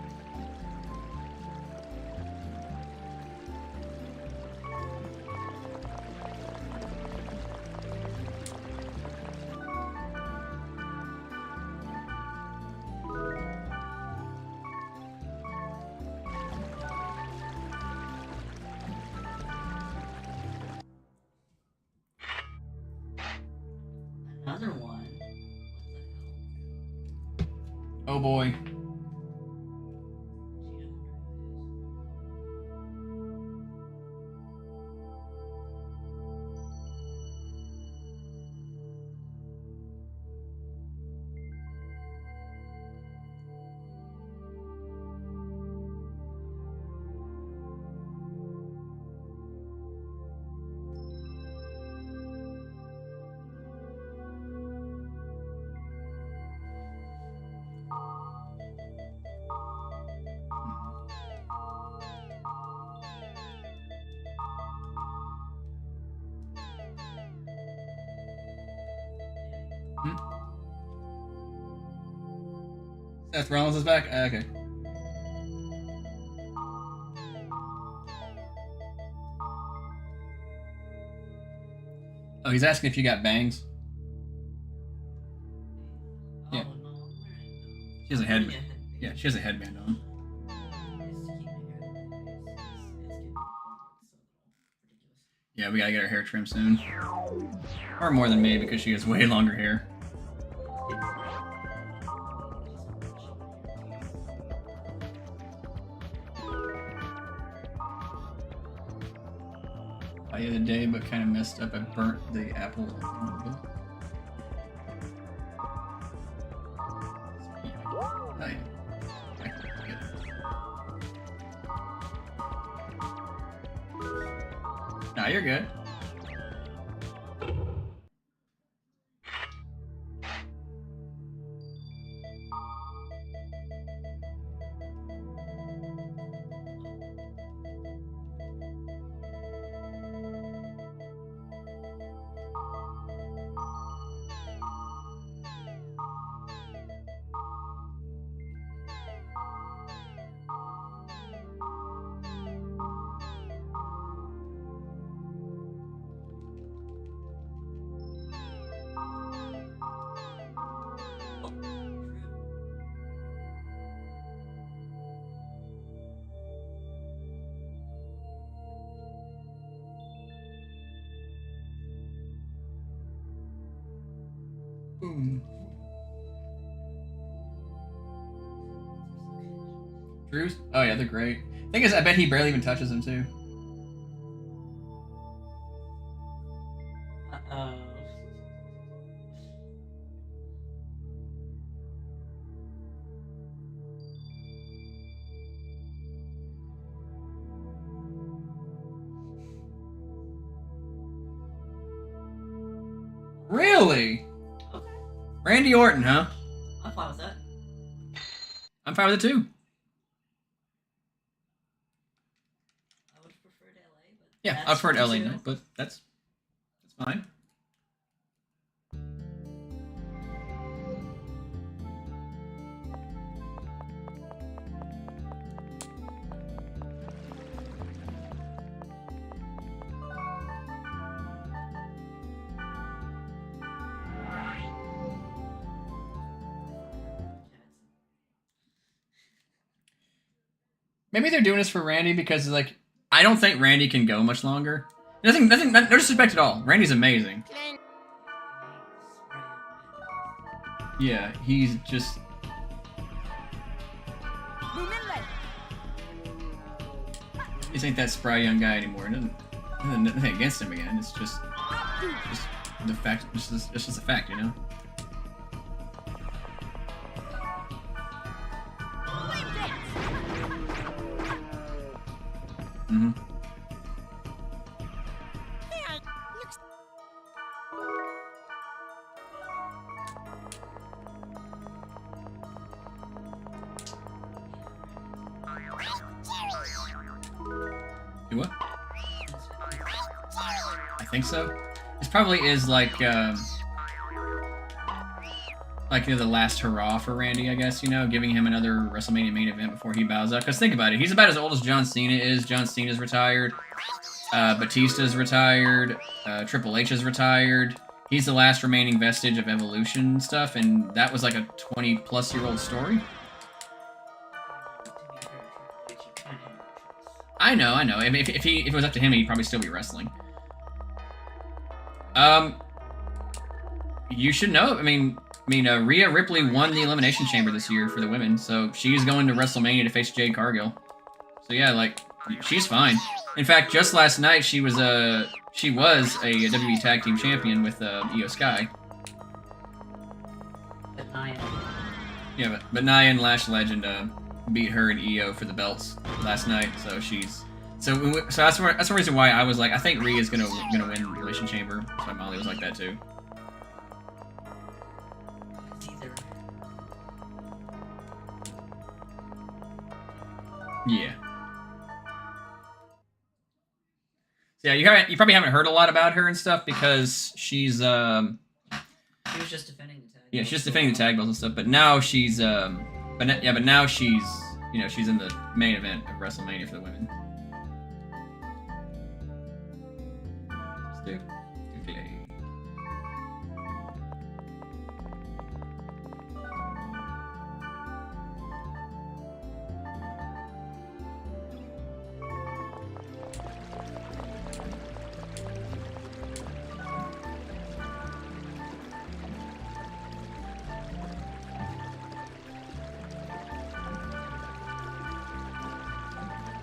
Another one. Oh boy. Seth Rollins is back? Okay. Oh, he's asking if you got bangs. Yeah. Oh, no. She has a headband. Yeah, she has a headband on. Yeah, we gotta get her hair trimmed soon. Or more than me, because she has way longer hair. The other day, but kind of messed up. I burnt the apple. Nah, you're good. Drew's? Oh yeah, they're great. Thing is, I bet he barely even touches them too. Uh-oh. Really? Okay. Randy Orton, huh? I'm fine with that. I'm fine with it too. I would have preferred LA, but Yeah, that's I've heard LA, too. no, but that's fine. Maybe they're doing this for Randy because, like, I don't think Randy can go much longer. Nothing, no disrespect at all. Randy's amazing. Yeah, he's just... He ain't that spry young guy anymore. Nothing against him again. It's just the fact. It's just a fact, you know. Mm-hmm. Do what? I think so. This probably is like you know, the last hurrah for Randy, I guess, you know, giving him another WrestleMania main event before he bows out. Because think about it, he's about as old as John Cena is. John Cena's retired. Batista's retired. Triple H is retired. He's the last remaining vestige of Evolution stuff, and that was like a 20-plus-year-old story. I know. I mean, if it was up to him, he'd probably still be wrestling. You should know. I mean, Rhea Ripley won the Elimination Chamber this year for the women, so she's going to WrestleMania to face Jade Cargill. So yeah, like, she's fine. In fact, just last night she was a WWE Tag Team Champion with Io Sky. But Nia. Yeah, but Nia and Lash Legend beat her and Io for the belts last night, so she's so that's the reason why I was like, I think Rhea's gonna win the Elimination Chamber. So Molly was like that too. Yeah. So yeah, you probably haven't heard a lot about her and stuff because she's She was just defending Yeah, she's just defending the tag belts and stuff. But now she's but now she's she's in the main event of WrestleMania for the women. Let's do play.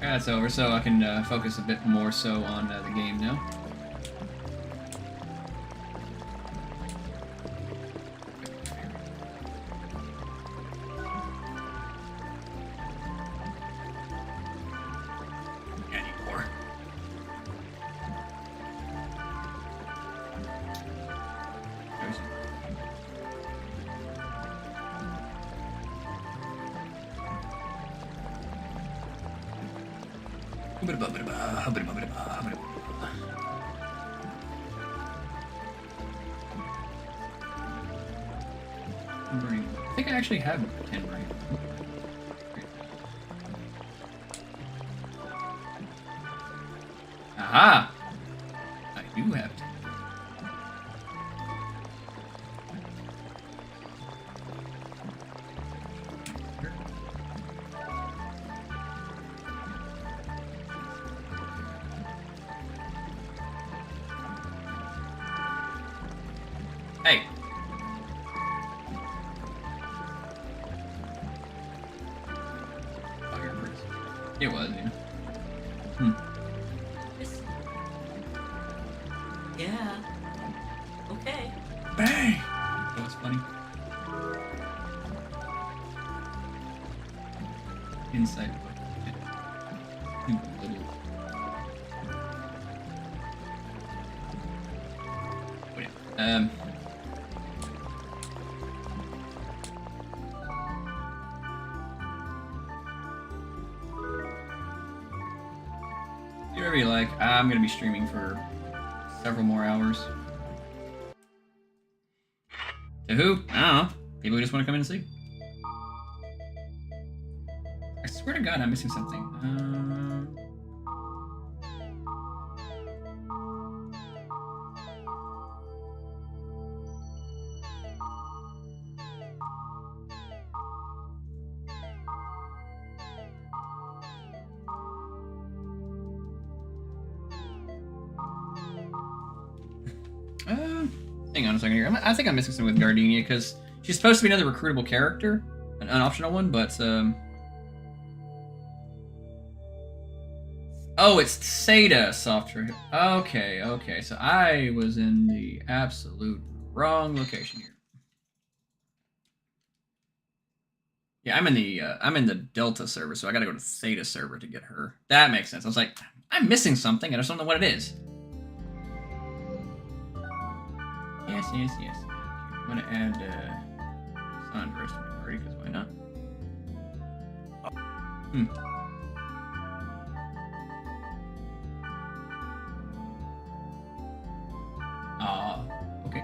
That's over, so I can focus a bit more so on the game now. Anymore. I think I actually have 10 brain. Aha! I do have 10. Hey! It was, yeah. Yeah. Okay. Bang! That was funny. Inside. Wait. Whatever you like. I'm gonna be streaming for several more hours. To who? I don't know. People who just want to come in and see. I swear to God, I'm missing something. Hang on a second here. I think I'm missing something with Gardenia because she's supposed to be another recruitable character, an optional one, but oh, it's Seda software. Okay. So I was in the absolute wrong location here. Yeah, I'm in the Delta server, so I gotta go to Theta server to get her. That makes sense. I was like, I'm missing something. I just don't know what it is. Yes. I'm gonna add Sandra to my party because why not? Okay.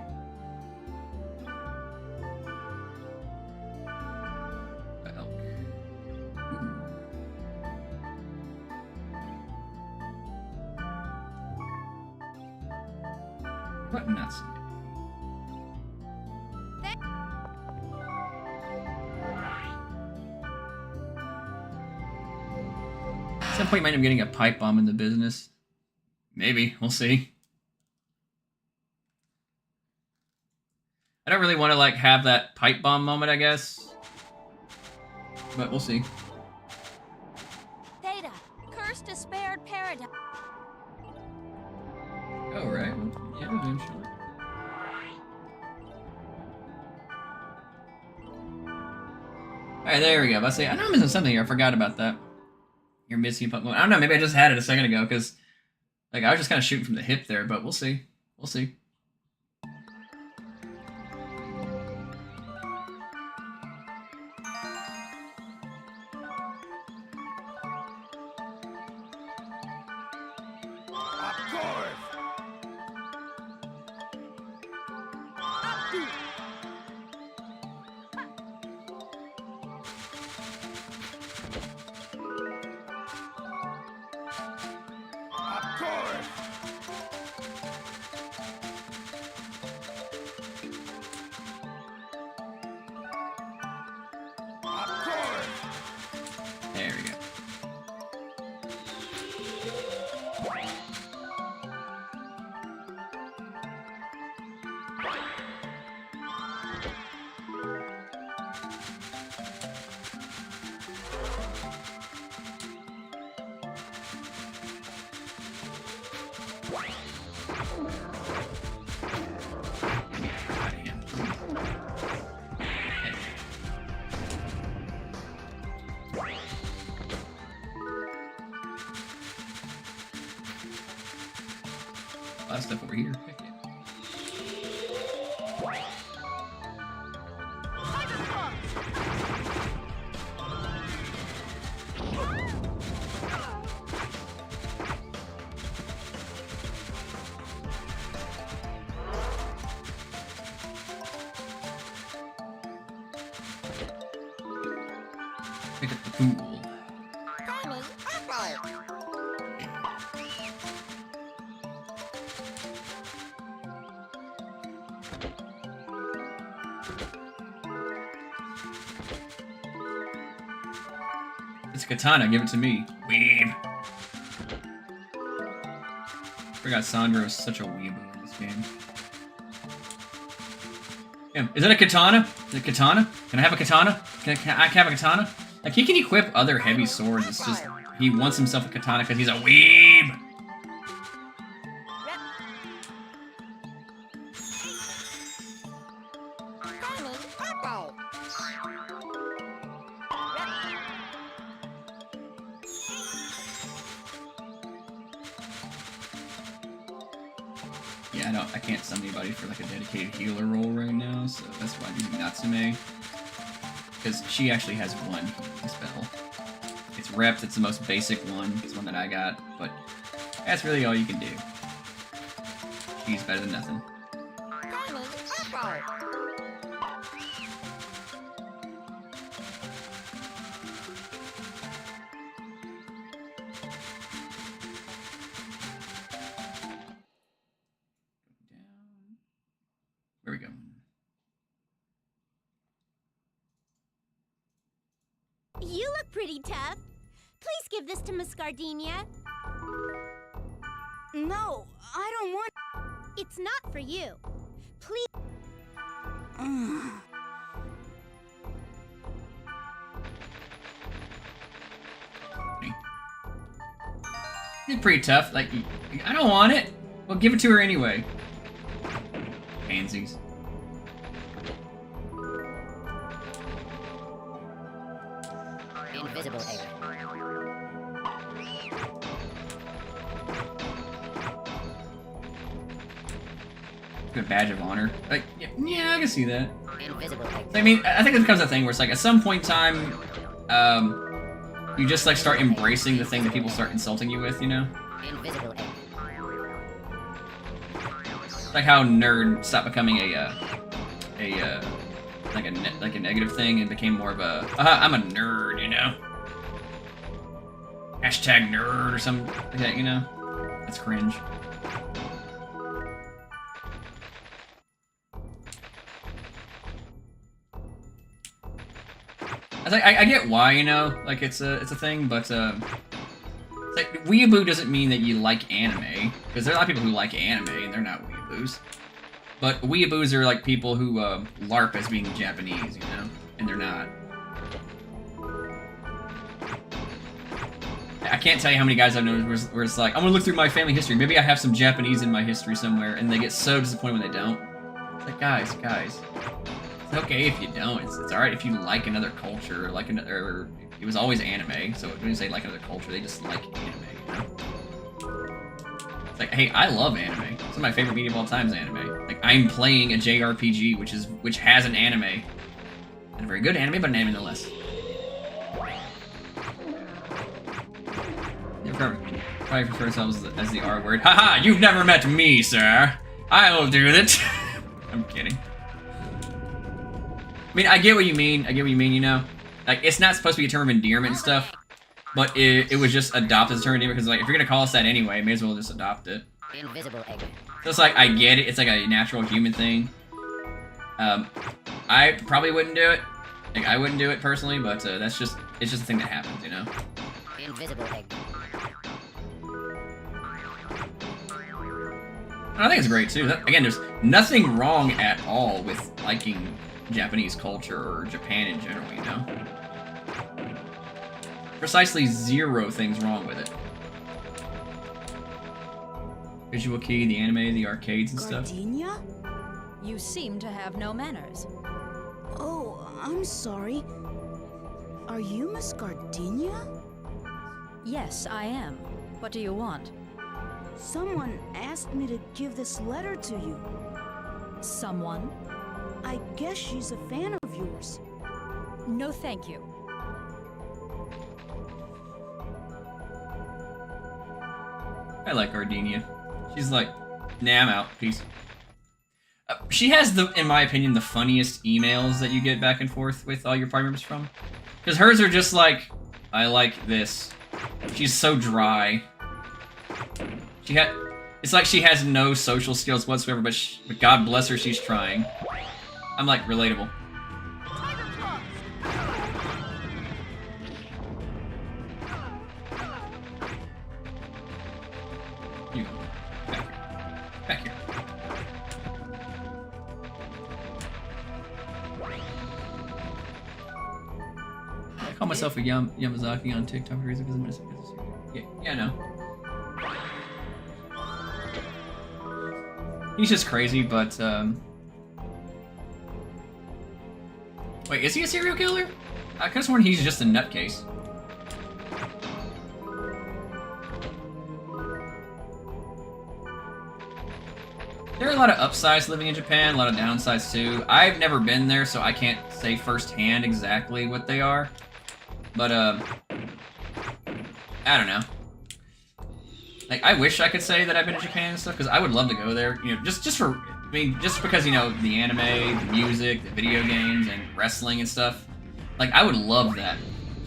What nuts? At some point, you might end up getting a pipe bomb in the business. Maybe. We'll see. I don't really want to, like, have that pipe bomb moment, I guess. But we'll see. Theta, cursed despaired paradise. Oh, right. Well, yeah, eventually. Alright, there we go. Let's see. I know I'm missing something here. I forgot about that. You're missing a I don't know. Maybe I just had it a second ago because, like, I was just kind of shooting from the hip there. But we'll see. We'll see. There we go. A lot of stuff over here. Heck yeah. Pick up the pool. It's a katana, give it to me. Weeb. Forgot Sandra was such a weeaboo in this game. Yeah, is that a katana? Is it a katana? Can I have a katana? Can I have a katana? Like, he can equip other heavy swords, it's just, he wants himself a katana because he's a weeb! Yeah, I can't summon anybody for like a dedicated healer role right now, so that's why I'm using Natsume. Because she actually has one healing spell. It's Rept, it's the most basic one, it's one that I got, but that's really all you can do. She's better than nothing. Where we go? You look pretty tough. Please give this to Miss Gardenia. No, I don't want... It's not for you. Please... It's pretty tough. Like, I don't want it. Well, give it to her anyway. Pansies. Invisible area. Good badge of honor. Like, yeah, I can see that. Invisible area. I mean, I think it becomes a thing where it's like, at some point in time, you just like start embracing the thing that people start insulting you with, you know? Invisible area. Like how nerd stopped becoming like a negative thing and became more of a I'm a nerd, you know? Hashtag nerd or something like that, you know? That's cringe. I get why, you know, like it's a thing, but it's like weeaboo doesn't mean that you like anime, because there are a lot of people who like anime and they're not weeaboos. But weeaboos are like people who LARP as being Japanese, you know, and they're not. I can't tell you how many guys I've known where it's like, I'm gonna look through my family history. Maybe I have some Japanese in my history somewhere, and they get so disappointed when they don't. It's like, guys, it's okay if you don't. It's alright if you like another culture, like another. It was always anime, so when you say like another culture, they just like anime, you know? It's like, hey, I love anime. Some of my favorite media of all time is anime. Like, I'm playing a JRPG, which has an anime. Not a very good anime, but an anime nonetheless. Probably refer ourselves as the R word. Haha, you've never met me, sir. I will do it. I'm kidding. I mean, I get what you mean. You know? Like, it's not supposed to be a term of endearment and stuff, but it was just adopted as a term of endearment, because, like, if you're gonna call us that anyway, may as well just adopt it. Invisible area. So it's like, I get it. It's like a natural human thing. I probably wouldn't do it, Like, I wouldn't do it personally, but it's just a thing that happens, you know? Invisible egg. And I think it's great, too. Again, there's nothing wrong at all with liking Japanese culture or Japan in general, you know? Precisely 0 things wrong with it. Visual Kei, the anime, the arcades and stuff. Gardenia? You seem to have no manners. Oh, I'm sorry. Are you Miss Gardenia? Yes, I am. What do you want? Someone asked me to give this letter to you. Someone? I guess she's a fan of yours. No, thank you. I like Gardenia. She's like, nah, I'm out. Peace. She has, in my opinion, the funniest emails that you get back and forth with all your party members from. Because hers are just like, I like this. She's so dry. It's like she has no social skills whatsoever, but God bless her, she's trying. I'm like, relatable. You go. Back here. I call myself a Yamazaki on TikTok for reason because I'm yeah, I know. He's just crazy, but wait, is he a serial killer? I could have sworn he's just a nutcase. There are a lot of upsides living in Japan, a lot of downsides too. I've never been there, so I can't say firsthand exactly what they are. But I don't know. Like, I wish I could say that I've been to Japan and stuff, because I would love to go there. You know, just because, you know, the anime, the music, the video games, and wrestling and stuff. Like, I would love that.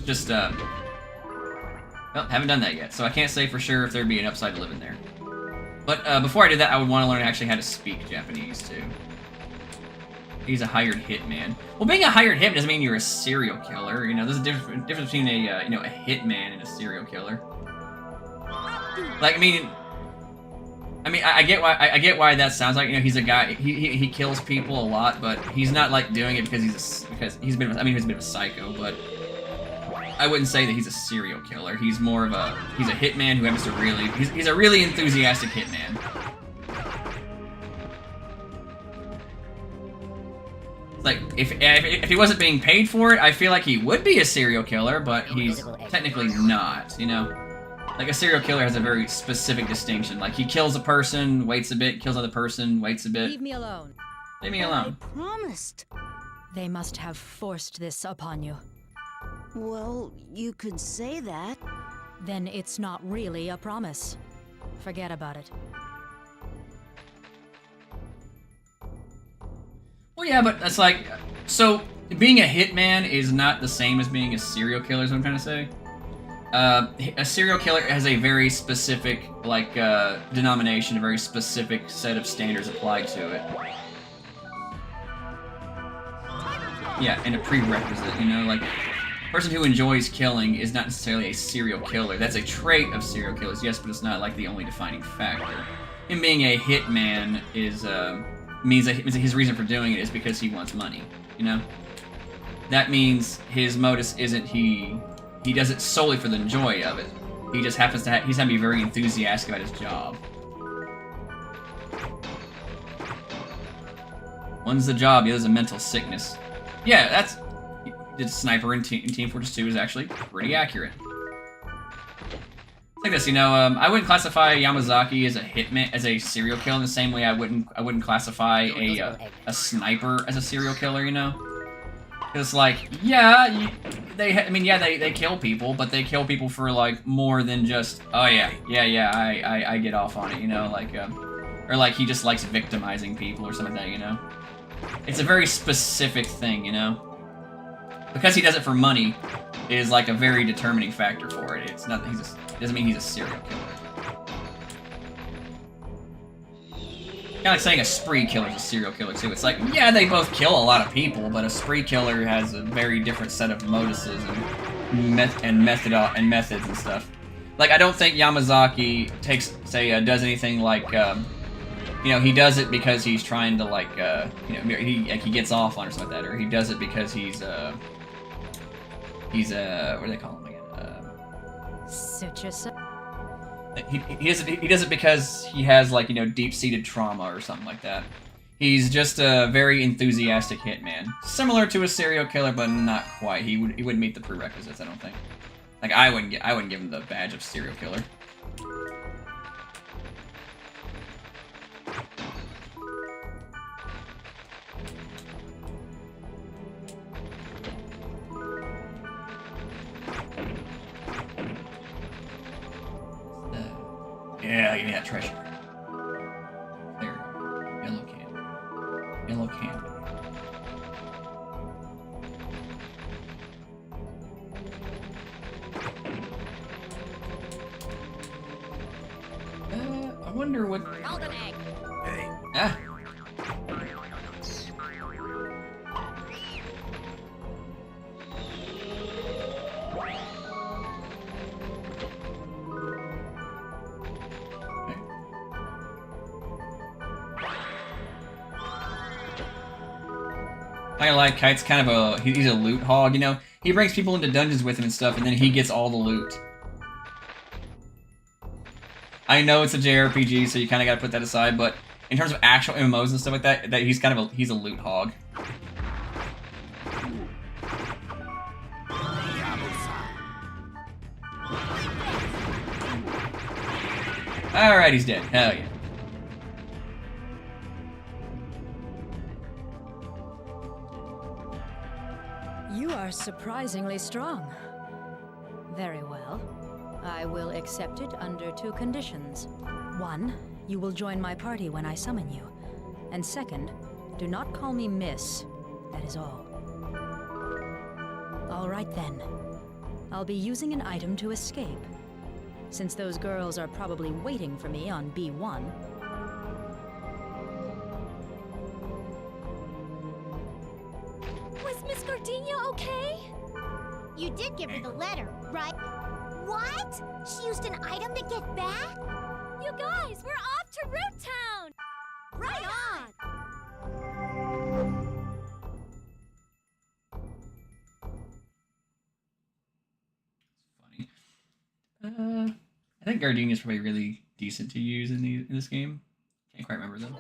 Just, well, haven't done that yet, so I can't say for sure if there'd be an upside to living there. But before I did that, I would want to learn actually how to speak Japanese, too. He's a hired hitman. Well, being a hired hitman doesn't mean you're a serial killer. You know, there's a difference between a, you know, a hitman and a serial killer. Like, I mean, I get why that sounds like, you know, he's a guy, he kills people a lot, but he's not like doing it because he's a bit of a psycho, but I wouldn't say that he's a serial killer. He's more of he's a hitman who happens to really, he's a really enthusiastic hitman. Like, if he wasn't being paid for it, I feel like he would be a serial killer, but he's technically not, you know? Like, a serial killer has a very specific distinction. Like, he kills a person, waits a bit, kills another person, waits a bit. Leave me alone. Leave me alone. I promised. They must have forced this upon you. Well, you could say that. Then it's not really a promise. Forget about it. Well, yeah, but that's like... So, being a hitman is not the same as being a serial killer, is what I'm trying to say. A serial killer has a very specific, like, denomination, a very specific set of standards applied to it. Yeah, and a prerequisite, you know, like, a person who enjoys killing is not necessarily a serial killer. That's a trait of serial killers, yes, but it's not, like, the only defining factor. Him being a hitman is, means that his reason for doing it is because he wants money, you know? That means his modus isn't he does it solely for the joy of it. He just happens to he's gonna be very enthusiastic about his job. One's the job, the other's a mental sickness. Yeah, that's... The sniper in Team Fortress 2 is actually pretty accurate. It's like this, you know, I wouldn't classify Yamazaki as a hitman, as a serial killer in the same way I wouldn't classify a sniper as a serial killer, you know? Because, like, yeah, they kill people, but they kill people for, like, more than just, oh yeah, I get off on it, you know, like, or, like, he just likes victimizing people or something like that, you know? It's a very specific thing, you know? Because he does it for money is, like, a very determining factor for it. It's not, doesn't mean he's a serial killer. Kind of like saying a spree killer is a serial killer too. It's like, yeah, they both kill a lot of people, but a spree killer has a very different set of moduses and methods and stuff. Like, I don't think Yamazaki does anything like, you know, he does it because he's trying to like, you know, he gets off on or something like that, or he does it because he's what do they call him again? Suit yourself. He does it because he has, like, you know, deep-seated trauma or something like that. He's just a very enthusiastic hitman, similar to a serial killer, but not quite. He wouldn't meet the prerequisites, I don't think. Like, I wouldn't give him the badge of serial killer. Yeah, give me that treasure. There. Yellow candy. Yellow candy. I wonder what... Golden egg. Hey, Ah. I like Kite's kind of he's a loot hog, you know? He brings people into dungeons with him and stuff, and then he gets all the loot. I know it's a JRPG, so you kind of got to put that aside, but in terms of actual MMOs and stuff like that, he's kind of he's a loot hog. Alright, he's dead. Hell yeah. You are surprisingly strong. Very well. I will accept it under 2 conditions. 1, you will join my party when I summon you. And second, do not call me Miss. That is all. All right then. I'll be using an item to escape. Since those girls are probably waiting for me on B1. Was Miss Gardenia okay? You did give her the letter, right? What? She used an item to get back? You guys, we're off to Root Town! Right on! Funny. I think Gardenia's probably really decent to use in this game. Can't quite remember though.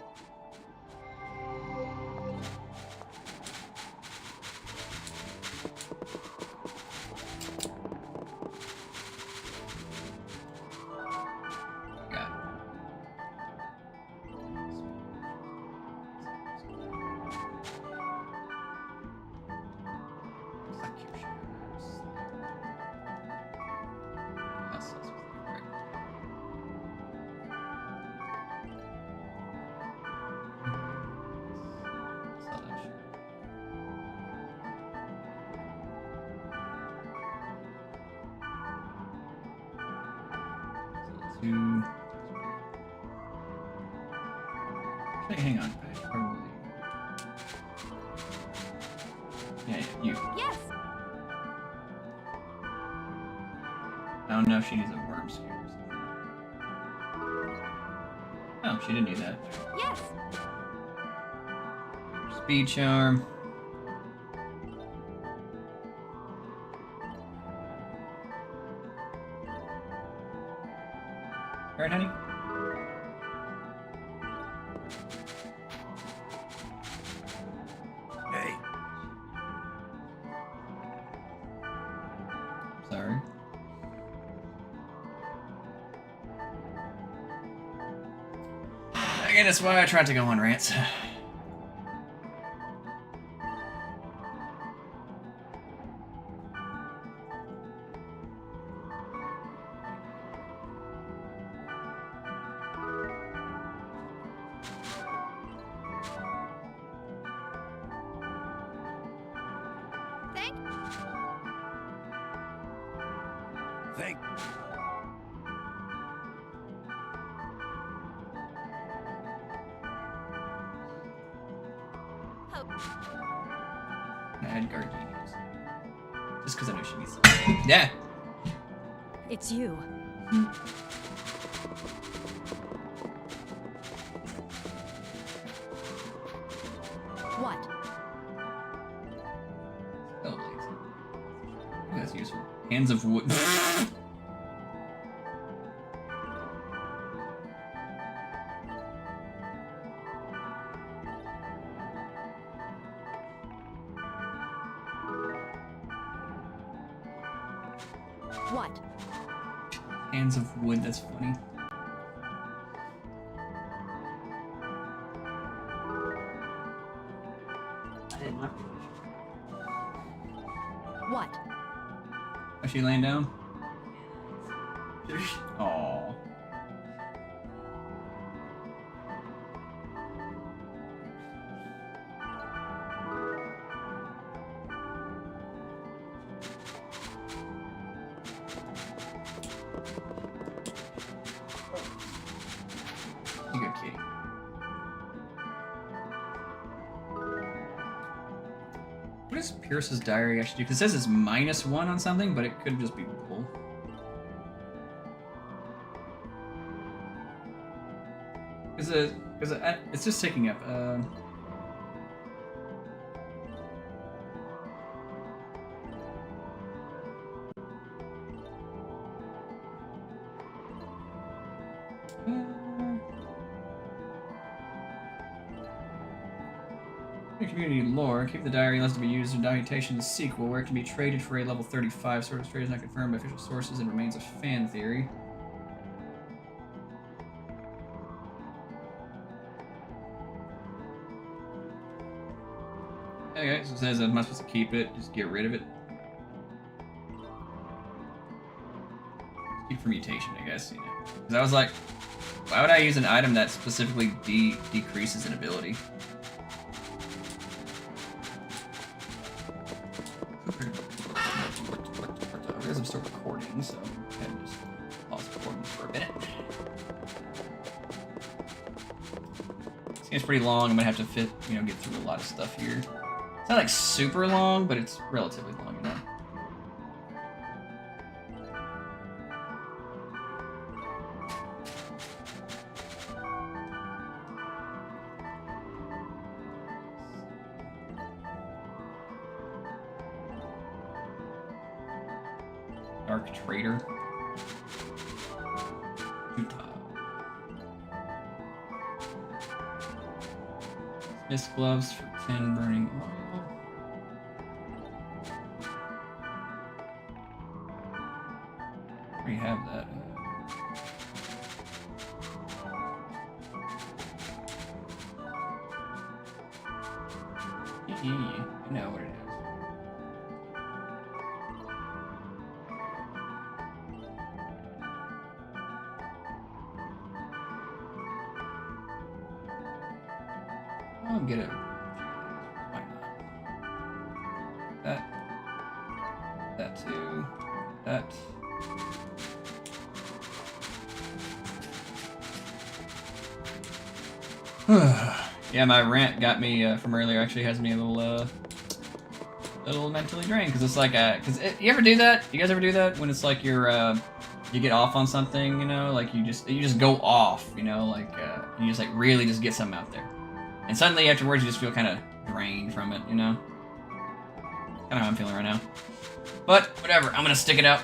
Actually, hang on. Probably. Yeah, you. Yes! I don't know if she needs a worm scare or something. Oh, she didn't need that. Yes! Speed charm. Alright, honey. hey, Sorry. Again, that's why I tried to go on rants. thank. head gardenias. Just because I know she needs them. Yeah. It's you. What? Oh, blades. Ooh, that's useful. Hands of wood. What? Hands of wood, that's funny. I didn't want to. What? Is she laying down? Aww. You go, kitty. What does Pierce's diary actually do? Because it says it's -1 on something, but it could just be bull. Because it's just taking up. Community lore. Keep the diary unless to be used in documentation the sequel, where it can be traded for a level 35. Sort of trade is not confirmed by official sources and remains a fan theory. Okay, so it says I'm not supposed to keep it, just get rid of it. Keep for mutation, I guess, you know. Because I was like, why would I use an item that specifically decreases an ability? I guess I'm still recording, so I can just pause recording for a minute. This game's pretty long. I'm gonna have to get through a lot of stuff here. It's not like super long, but it's relatively long, you know. Dark Trader. Smith's gloves for 10 burning oil. We have that. I know what it is. I'll get it. Why not? That too. That. Yeah, my rant got me from earlier. Actually, has me a little mentally drained because it's like you ever do that? You guys ever do that when it's like you get off on something, you know, like you just go off, you know, like you just like really just get something out there. And suddenly afterwards, you just feel kind of drained from it, you know? Kind of how I'm feeling right now. But, whatever, I'm gonna stick it out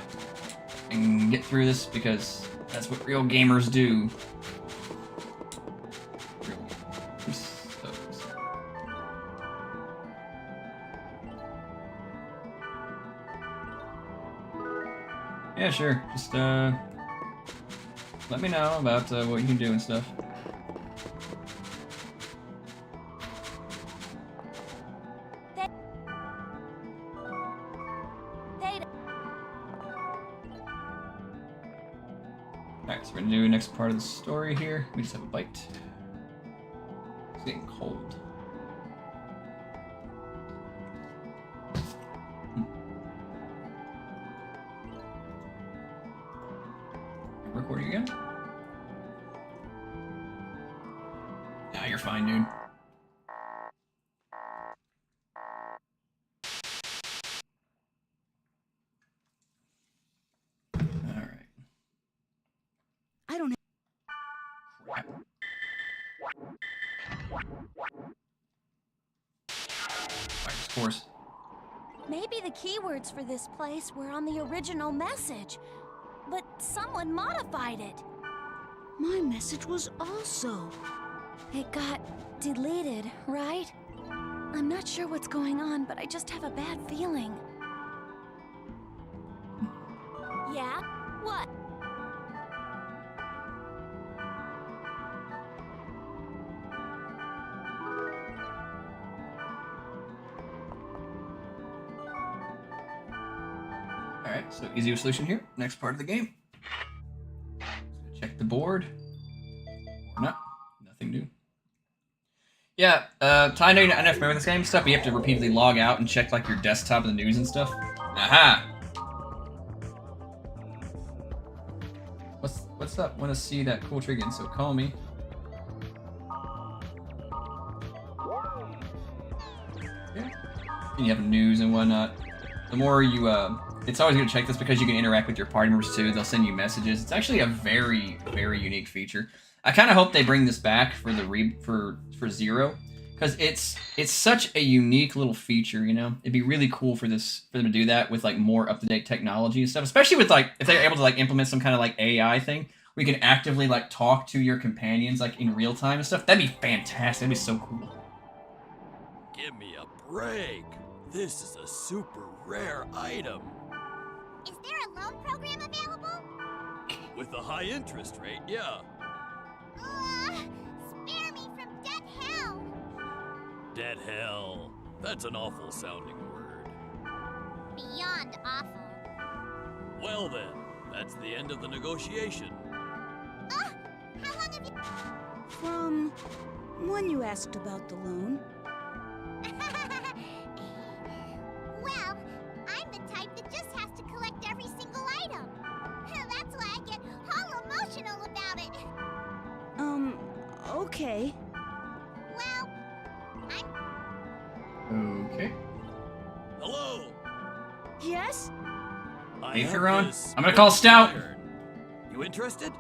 and get through this because that's what real gamers do. Real gamers. Yeah, sure. Just, let me know about what you can do and stuff. Alright, so we're gonna do the next part of the story here. We just have a bite. It's getting cold. Recording again? Nah, you're fine, dude. course. Maybe the keywords for this place were on the original message, but someone modified it. My message was also. It got deleted, right? I'm not sure what's going on, but I just have a bad feeling. Yeah? What? Alright, so easy solution here. Next part of the game. Check the board. Or not. Nothing new. Yeah, I know you're not familiar with this game stuff, but you have to repeatedly log out and check like your desktop and the news and stuff. Aha! What's up? Want to see that cool tree again, so call me. Yeah. And you have news and whatnot. The more you, it's always good to check this because you can interact with your party members too. They'll send you messages. It's actually a very, very unique feature. I kind of hope they bring this back for the for Zero, because it's such a unique little feature. You know, it'd be really cool for them to do that with like more up-to-date technology and stuff. Especially with like if they're able to like implement some kind of like AI thing, where you can actively like talk to your companions like in real time and stuff. That'd be fantastic. That'd be so cool. Give me a break. This is a super rare item. Is there a loan program available? With a high interest rate, yeah. Spare me from dead hell! Dead hell. That's an awful sounding word. Beyond awful. Well then, that's the end of the negotiation. How long have you... From when you asked about the loan. Well, I'm the type that just has to collect every single item. That's why I get all emotional about it. Okay. Well, Okay. Hello. Yes? I Hey, have Sharon. this I'm gonna call Stout. iron. You interested?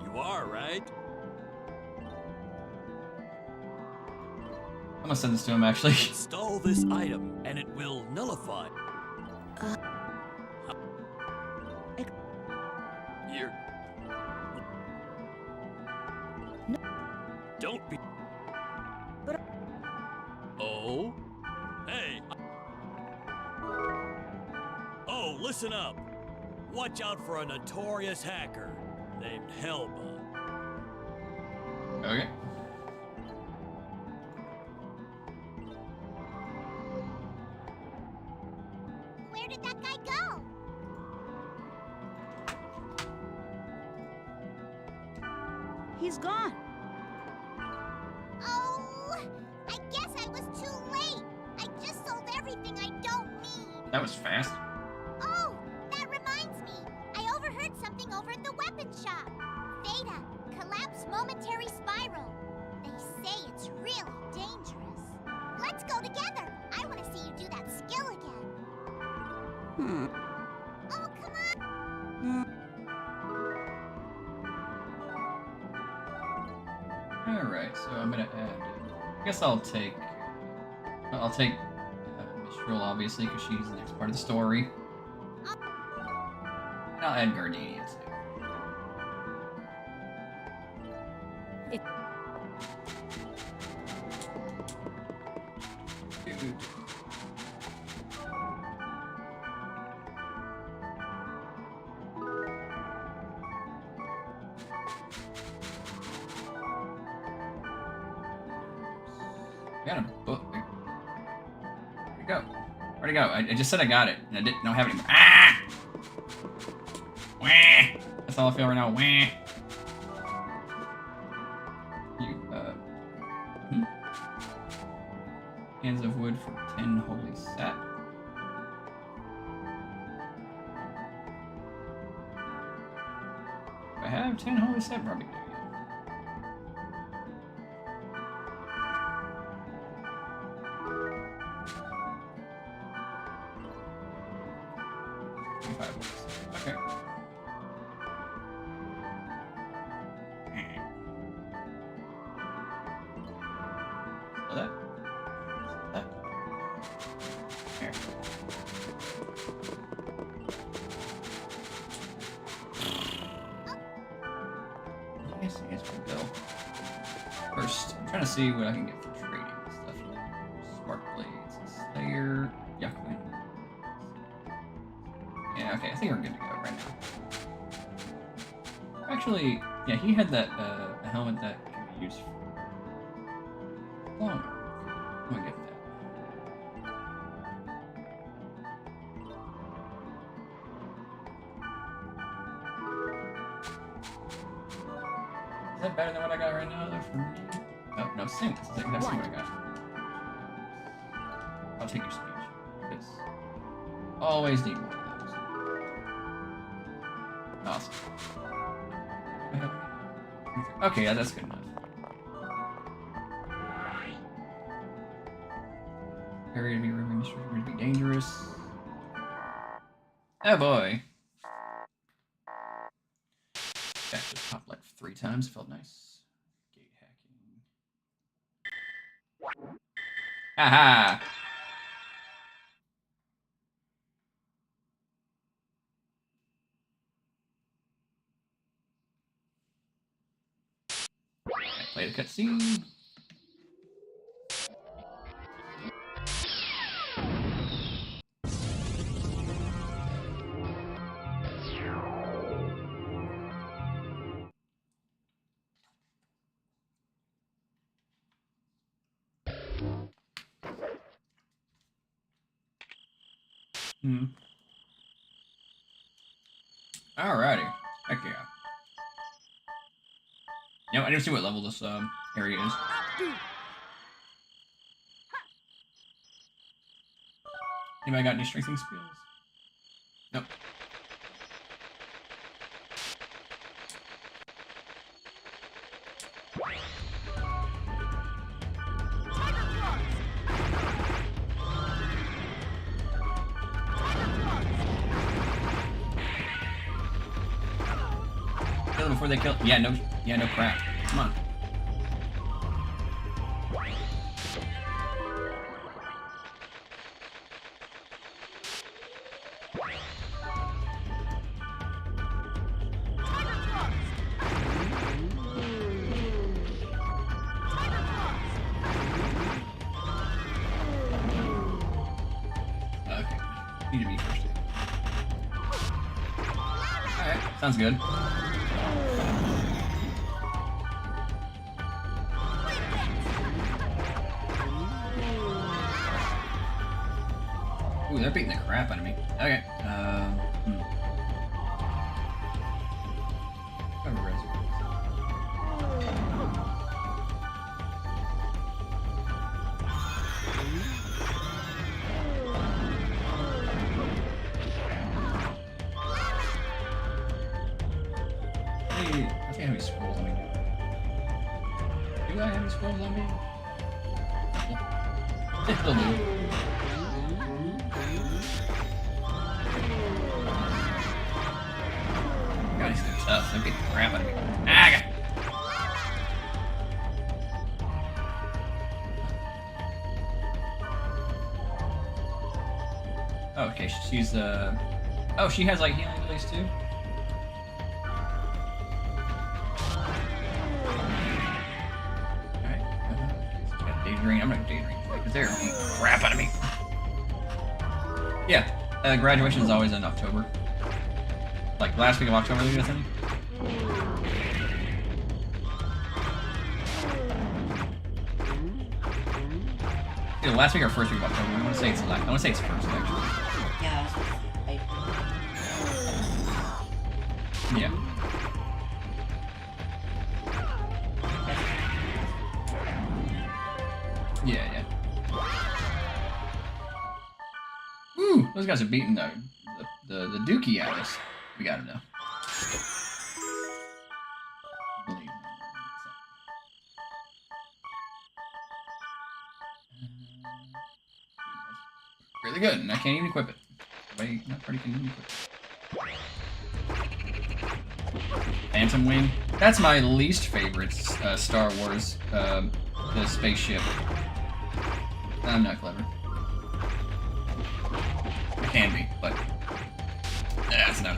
You are, right? I'm gonna send this to him actually. Install this item, and it will nullify. Here. No. Don't be. But. Oh? Hey. Oh, listen up. Watch out for a notorious hacker named Helba. Okay. where did that guy go? He's gone. Oh, I guess I was too late. I just sold everything I don't need. That was fast. Oh, that reminds me. I overheard something over at the weapon shop. Theta, collapse momentary spiral. They say it's really dangerous. Let's go together. I want to see you do that skill again. Oh, come on. Alright, so I'm gonna add... I guess I'll take Mistral, obviously, because she's the next part of the story. And I'll add Gardenia, too. Dude. Got a book. Where'd it go? Where'd it go? I just said I got it, and I don't have it anymore. Ah! Wah! That's all I feel right now. Wah! You, Hands of wood for 10 holy sap. If I have 10 holy sap, probably do, yeah. Okay. So that. Yes, yes, we go. First, I'm trying to see what I can get for trading and stuff. Spark blades, Slayer, Yakuin. Yeah, okay, I think we're good to go right now. Actually, yeah, he had that a helmet that can be used for long. I'm gonna get that. Is that better than what I got right now, though, for me? Oh, no, same. That's the same what I got. I'll take your speech. Because always need more of those. Awesome. Okay, yeah, that's good enough. Area to be river mystery, to be dangerous. Oh boy. That just popped like 3 times, felt nice. Gate hacking. Haha! Play the cutscene. Alrighty. Heck yeah. You know, I didn't see what level this area is. Anybody got any strengthening skills? Nope. Kill them before they kill. Yeah, no crap. Come on. Okay. Need to be first. Alright, sounds good. Ooh, they're beating the crap out of me. Okay. Cover reservoirs. Hey, I think I have any scrolls on me. Do I have any scrolls on me? They still do. God, these are tough. They're getting the crap out of me. Ah, oh, okay, she's oh, she has like healing abilities too. Alright. Got Daydream. I'm not Daydream because they're beating the crap out of me. Yeah, graduation is always in October. Like last week of October, I think. Either last week or first week of October. I want to say it's last. I want to say it's first actually. Yeah. Yeah. Yeah. Woo! Those guys are beating the dookie out of us. We got him now. Really good, and I can't even equip it. Not pretty can even equip it. Phantom Wing. That's my least favorite Star Wars the spaceship. I'm not clever. I can be, but that's not.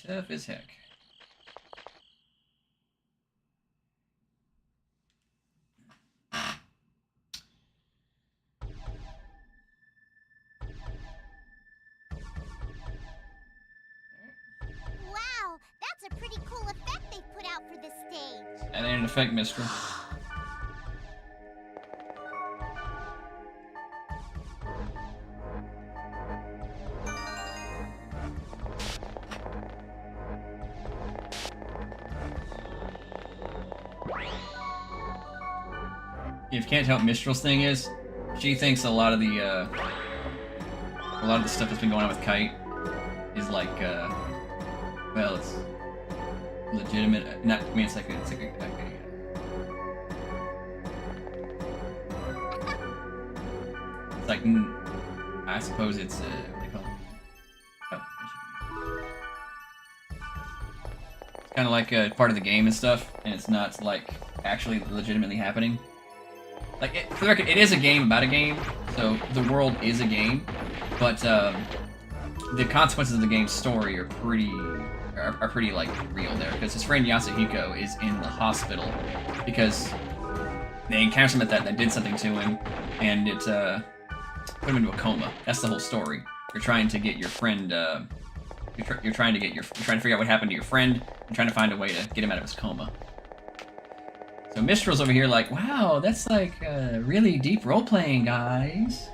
Tough as heck. Wow, that's a pretty cool effect they put out for this stage. That ain't an effect, Mistral. If you can't tell what Mistral's thing is, she thinks a lot of the stuff that's been going on with Kite is like, well, it's legitimate. Not, I mean, it's like a it's like, I suppose it's what do you call it? Oh, it's kind of like a part of the game and stuff, and it's not like actually legitimately happening. Like, for the record, it is a game about a game, so the world is a game, but the consequences of the game's story are pretty like real there, because his friend Yasuhiko is in the hospital because they encountered something that did something to him, and it put him into a coma. That's the whole story. You're trying to get your friend. You're trying to figure out what happened to your friend and trying to find a way to get him out of his coma. So Mistral's over here like, wow, that's like really deep role-playing, guys.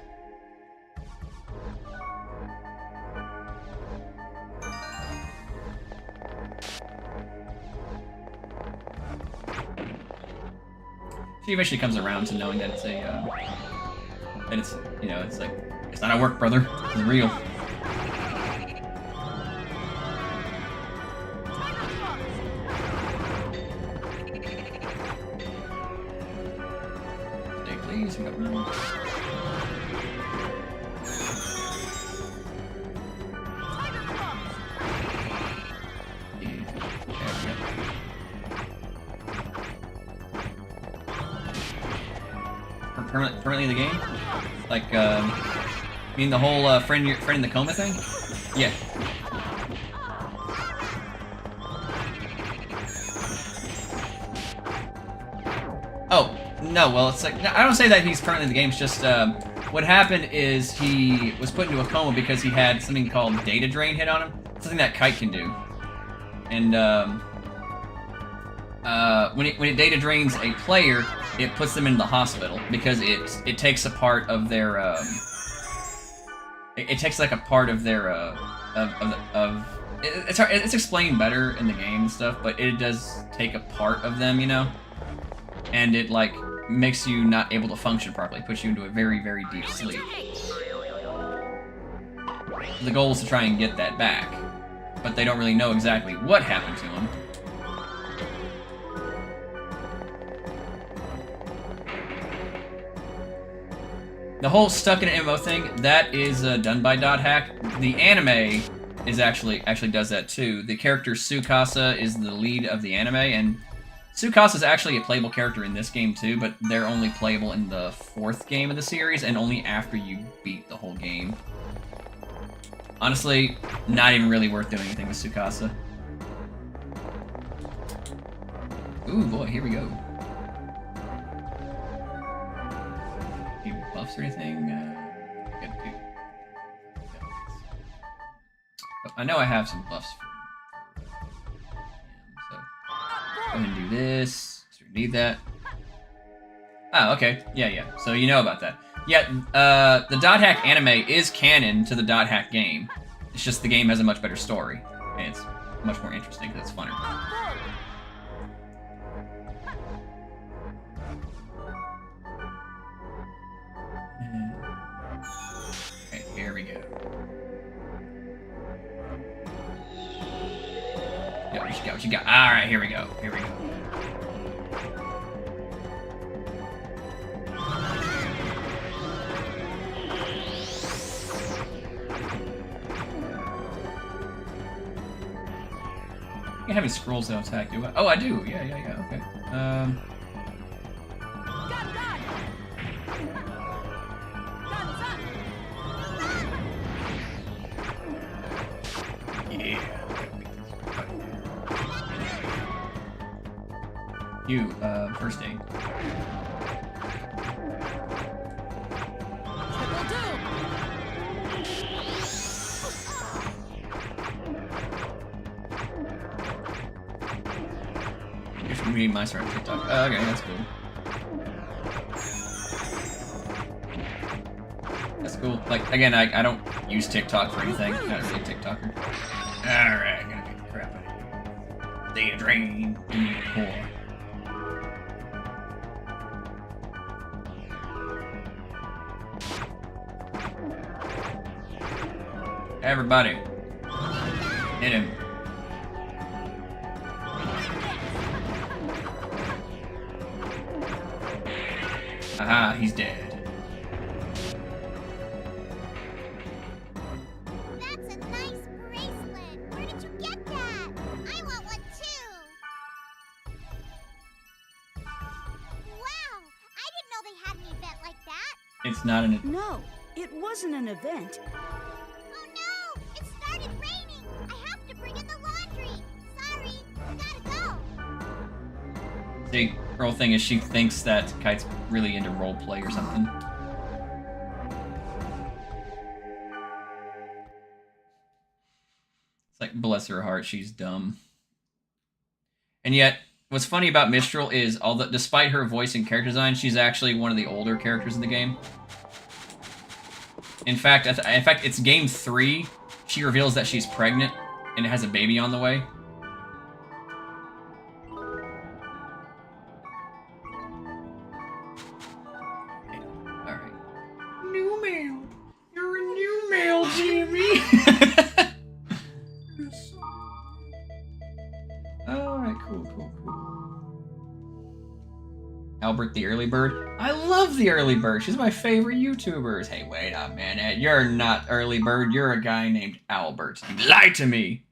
She eventually comes around to knowing that it's you know, it's like, it's not a work, brother. It's real. Stay, please. We got room. Permanently in the game? Like, you mean the whole friend in the coma thing? Yeah. Oh, no, well, it's like, no, I don't say that he's permanently in the game, it's just, what happened is he was put into a coma because he had something called data drain hit on him. Something that Kite can do. And, when it data drains a player, it puts them in the hospital because it takes a part of their it takes like a part of their it's explained better in the game and stuff, but it does take a part of them, you know, and it like makes you not able to function properly, puts you into a very, very deep sleep. The goal is to try and get that back, but they don't really know exactly what happened to him. The whole stuck in an MMO thing, that is done by .hack. The anime is actually does that too. The character Tsukasa is the lead of the anime, and Tsukasa is actually a playable character in this game too, but they're only playable in the 4th game of the series, and only after you beat the whole game. Honestly, not even really worth doing anything with Tsukasa. Ooh boy, here we go. Buffs or anything? I know I have some buffs for him, so go ahead and do this, because we need that. Oh, okay. Yeah. So you know about that. Yeah, the .hack anime is canon to the .hack game. It's just the game has a much better story, and it's much more interesting because it's funner. Okay, here we go. Yeah, what you got? Alright, here we go. I have any scrolls that attack, do I? Oh, I do! Yeah, okay. Yeah. You, first aid. Triple doom! You're from reading my story on TikTok. Oh, okay, that's cool. That's cool. Like, again, I don't use TikTok for anything. I'm not really a TikToker. Alright, I'm gonna get the crap out of here. Data drain. Core. Everybody. Hit him. Aha, he's dead. That's a nice bracelet. Where did you get that? I want one too. Wow, I didn't know they had an event like that. It's not an... No, it wasn't an event. Oh no, it started raining. I have to bring in the laundry. Sorry, gotta go. The girl thing is she thinks that Kite's really into roleplay or something. It's like, bless her heart, she's dumb. And yet, what's funny about Mistral is, despite her voice and character design, she's actually one of the older characters in the game. In fact, it's game 3. She reveals that she's pregnant and has a baby on the way. Alright. New mail. You're a new mail, Jimmy. Alright, cool. Albert the Early Bird. I love the Early Bird. She's my favorite YouTubers. Hey, wait a minute. You're not Early Bird. You're a guy named Albert. You lied to me.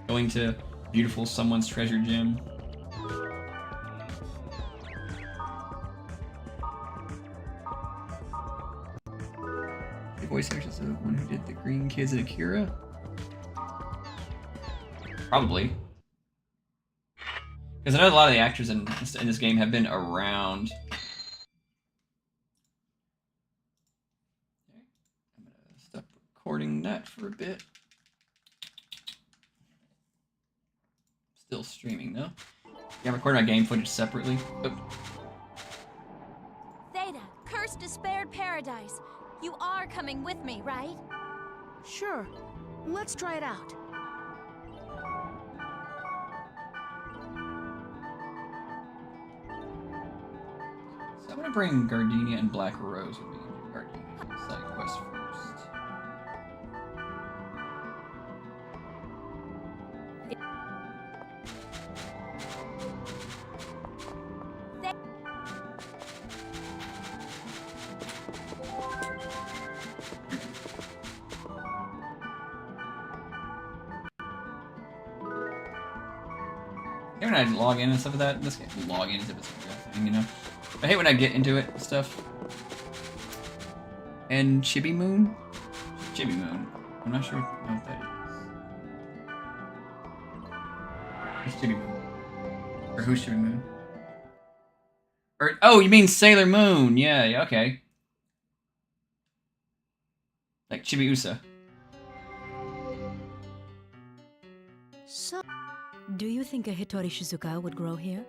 Going to beautiful someone's treasure gem. The voice actor is the one who did the Green Kids and Akira? Probably. Because I know a lot of the actors in this game have been around. Okay. I'm going to stop recording that for a bit. Still streaming though. Yeah, I'm recording my game footage separately. Oop. Theta, cursed despaired paradise. You are coming with me, right? Sure. Let's try it out. So I'm gonna bring Gardenia and Black Rose with me. Gardenia for the side quest first. When I log in and stuff like that, this game log in as if it's a real thing, you know. I hate when I get into it and stuff. And Chibi Moon? Chibi Moon. I'm not sure what that is. Who's Chibi Moon? Or who's Chibi Moon? Or oh, you mean Sailor Moon? Yeah, okay. Like Chibi Usa. So, Do you think a Hitori Shizuka would grow here?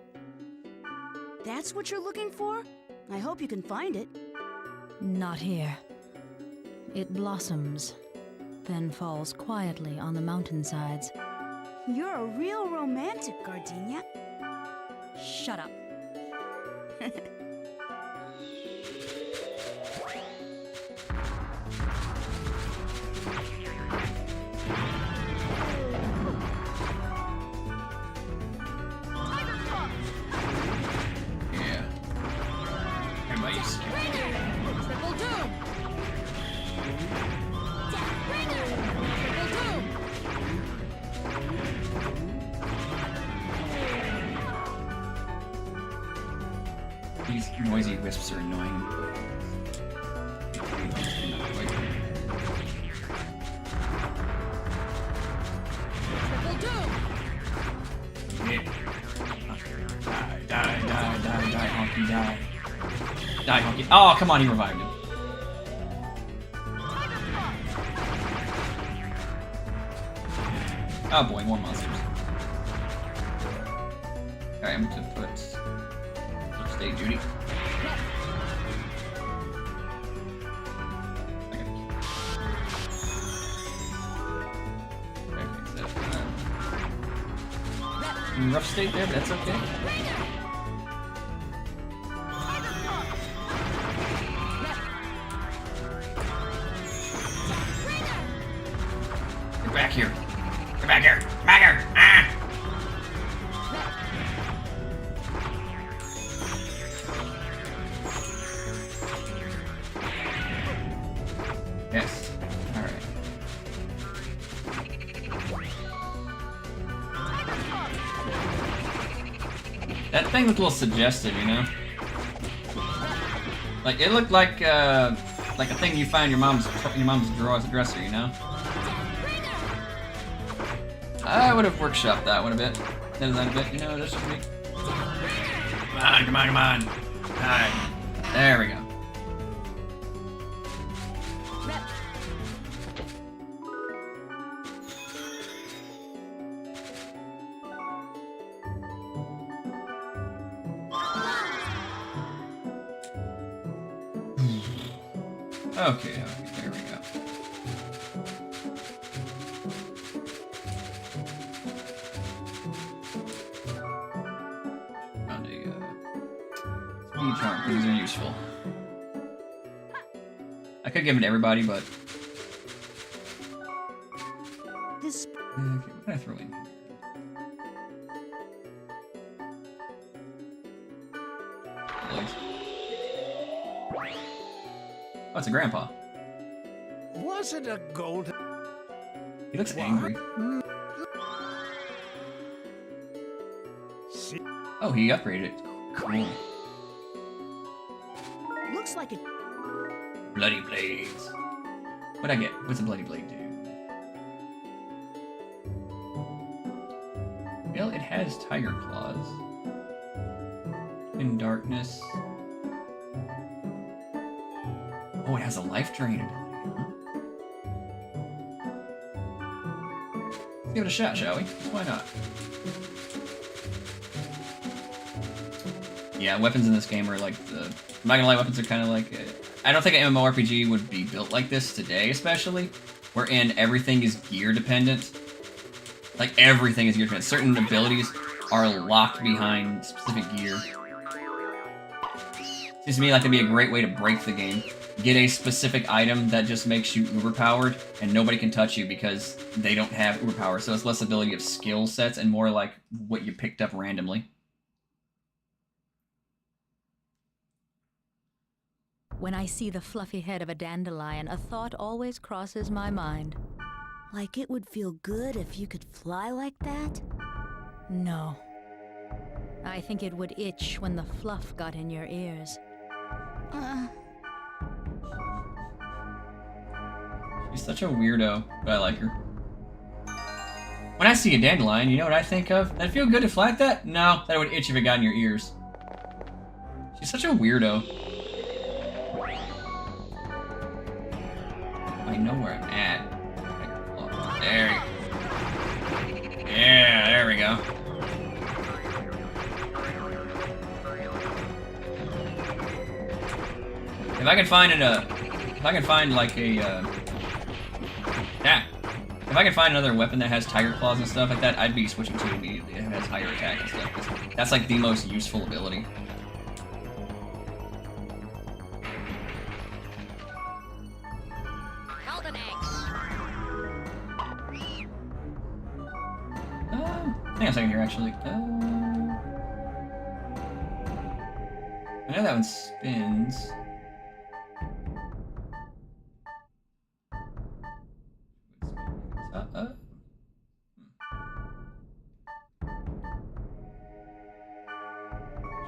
that's what you're looking for? I hope you can find it. Not here. It blossoms, then falls quietly on the mountainsides. You're a real romantic, Gardenia. Shut up. Yeah. Everybody's Triple doom! Triple doom! These noisy wisps are annoying. Triple doom. Yeah. Die, Honky, die. Die, Honky. Oh, come on, he revived him. Oh boy, more monsters. Alright, I'm gonna put Stay Judy. Rough state there, but that's okay. Get back here. Get back here. Get back here. Ah! Yes. Alright. That thing looked a little suggestive, you know? Like, it looked like a thing you find in your mom's dresser, you know? I would have workshopped that one a bit. Did that a bit, you know, just for me. Come on. Alright. There we go. Okay, there we go. Found a speed charm. These are useful. I could give it to everybody, but This. okay, what can I throw in? Oh, it's a grandpa. Was it a golden? He looks angry. Oh, he upgraded it. Cool. Looks like it. Bloody blades. What'd I get? What's a bloody blade do? Well, it has tiger claws. In darkness. Oh, it has a life drain ability, huh? Let's give it a shot, shall we? Why not? Yeah, weapons in this game are like the... I'm not gonna lie, weapons are kind of like... I don't think an MMORPG would be built like this today, especially. Wherein everything is gear dependent. Like, everything is gear dependent. Certain abilities are locked behind specific gear. Seems to me like it'd be a great way to break the game. Get a specific item that just makes you uber-powered, and nobody can touch you because they don't have uber-power. So it's less ability of skill sets and more like what you picked up randomly. When I see the fluffy head of a dandelion, a thought always crosses my mind. Like it would feel good if you could fly like that? No. I think it would itch when the fluff got in your ears. She's such a weirdo, but I like her. When I see a dandelion, you know what I think of? That'd feel good to fly like that? No, that would itch if it got in your ears. She's such a weirdo. I know where I'm at. There you go. Yeah, there we go. If I can find like a, yeah. If I can find another weapon that has tiger claws and stuff like that, I'd be switching to it immediately. It has higher attack and stuff. That's like the most useful ability. Golden egg. Hang on a second here, actually. I know that one spins.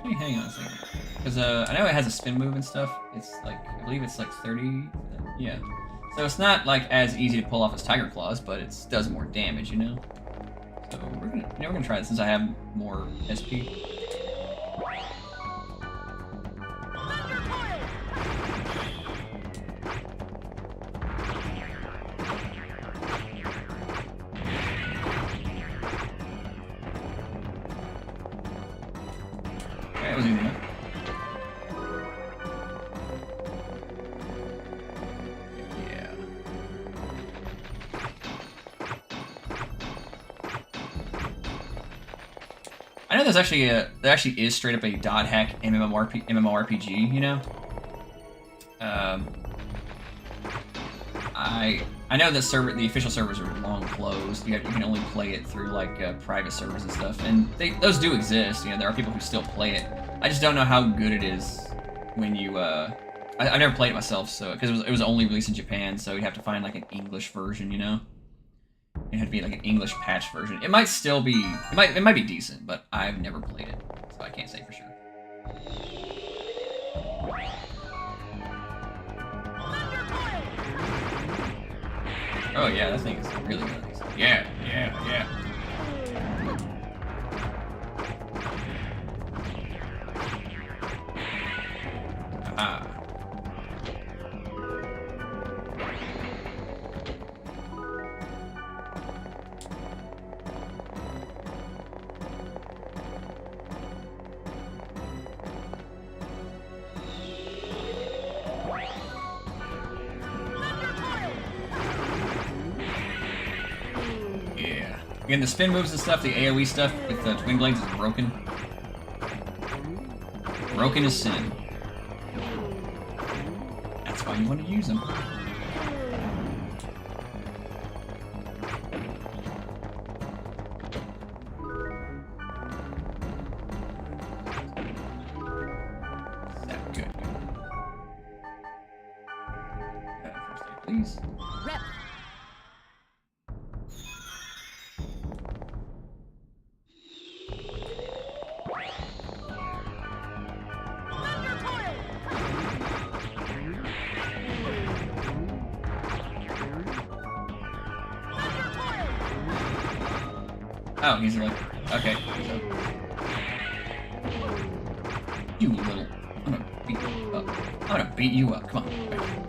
Actually, hang on a second. Because There's a, I know it has a spin move and stuff. It's like, I believe it's like 30, yeah. So it's not like as easy to pull off as Tiger Claws, but it does more damage, you know? So we're gonna try it since I have more SP. That was easy enough. Yeah. I know there's actually there actually is straight up a dot hack MMORPG, you know. I know that the official servers are long closed. You can only play it through like private servers and stuff, and those do exist. You know, there are people who still play it. I just don't know how good it is when you. I've never played it myself, so because it was only released in Japan, so you'd have to find like an English version, you know. It had to be like an English patch version. It might still be. It might be decent, but I've never played it, so I can't say for sure. Oh yeah, that thing is really good. Yeah. Ah. Again, the spin moves and stuff, the AoE stuff with the twin blades is broken. Broken is sin. That's why you want to use them. Good. First aid, please. Rep. Oh, he's like, okay. You little, I'm gonna beat you up. I'm gonna beat you up. Come on,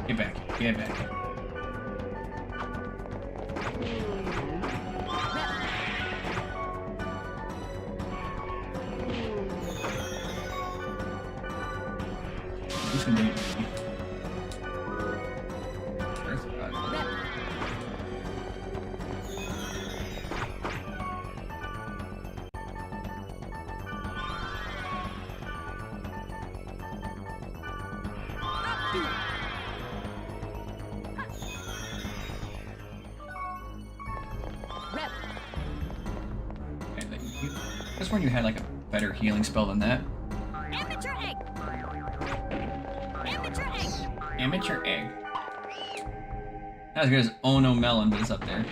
get back, get back. Who's gonna do it? Just when you had like a better healing spell than that. Amateur egg. Amateur egg. Amateur egg. Not as good as Oh No Melon, but it's up there.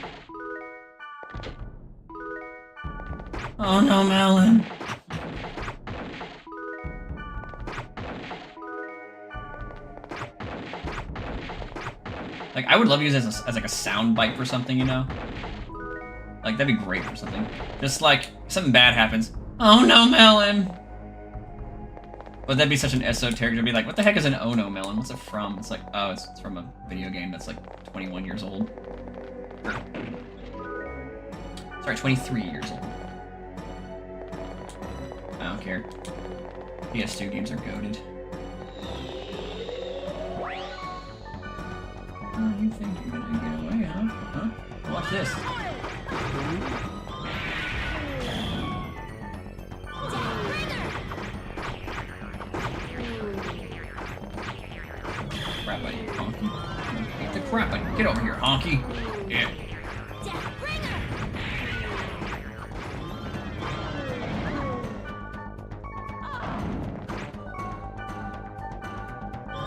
Oh no melon. Like I would love to use it as like a sound bite for something, you know? Like that'd be great for something. Just like something bad happens. Oh no melon. But that'd be such an esoteric to be like, what the heck is an Oh No Melon? What's it from? It's like, oh, it's from a video game that's like 21 years old. Sorry, 23 years old. I don't care. PS2 games are goated. Oh, you think you're gonna get away, huh? Huh? Watch this. Crap out of you, honky. Get the crap out of you. Get over here, honky. Yeah.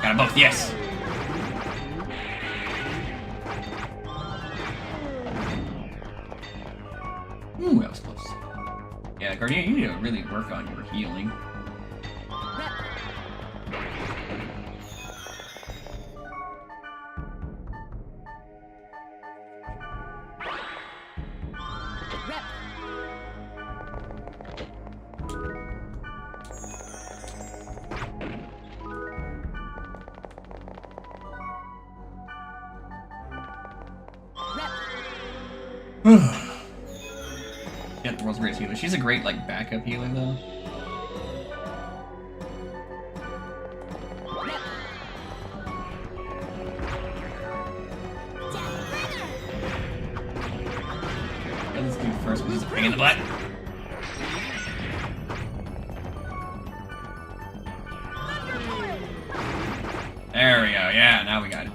Got them both, yes! Ooh, that was close. Yeah, Guardian, you need to really work on your healing. Yeah, the world's greatest healer. She's a great like backup healer though. Let's do first because he's a pain in the butt. There we go. Yeah, now we got it.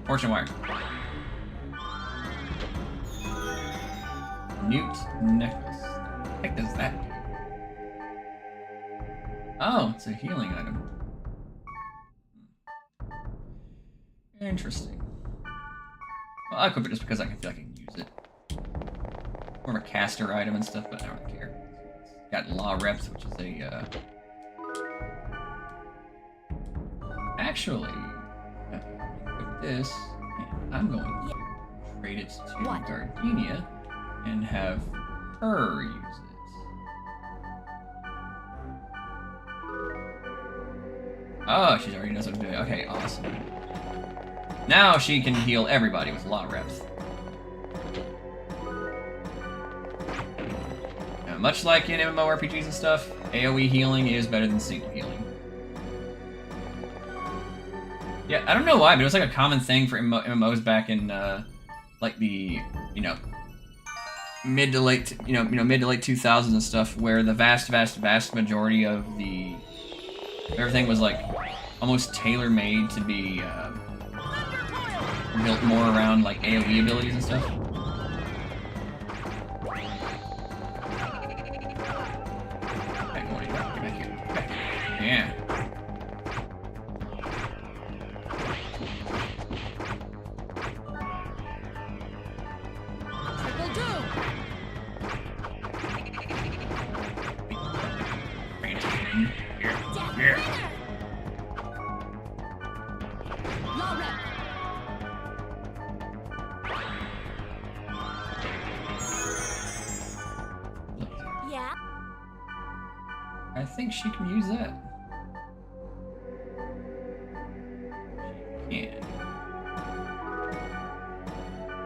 Fortune wire. Newt necklace. What the heck does that do? Oh, it's a healing item. Interesting. Well, I equip it just because I feel like I can use it. More of a caster item and stuff, but I don't really care. Got law reps, which is a actually equip this, and I'm going to trade it to Gardenia and have her use it. Oh, she already knows what I'm doing. Okay, awesome. Now she can heal everybody with law reps. Now, much like in MMORPGs and stuff, AoE healing is better than single healing. Yeah, I don't know why, but it was like a common thing for MMOs back in like the mid to late 2000s and stuff, where the vast majority of the everything was like almost tailor-made to be built more around like AoE abilities and stuff. Yeah. Yeah. I think she can use that. She can.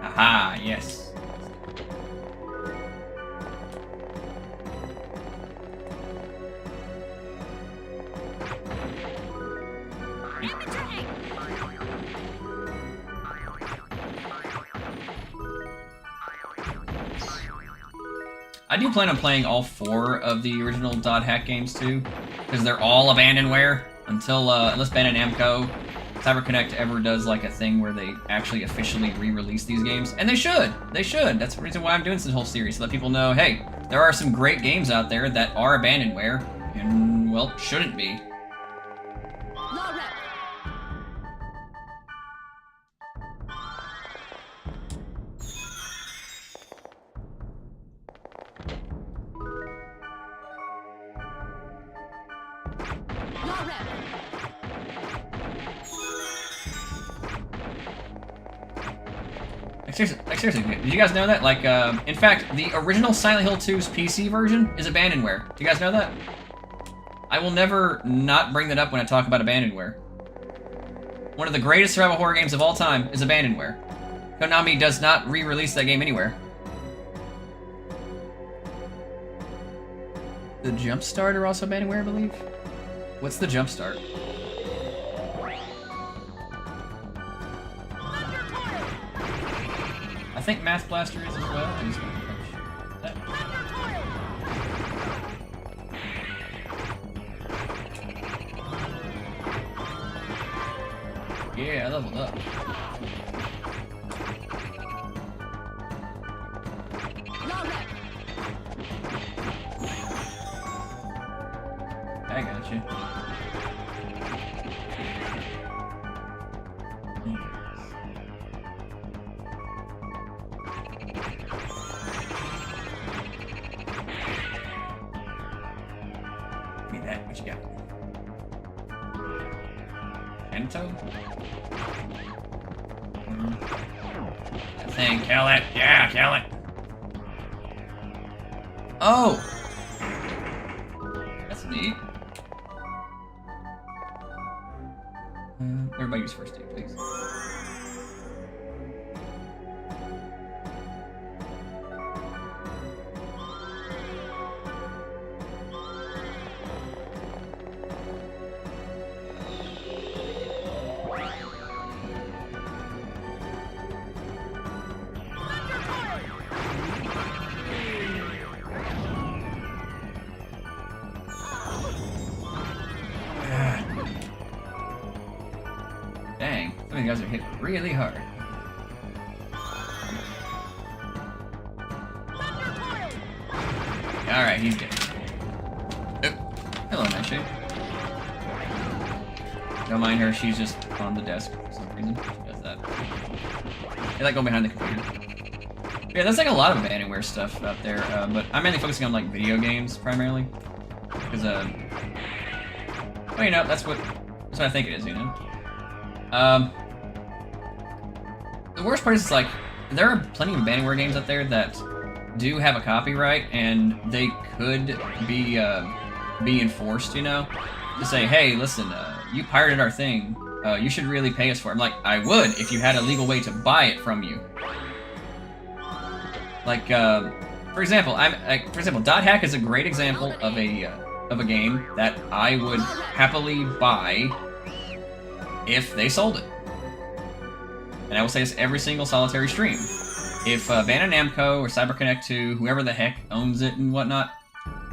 Aha, yes. I do plan on playing all 4 of the original Dot Hack games too, because they're all abandonware until unless Bandai Namco CyberConnect ever does like a thing where they actually officially re-release these games, and they should. They should. That's the reason why I'm doing this whole series, to let people know, hey, there are some great games out there that are abandonware, and well, shouldn't be. Seriously, did you guys know that? Like, in fact, the original Silent Hill 2's PC version is abandonware. Do you guys know that? I will never not bring that up when I talk about abandonware. One of the greatest survival horror games of all time is abandonware. Konami does not re-release that game anywhere. The Jumpstart are also abandonware, I believe? What's the Jumpstart? I think Math Blaster is as well. I'm just gonna punch that. Yeah, I leveled up. I got you. What you got? Ento? That thing, kill it! Yeah, kill it! Oh! That's neat. Everybody use first aid, please. Dang, some of you guys are hit really hard. Alright, he's dead. Oh, hello, Nightshade. Don't mind her, she's just on the desk for some reason. She does that. They like go behind the computer. Yeah, there's like a lot of Abandonware stuff out there, but I'm mainly focusing on like video games primarily. Because, well, you know, that's what I think it is, you know? The worst part is, like, there are plenty of Abandonware games out there that do have a copyright, and they could be enforced, you know? To say, hey, listen, you pirated our thing, you should really pay us for it. I'm like, I would if you had a legal way to buy it from you. Like, for example, Dot Hack is a great example of a game that I would happily buy if they sold it. And I will say this every single solitary stream. If Bandai Namco or CyberConnect 2, whoever the heck owns it and whatnot,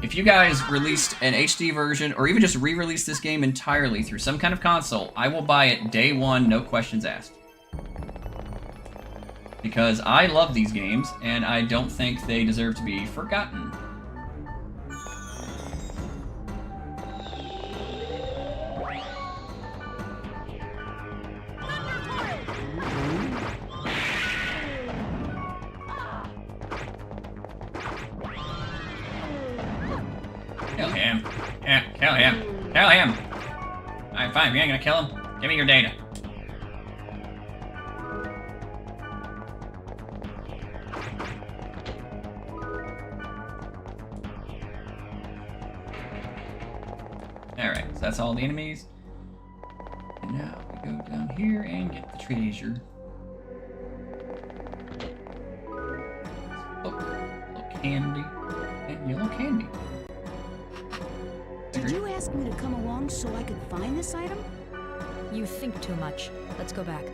if you guys released an HD version, or even just re-released this game entirely through some kind of console, I will buy it day one, no questions asked. Because I love these games, and I don't think they deserve to be forgotten. Kill him. Yeah, kill him. Kill him! Alright, fine, we ain't gonna kill him. Give me your data. Alright, so that's all the enemies. And now we go down here and get the treasure. Look, little candy and yellow candy. Did you ask me to come along so I could find this item? You think too much. Let's go back.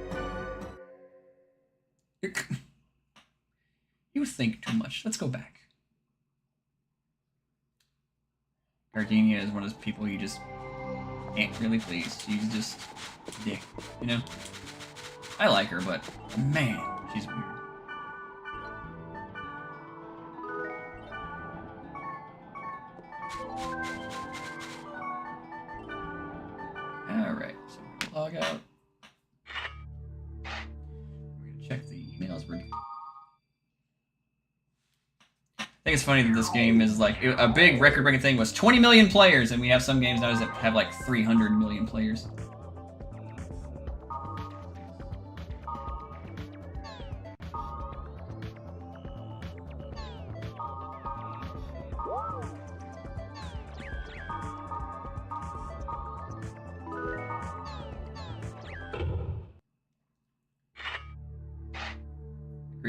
You think too much. Let's go back. Gardenia is one of those people you just can't really please. She's just a dick, you know? I like her, but man, she's weird. Alright, so we'll log out. We're gonna check the emails. I think it's funny that this game is like a big record-breaking thing was 20 million players, and we have some games nowadays that have like 300 million players.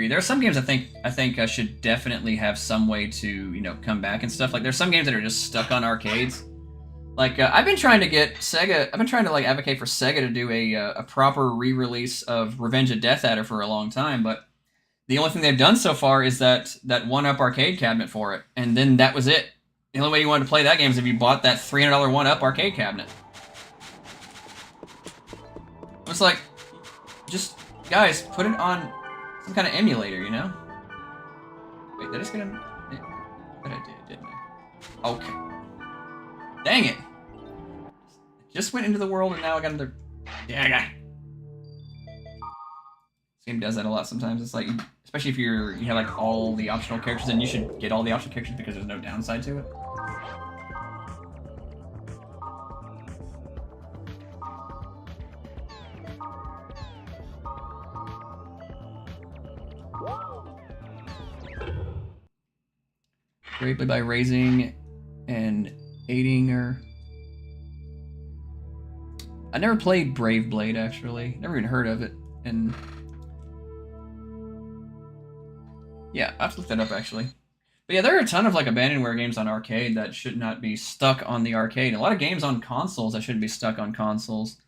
There are some games I think should definitely have some way to, you know, come back and stuff. Like there's some games that are just stuck on arcades. Like I've been trying to get Sega. I've been trying to like advocate for Sega to do a proper re-release of Revenge of Death Adder for a long time, but the only thing they've done so far is that 1-up arcade cabinet for it, and then that was it. The only way you wanted to play that game is if you bought that $300 1-up arcade cabinet. It's like, just guys, put it on some kind of emulator, you know? Wait, did I just get him? Yeah, but I did, didn't I? Okay. Dang it! Just went into the world and now I got another... Yeah, this game does that a lot sometimes. It's like, especially if you have like all the optional characters, then you should get all the optional characters because there's no downside to it. Greatly by raising and aiding her. I never played Brave Blade, actually. Never even heard of it. And yeah, I have to look that up, actually. But yeah, there are a ton of like abandonware games on arcade that should not be stuck on the arcade. A lot of games on consoles that shouldn't be stuck on consoles.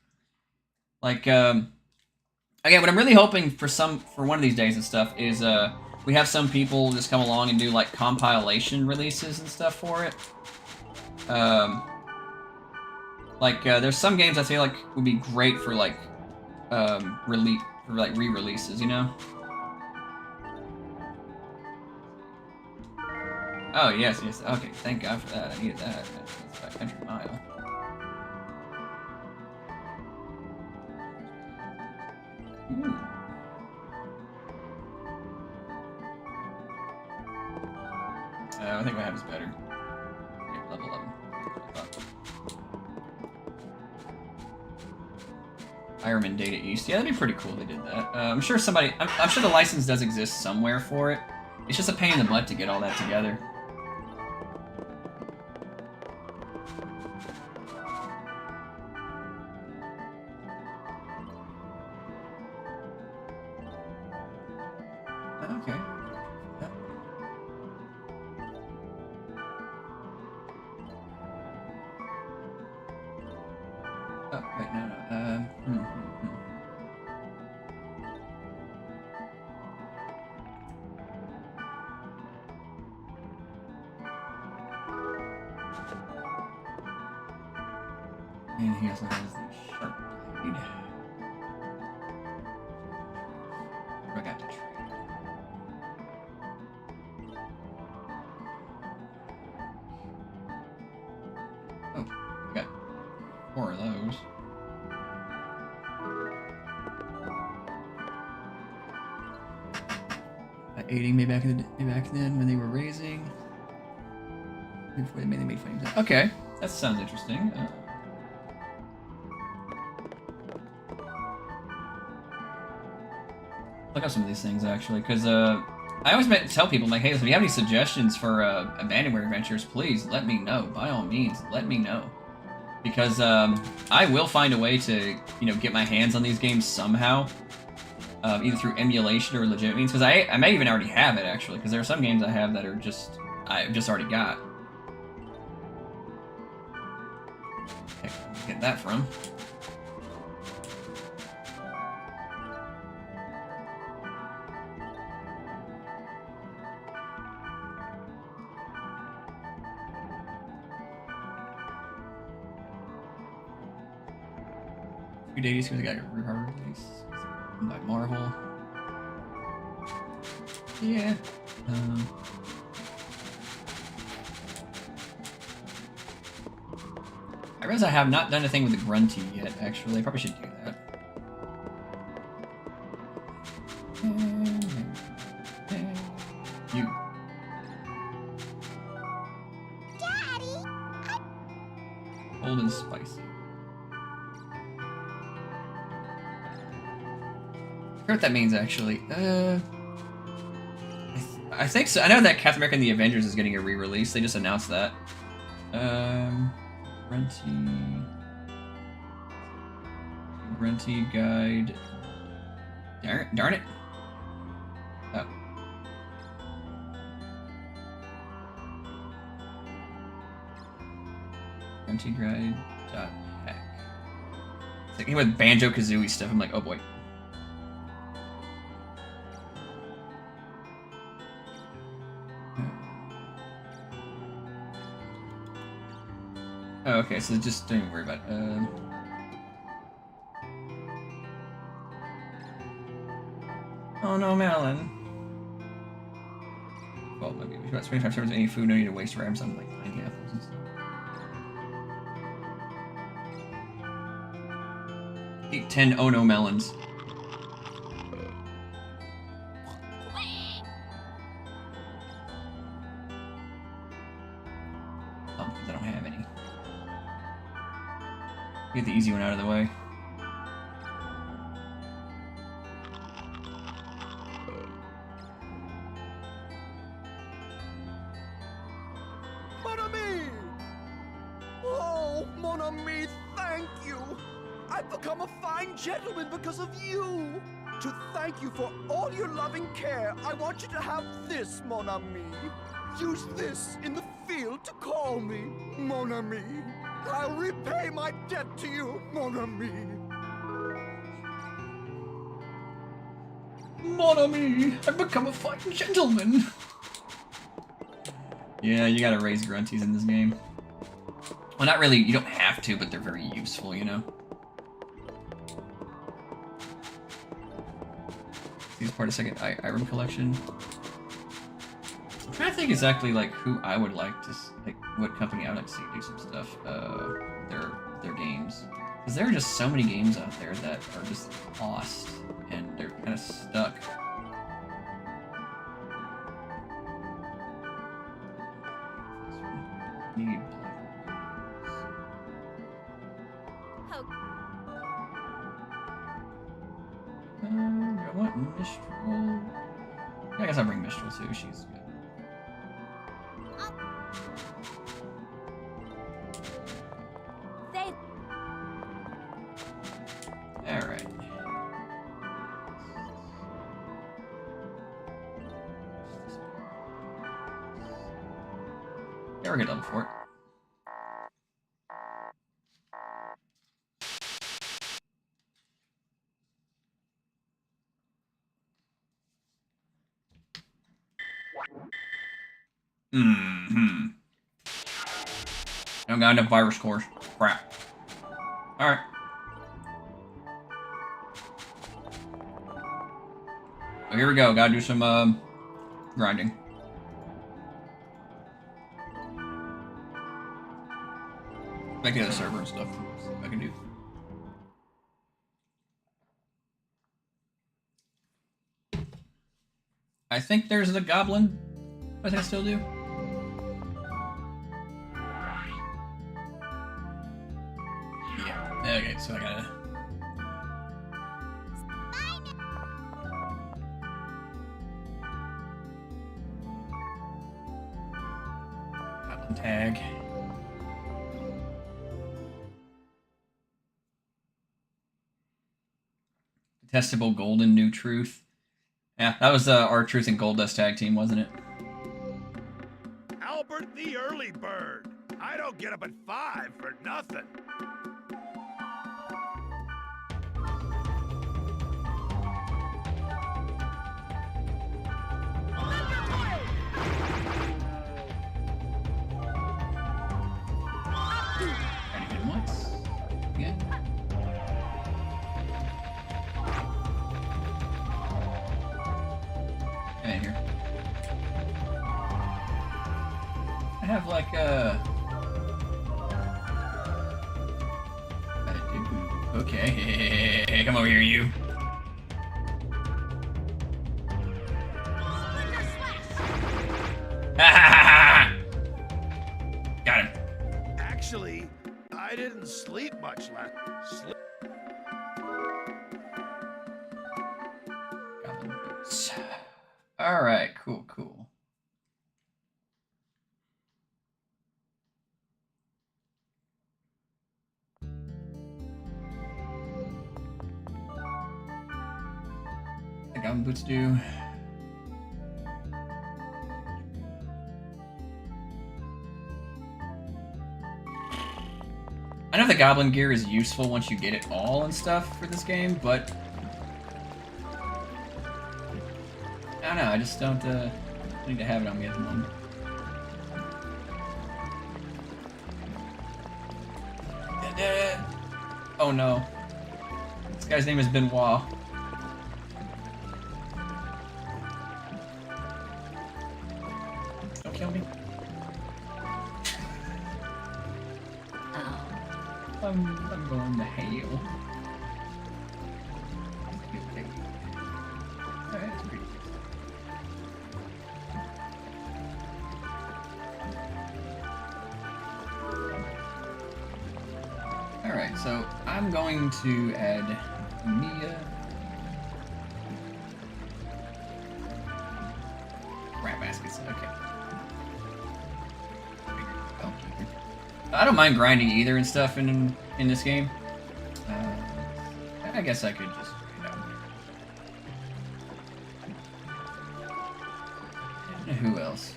Like, again, what I'm really hoping for one of these days and stuff is we have some people just come along and do like compilation releases and stuff for it. There's some games I feel like would be great for like re-releases, you know? Oh, yes. Okay, thank God for that. I needed that. That's by country mile. Ooh. I think what I have is better. Okay, level 11. Ironman Data East. Yeah, that'd be pretty cool if they did that. I'm sure I'm sure the license does exist somewhere for it. It's just a pain in the butt to get all that together. Okay. Yep. Oh, wait, no. And he also has the sharp blade. I got to trade. Oh, I got 4 of those. Aiding me back then when they were raising. Before they made fighting. Okay, that sounds interesting. Look up some of these things actually, because I always tell people like, hey, if you have any suggestions for abandonware adventures, please let me know. By all means, let me know, because I will find a way to get my hands on these games somehow, either through emulation or legit means. Because I may even already have it actually, because there are some games I have that are I've just already got. Okay, get that from. Few days because I got a hard release by Marvel. Yeah. I realize I have not done a thing with the Grunty yet, actually. I probably should do that. You. Daddy! Cold and spicy. I forget what that means, actually. I think so. I know that Captain America and the Avengers is getting a re-release. They just announced that. Grunty guide. Darn it. Oh. Grunty guide. Heck. It's like with Banjo-Kazooie stuff. I'm like, oh boy. Oh, okay, so just don't worry about it. Oh no, Melon. Well, maybe we should about 25 servers of any food, no need to waste for items. I'm like 90 apples and stuff. Eat 10 oh no melons. Pumpkins, I don't have any. Get the easy one out of the way. Mon ami! Oh, mon ami, thank you! I've become a fine gentleman because of you. To thank you for all your loving care, I want you to have this, mon ami. Use this in the field to call me, mon ami. I'll repay my debt to you, mon ami. Mon ami, I've become a fine gentleman. Yeah, you gotta raise grunties in this game. Well, not really, you don't have to, but they're very useful, you know? These part of second item collection. I'm trying to think exactly like who I would like to, like what company I would like to see do some stuff, their games. Because there are just so many games out there that are just lost and they're kind of stuck. Need I want Mistral. I guess I'll bring Mistral too. She's good. Alright. Yeah, we're good level 4. I don't got enough virus cores. Crap. Alright. So here we go. Gotta do some grinding. Back to the server and stuff. See what I can do. I think there's the goblin. What I still do? Yeah. Okay, so I gotta. Goblin tag. Detestable Golden New Truth. Yeah, that was our Truth and Gold Dust tag team, wasn't it? Albert the early bird. I don't get up at 5 for nothing. Trying to hit him once. Again. Come in here. I have like okay, come over here, you. Got him. Actually, I didn't sleep much last. Goblin boots. All right, cool, cool. The goblin boots do. I know the goblin gear is useful once you get it all and stuff for this game, but I don't know, I just don't need to have it on me at the moment. Oh no. This guy's name is Benoit. Don't kill me. I'm going to hail. Alright, that's pretty good. Alright, so I'm going to add Mia. Rat baskets, okay. I don't mind grinding either and stuff in this game. I guess I could just trade out. And who else?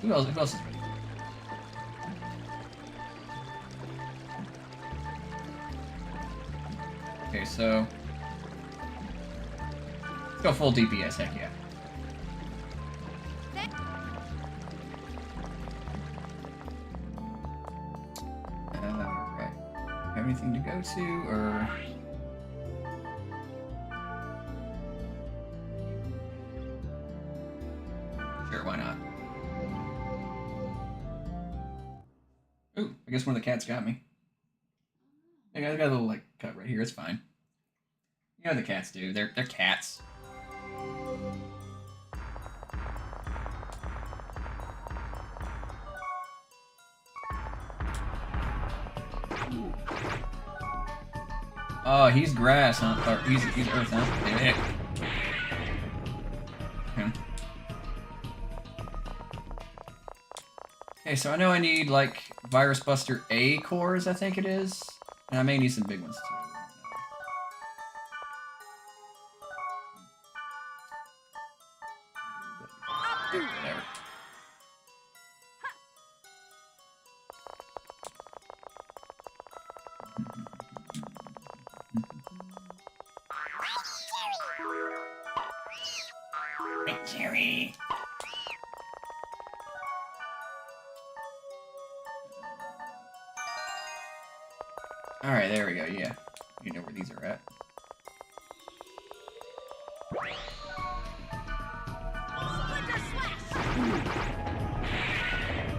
Who else is ready? Okay, so let's go full DPS, heck yeah. Alright. Have anything to go to, or sure, why not? Ooh, I guess one of the cats got me. I got a little like cut right here. It's fine. You know the cats do. They're cats. Oh, he's grass, huh? Or he's earth, huh? Yeah. Okay, so I know I need like Virus Buster A cores, I think it is. And I may need some big ones too. Whatever. Victory! Alright, there we go, yeah. You know where these are at.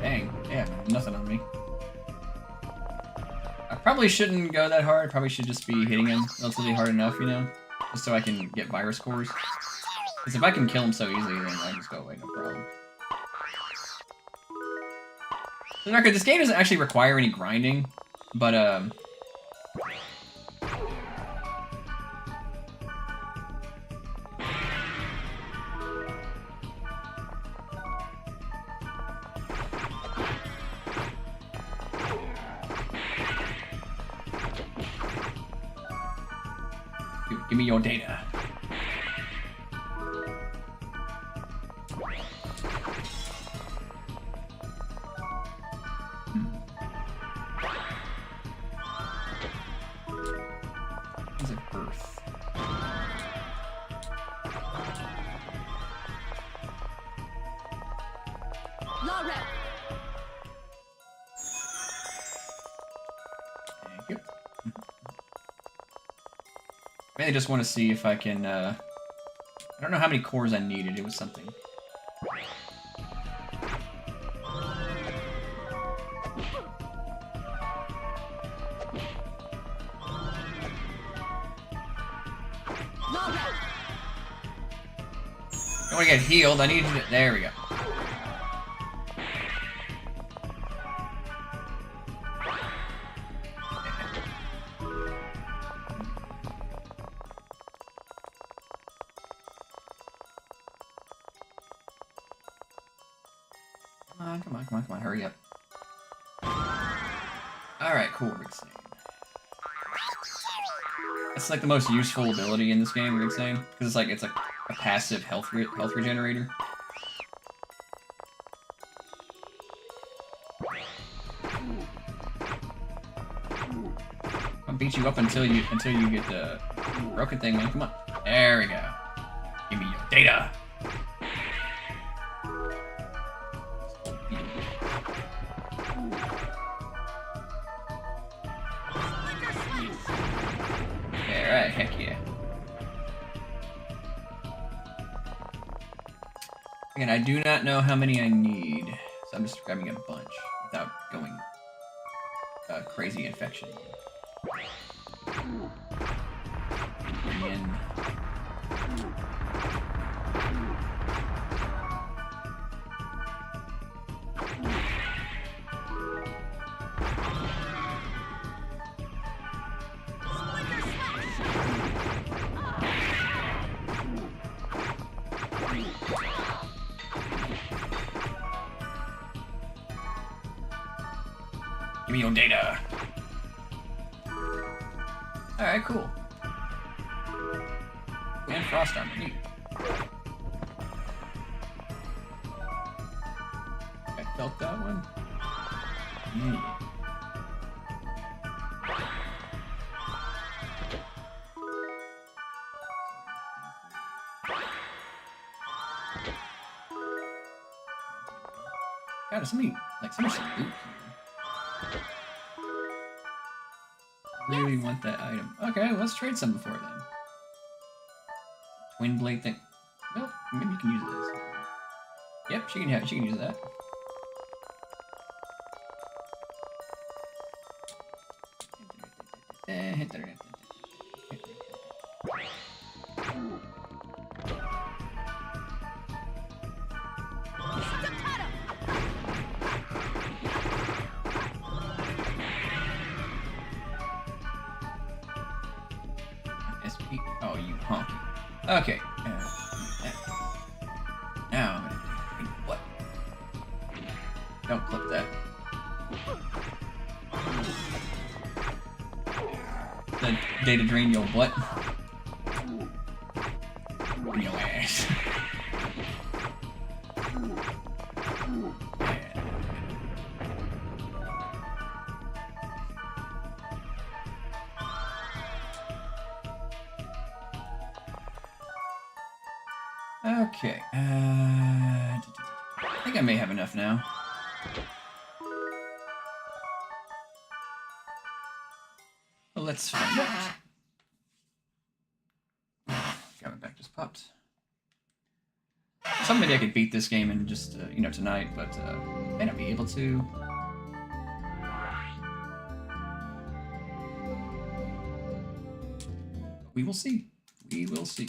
Dang, yeah, nothing on me. I probably shouldn't go that hard. I probably should just be hitting him relatively hard enough, you know? Just so I can get virus cores. Because if I can kill him so easily, then I can just go away, no problem. For the record, this game doesn't actually require any grinding, but, give me your data. Is it Earth? Thank you. I just want to see if I can, I don't know how many cores I needed, it was something. I want to get healed, I need to, there we go. Come on, hurry up. Alright, cool, Rig Stain. That's like the most useful ability in this game, Rig Stain, because it's like a passive health regenerator. I'll beat you up until you get the broken thing, man. Come on. There we go. Give me your data. Alright, heck yeah. Again, I do not know how many I need, so I'm just grabbing a bunch without going crazy infection. And give me your data. Alright, cool. And frost armor, neat. I felt that one. Yeah. God, there's so much loot here. Really want that item. Okay, let's trade some before then. Twin blade thing. Well, maybe you can use this. Yep, she can use that. SP. Oh, you honky. Okay. Now I'm gonna do what? Don't clip that. The data drain your butt. In your ass. Okay. I think I may have enough now. Well, let's find out. God, my back just popped. So maybe I could beat this game in just, you know, tonight, but may not be able to. We will see. We will see.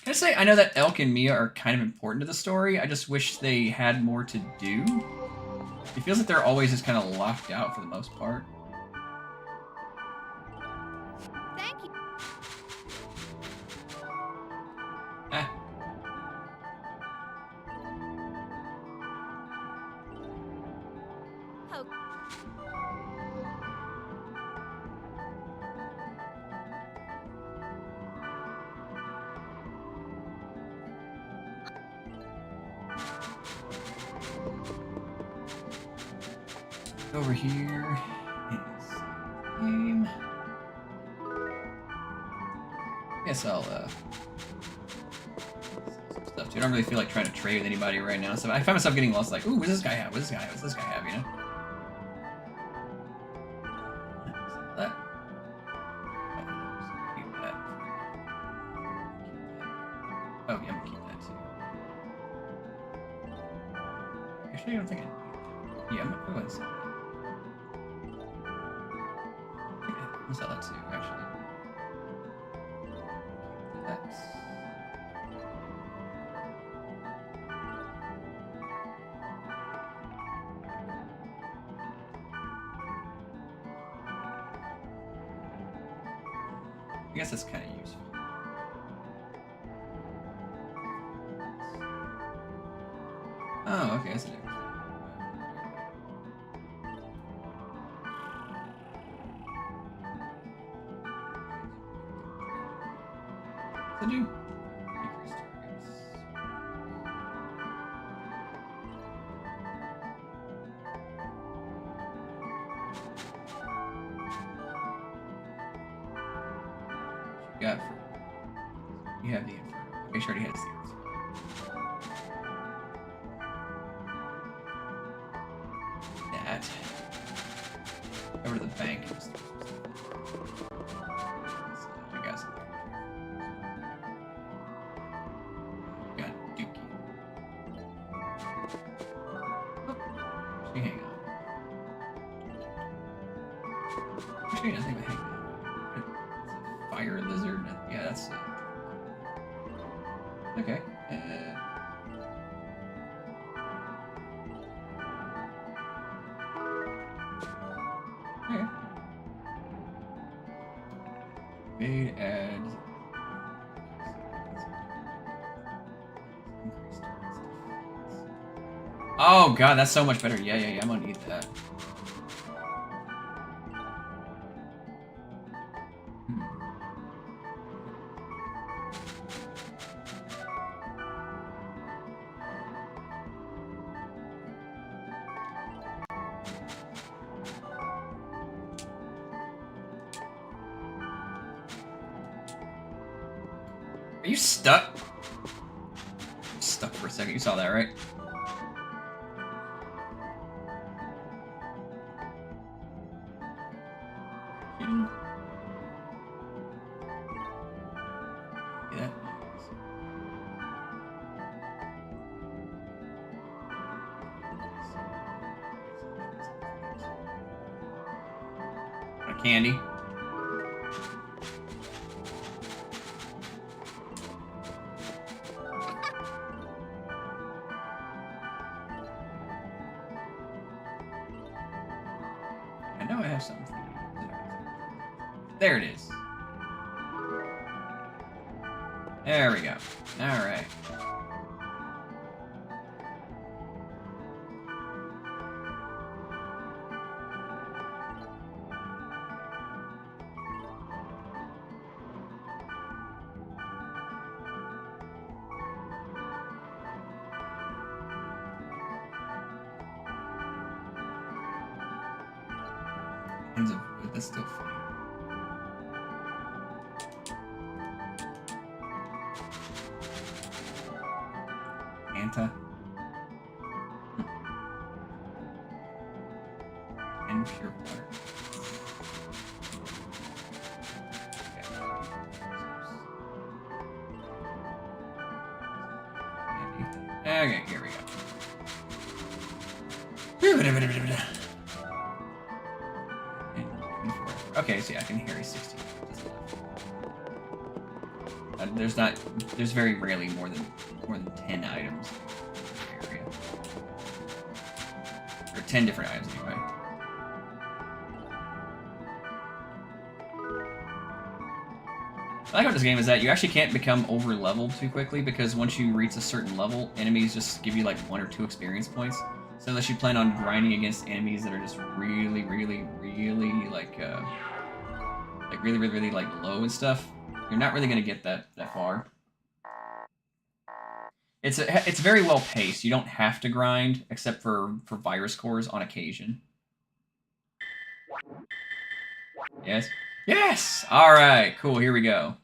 Can I say, I know that Elk and Mia are kind of important to the story. I just wish they had more to do. It feels like they're always just kind of locked out for the most part. Thank you. Ah. Oh. Over here is game. Guess I'll sell some stuff too. I don't really feel like trying to trade with anybody right now, so I find myself getting lost. Like, ooh, what does this guy have? What does this guy have? What does this guy have? You know. That. Keep that. Oh, yeah, I'm gonna keep that too. Actually, I don't think I. Yeah, I'm gonna go ahead and sell that. I'll sell that too, actually. That's... I guess that's kind of useful. Oh, okay, that's a difference. To do. Decrease targets. You got for you have the info. Okay, she already has the info. That. Over to the bank. You got something. Hang on. Actually, I think hang on. Fire lizard? Yeah, that's it. Okay. Okay. Made adds. Oh god, that's so much better. Yeah, I'm gonna need that. Are you stuck? Stuck for a second. You saw that, right? Yeah. Candy. I know I have something. There it is. There we go. All right. That's still funny. Anta. And pure water. Okay, here we go. Okay, so yeah, I can hear he's 16. There's very rarely more than 10 items in the area. Or 10 different items anyway. What I like about this game is that you actually can't become over leveled too quickly, because once you reach a certain level, enemies just give you like 1 or 2 experience points. So unless you plan on grinding against enemies that are just really really like low and stuff, you're not really gonna get that far. It's very well paced. You don't have to grind except for virus cores on occasion. Yes. Yes. All right. Cool. Here we go.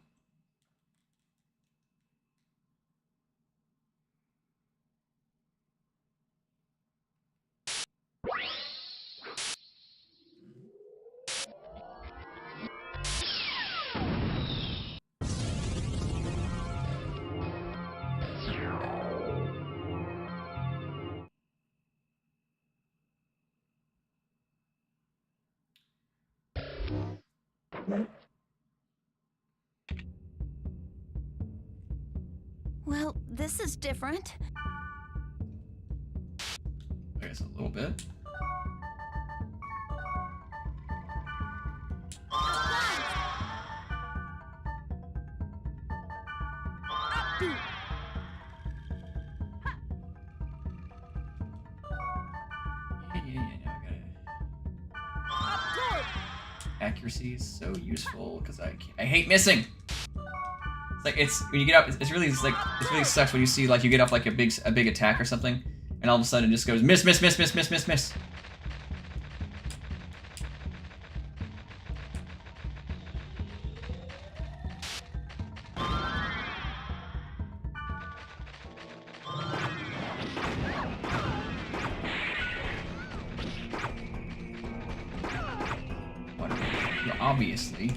Well, this is different. I guess a little bit. Accuracy is so useful because I hate missing. It's like when you get up, it really sucks when you see like you get up like a big attack or something, and all of a sudden it just goes miss. Obviously.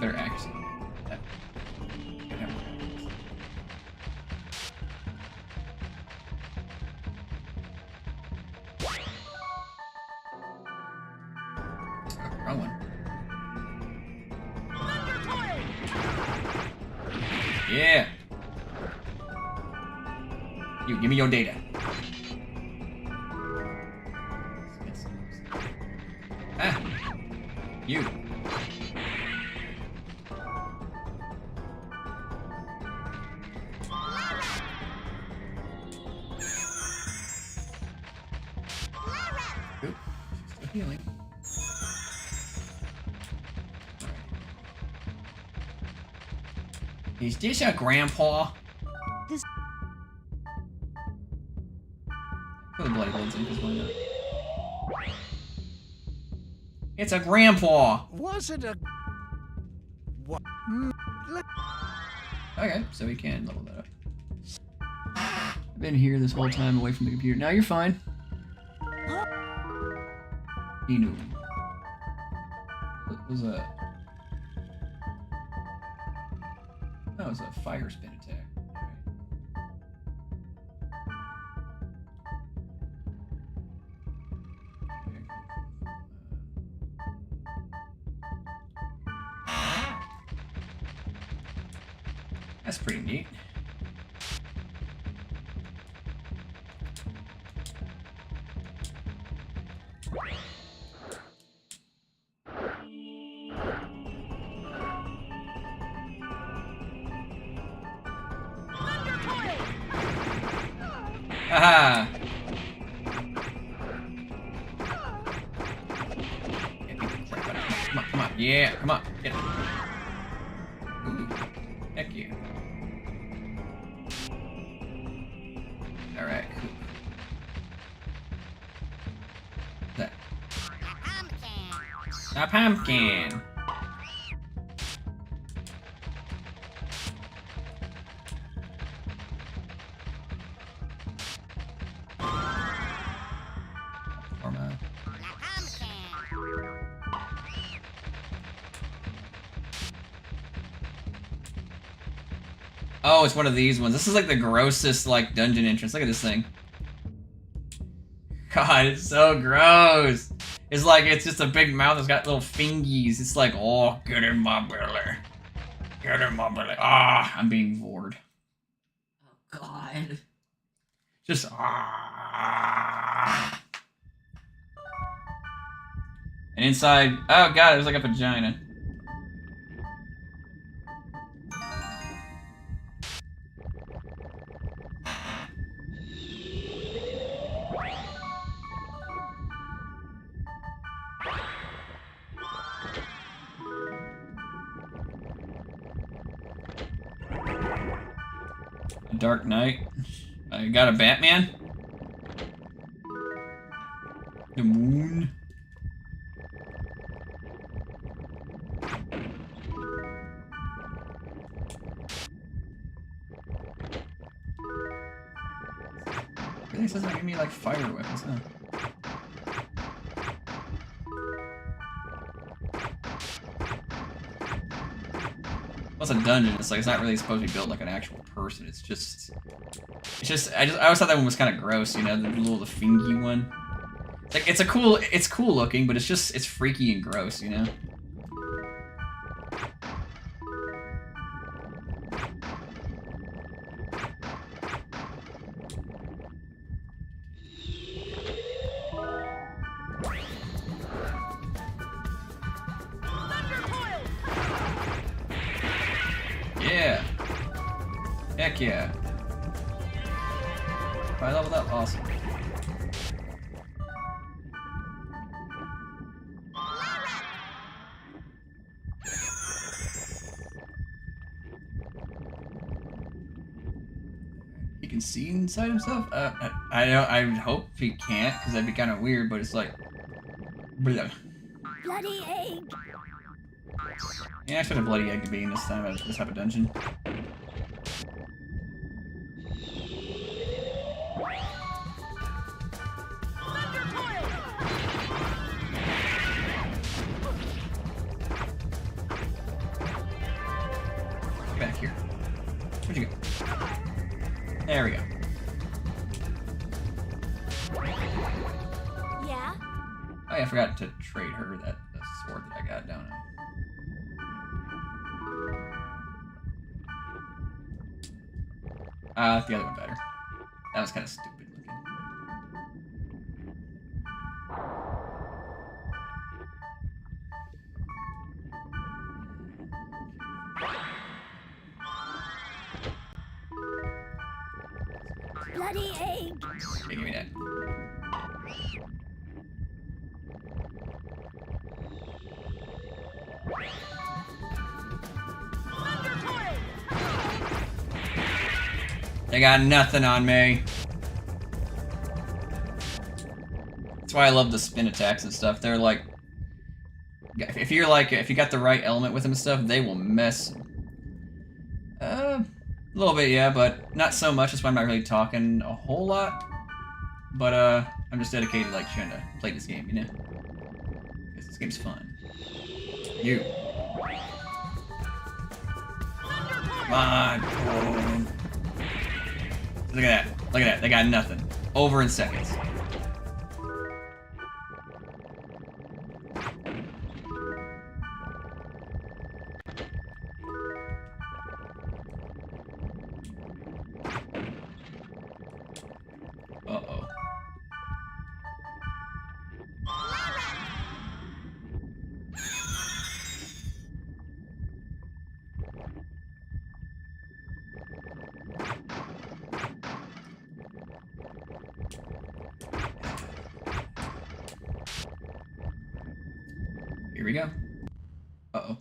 Better accuracy. Wrong one. Yeah. You give me your data. Ah. You. Oop. Still healing. Is this a grandpa? This body builds in, because why not? It's a grandpa! Was it a... What? Okay, so we can level that up. I've been here this whole time away from the computer. Now you're fine. Inu. What was that? That was a fire spin attack. That's pretty neat. Haha! Come on, yeah, come on, get it. Ooh, heck yeah. Alright, cool. What's that? A pumpkin! Oh, it's one of these ones. This is like the grossest like dungeon entrance. Look at this thing. God, it's so gross. It's like it's just a big mouth that's got little fingies. It's like, oh, get in my belly. Get in my belly. Ah, I'm being bored. Oh God. Just ah. And inside, oh God, there's like a vagina. Dark Knight. I got a Batman. The moon. Really says like give me like fire weapons, huh? Well, it's a dungeon. It's like it's not really supposed to be built like an actual person. It's just. I always thought that one was kind of gross. You know, the fingy one. Like it's cool looking, but it's freaky and gross. You know. Yeah. Heck yeah. I leveled up, awesome. He can see inside himself? I would hope he can't, because that'd be kind of weird, but it's like... Blah. Bloody egg! Yeah, I expect a bloody egg to be in this time of this type of dungeon. Get back here. Where'd you go? There we go. Yeah? Oh yeah, I forgot to trade her that sword that I got down there. I like the other one better. That was kind of stupid looking. Bloody egg! Okay, give me that. They got nothing on me. That's why I love the spin attacks and stuff. They're like, if you got the right element with them and stuff, they will mess. A little bit, yeah, but not so much. That's why I'm not really talking a whole lot. But I'm just dedicated, like, trying to play this game, you know? Because this game's fun. You. Come on. Look at that. Look at that. They got nothing. Over in seconds. Uh-oh. Here we go. Uh-oh.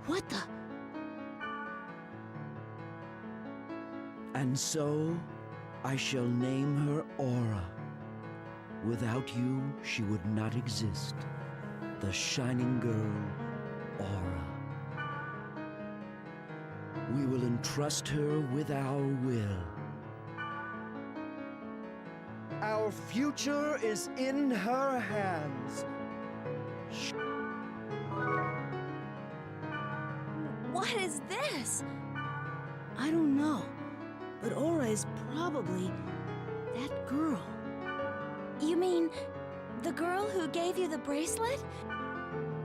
What the? And so, I shall name her Aura. Without you, she would not exist. The shining girl, Aura. We will entrust her with our will. Our future is in her hands. What is this? I don't know, but Aura is probably that girl. You mean the girl who gave you the bracelet?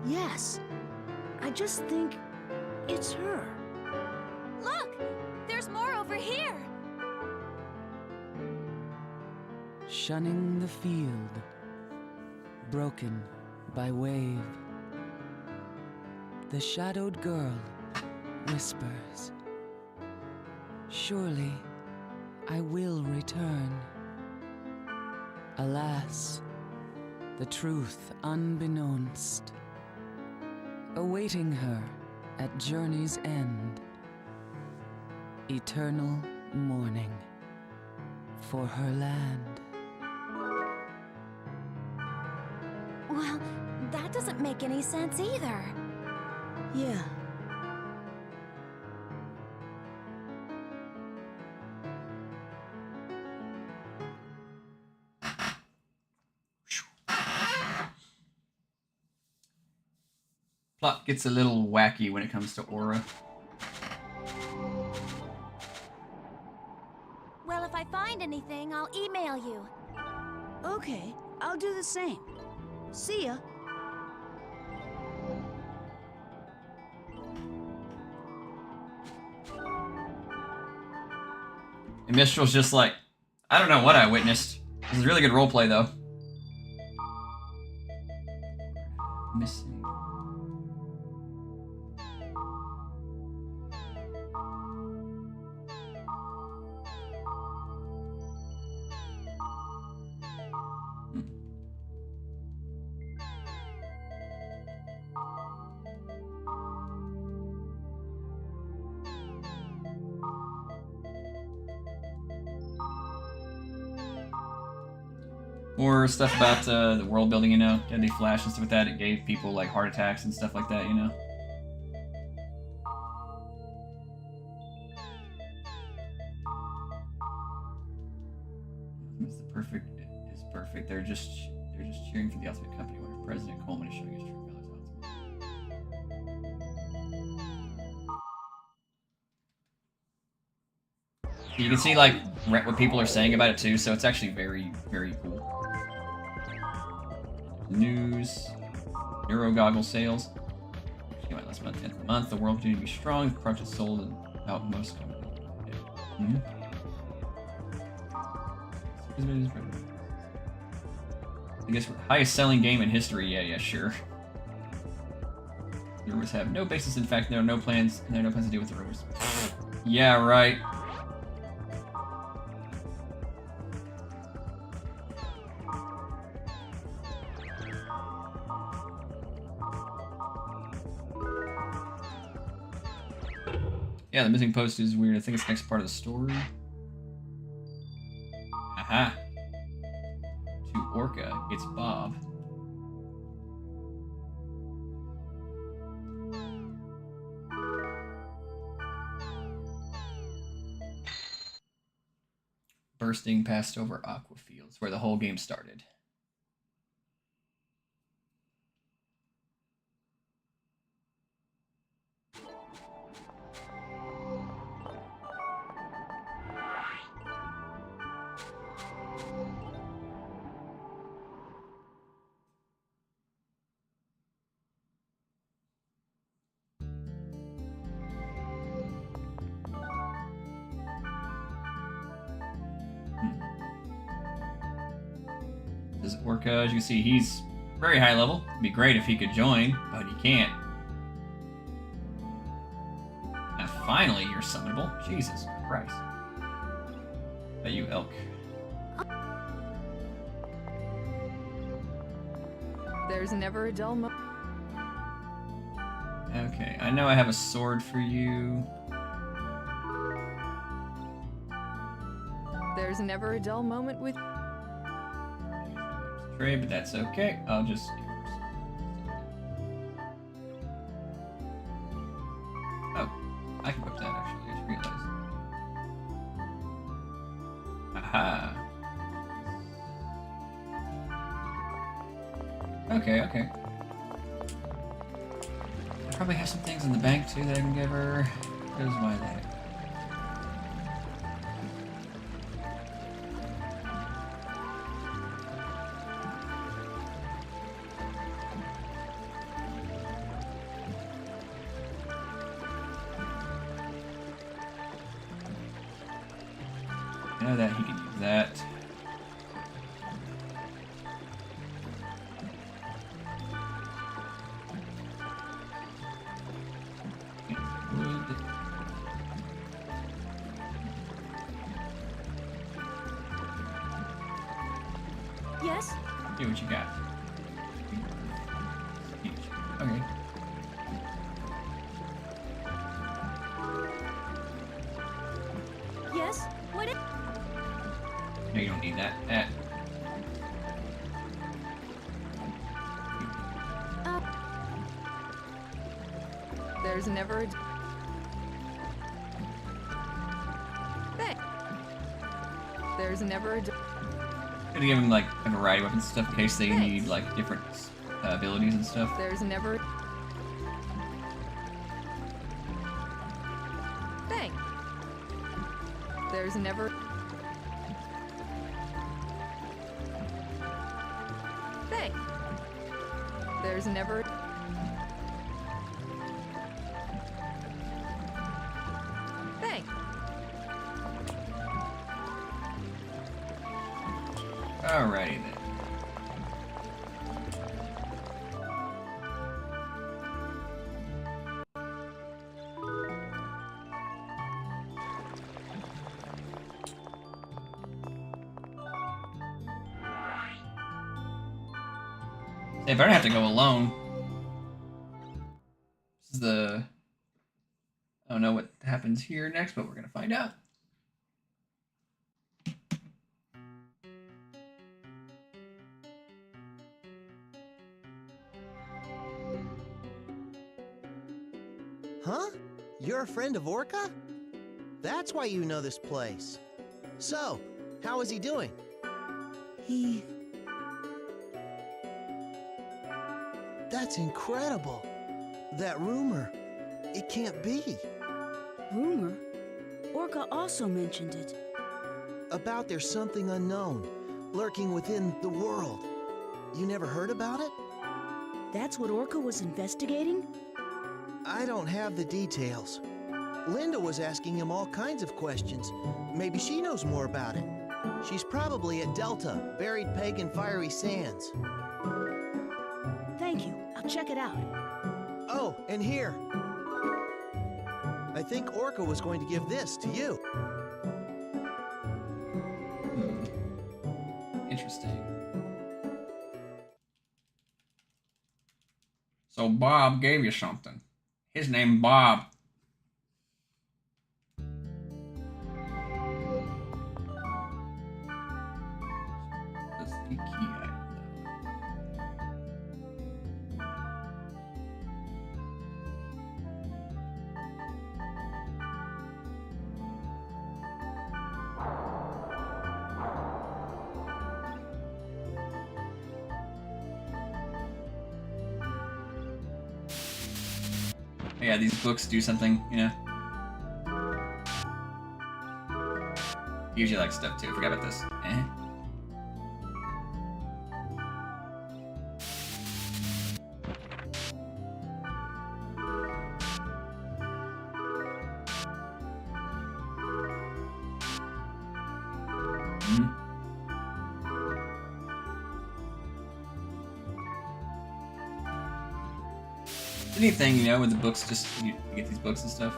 Yes. I just think it's her. Look! There's more over here! Shunning the field, broken by wave. The shadowed girl whispers, surely I will return. Alas, the truth unbeknownst, awaiting her at journey's end. Eternal mourning for her land. Well, that doesn't make any sense either. Yeah. Plot gets a little wacky when it comes to Aura. Well, if I find anything, I'll email you. Okay, I'll do the same. See ya. And Mistral's just like, I don't know what I witnessed. This is really good roleplay, though. Missing. More stuff about the world building, you know, Deadly Flash and stuff like that. It gave people like heart attacks and stuff like that, you know. It's the perfect. It's perfect. They're just cheering for the ultimate company when President Coleman is showing his true colors. You can see like what people are saying about it too, so it's actually very, very cool. News, Neuro Goggle sales. Came out last month, 10th of the month. The world continued to be strong. The product is sold and out most companies. I guess we're highest selling game in history. Yeah, sure. The rumors have no basis. In fact, there are no plans. There are no plans to deal with the rumors. Yeah, right. Yeah, the missing post is weird. I think it's the next part of the story. Aha. To Orca. It's Bob. Bursting past over aqua fields, where the whole game started. This Orca, as you can see, he's very high level. It'd be great if he could join, but he can't. And finally, you're summonable. Jesus Christ. But you elk. There's never a dull moment. Okay, I know I have a sword for you. There's never a dull moment with... Trade, but that's okay. I'll just... Oh, I can whip that actually. I just realized. Aha. Okay, okay. I probably have some things in the bank too that I can give her. Here's why that. I know that he can use that. Wood. Yes? See what you got. Okay. Yes? What is... No, you don't need that. There's never a... There's never a... Gonna give him like a variety of weapons and stuff in case they need like different abilities and stuff. There's never... Thanks. There's never... Thanks. There's never... Thanks. Alrighty then. If I don't have to go alone. This is the... I don't know what happens here next, but we're gonna find out. Huh? You're a friend of Orca? That's why you know this place. So, how is he doing? That's incredible. That rumor. It can't be. Rumor? Orca also mentioned it. About there's something unknown, lurking within the world. You never heard about it? That's what Orca was investigating? I don't have the details. Linda was asking him all kinds of questions. Maybe she knows more about it. She's probably at Delta, buried pagan fiery sands. Thank you. I'll check it out. Oh, and here. I think Orca was going to give this to you. Interesting. So Bob gave you something. His name Bob. That's the key item. Yeah, these books do something, you know. Usually like stuff too. Forgot about this. Anything, you know, with the books, just you get these books and stuff.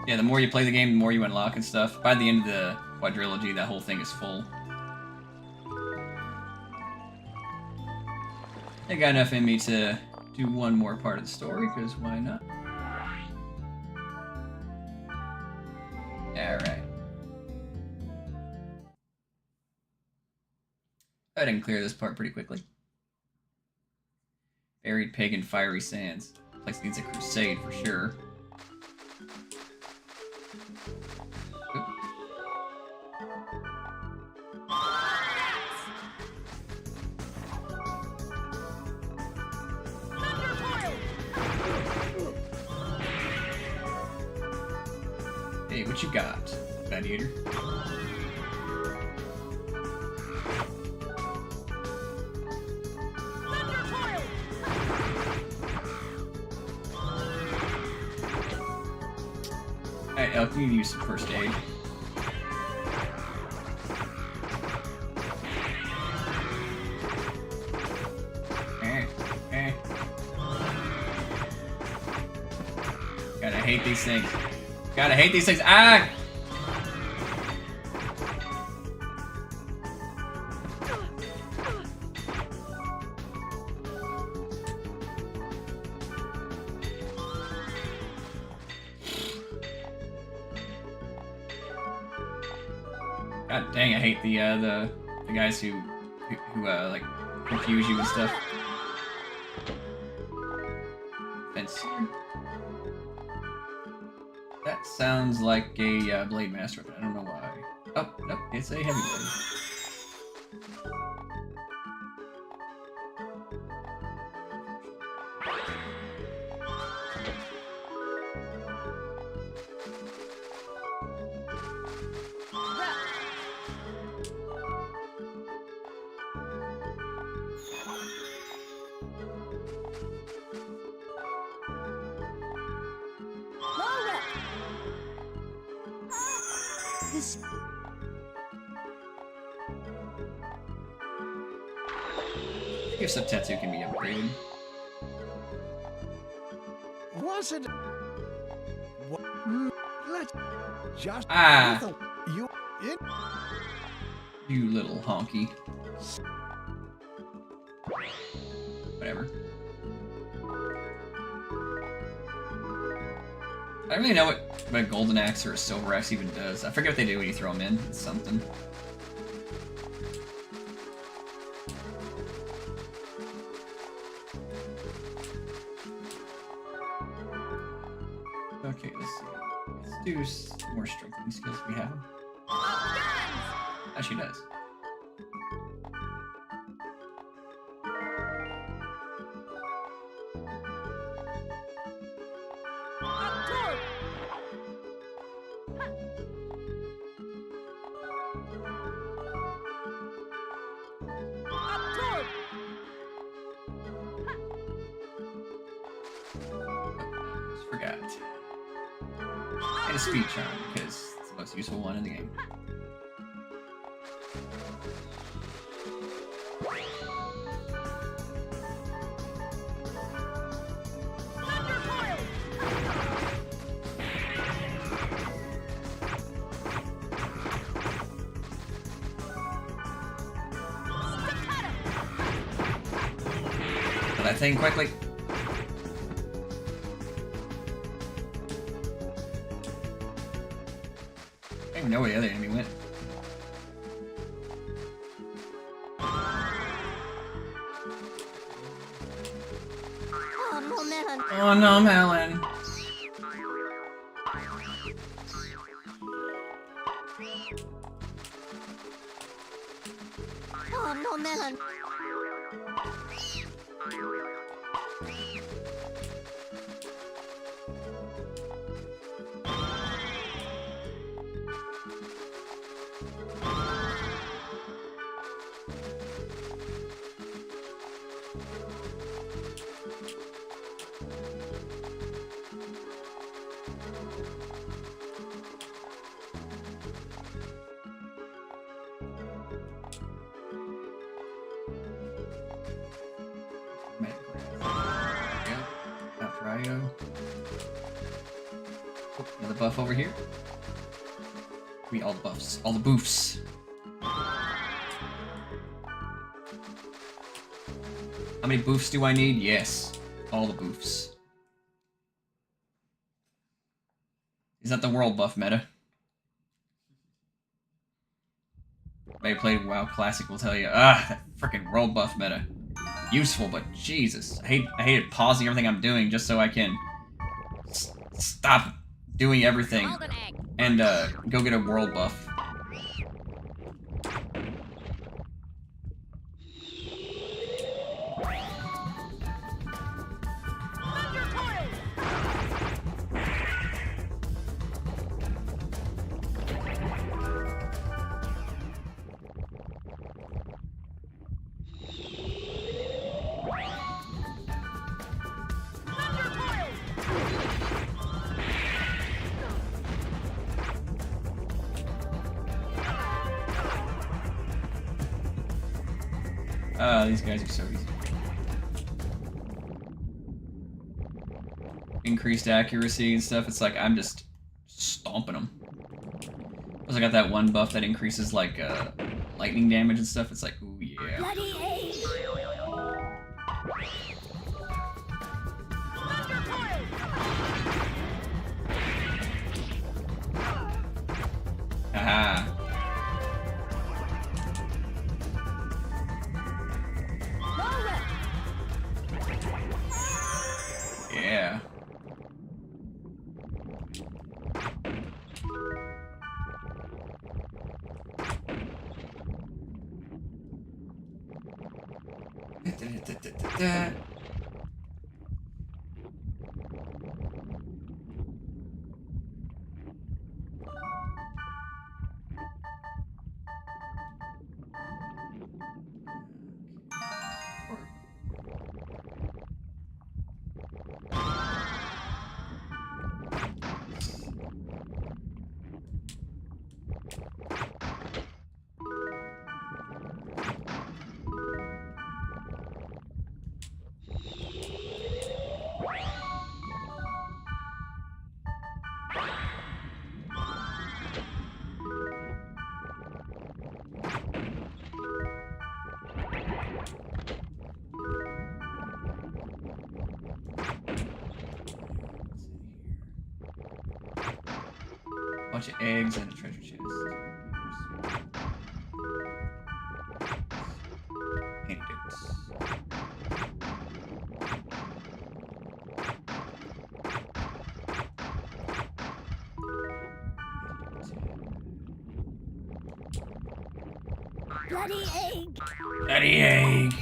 Yeah, the more you play the game, the more you unlock and stuff. By the end of the quadrilogy, that whole thing is full. I got enough in me to do one more part of the story, because why not? Alright. I can clear this part pretty quickly. Buried pagan fiery sands. Place needs a crusade for sure. Hey, what you got, gladiator? Alright, Elk, you need to use some first aid. Gotta hate these things. Gotta hate these things. Ah! God dang, I hate the guys who like confuse you and stuff. Fence. That sounds like a blade master, but I don't know why. Oh, nope, it's a heavy blade. This... I guess the tattoo can be upgraded. Was it? Let's just you in. You little honky. Whatever. I don't really know what a golden axe or a silver axe even does. I forget what they do when you throw them in. It's something. Okay, let's see. Let's do more strengthening skills if we have them. Oh, she does. Forgot. And a speed charm, because it's the most useful one in the game. Kill that thing quickly. I don't even know where the other enemy went. Oh no, Melon. Oh no, Melon. Another buff over here. We all the buffs, all the boofs. How many boofs do I need? Yes, all the boofs. Is that the world buff meta? Anybody played WoW Classic will tell you, that freaking world buff meta. Useful, but Jesus, I hated pausing everything I'm doing just so I can stop doing everything and go get a world buff. These guys are so easy. Increased accuracy and stuff, it's like I'm just stomping them. Plus I got that one buff that increases like lightning damage and stuff, it's like, ooh yeah. Haha. Yeah. Bunch of eggs and a treasure chest. Antidotes. Bloody egg! Bloody egg!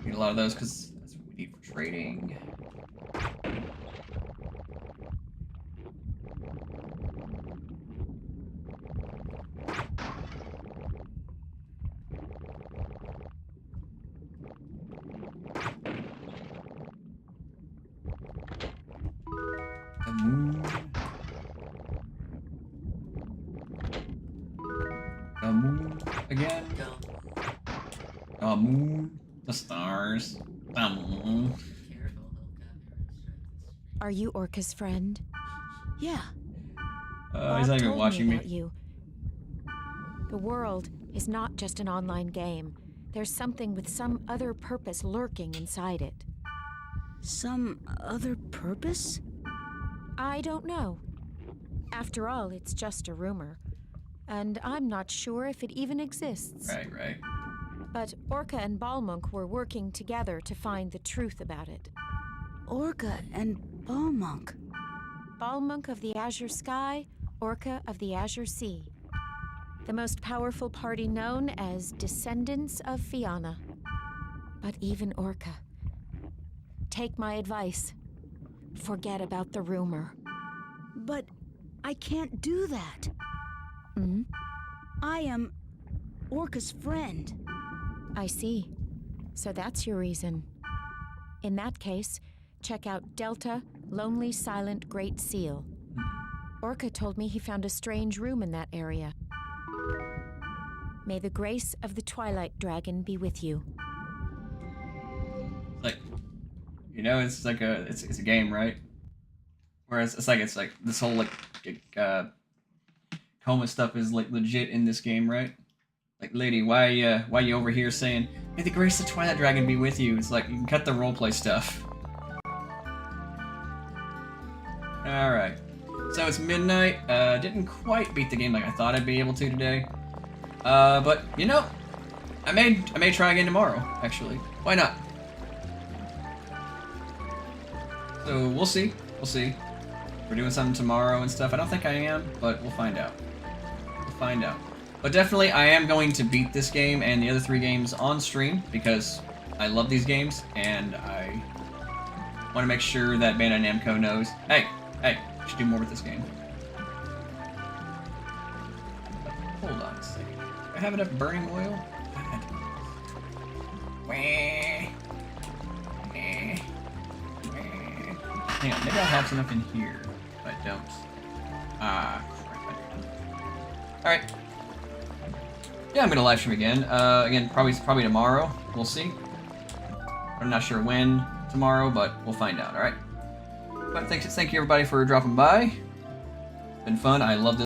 Need a lot of those because that's what we need for trading. again? The moon, the stars, the moon. Are you Orca's friend? Yeah. He's not even told watching me. about you. The world is not just an online game. There's something with some other purpose lurking inside it. Some other purpose? I don't know. After all, it's just a rumor. And I'm not sure if it even exists. Right. But Orca and Balmung were working together to find the truth about it. Orca and Balmung. Balmung of the Azure Sky, Orca of the Azure Sea. The most powerful party known as Descendants of Fianna. But even Orca. Take my advice. Forget about the rumor. But I can't do that. Hmm? I am Orca's friend. I see. So that's your reason. In that case, check out Delta, Lonely Silent Great Seal. Orca told me he found a strange room in that area. May the grace of the Twilight Dragon be with you. Like, you know, it's like it's a game, right? Whereas it's like this whole like coma stuff is like legit in this game, right? Like, lady, why you over here saying, "May the grace of the Twilight Dragon be with you"? It's like you can cut the roleplay stuff. All right, so it's midnight. Didn't quite beat the game like I thought I'd be able to today. But you know, I may try again tomorrow. Actually, why not? So we'll see. We'll see. We're doing something tomorrow and stuff. I don't think I am, but we'll find out. We'll find out. But definitely, I am going to beat this game and the other 3 games on stream because I love these games and I want to make sure that Bandai Namco knows, hey, we should do more with this game. Hold on a second. Do I have enough burning oil? God. Hang on, maybe I'll have some up in here. If I don't. Ah, crap. Alright. Yeah, I'm gonna live stream again. Again, probably tomorrow. We'll see. I'm not sure when tomorrow, but we'll find out, alright? But thank you everybody for dropping by. It's been fun. I love this.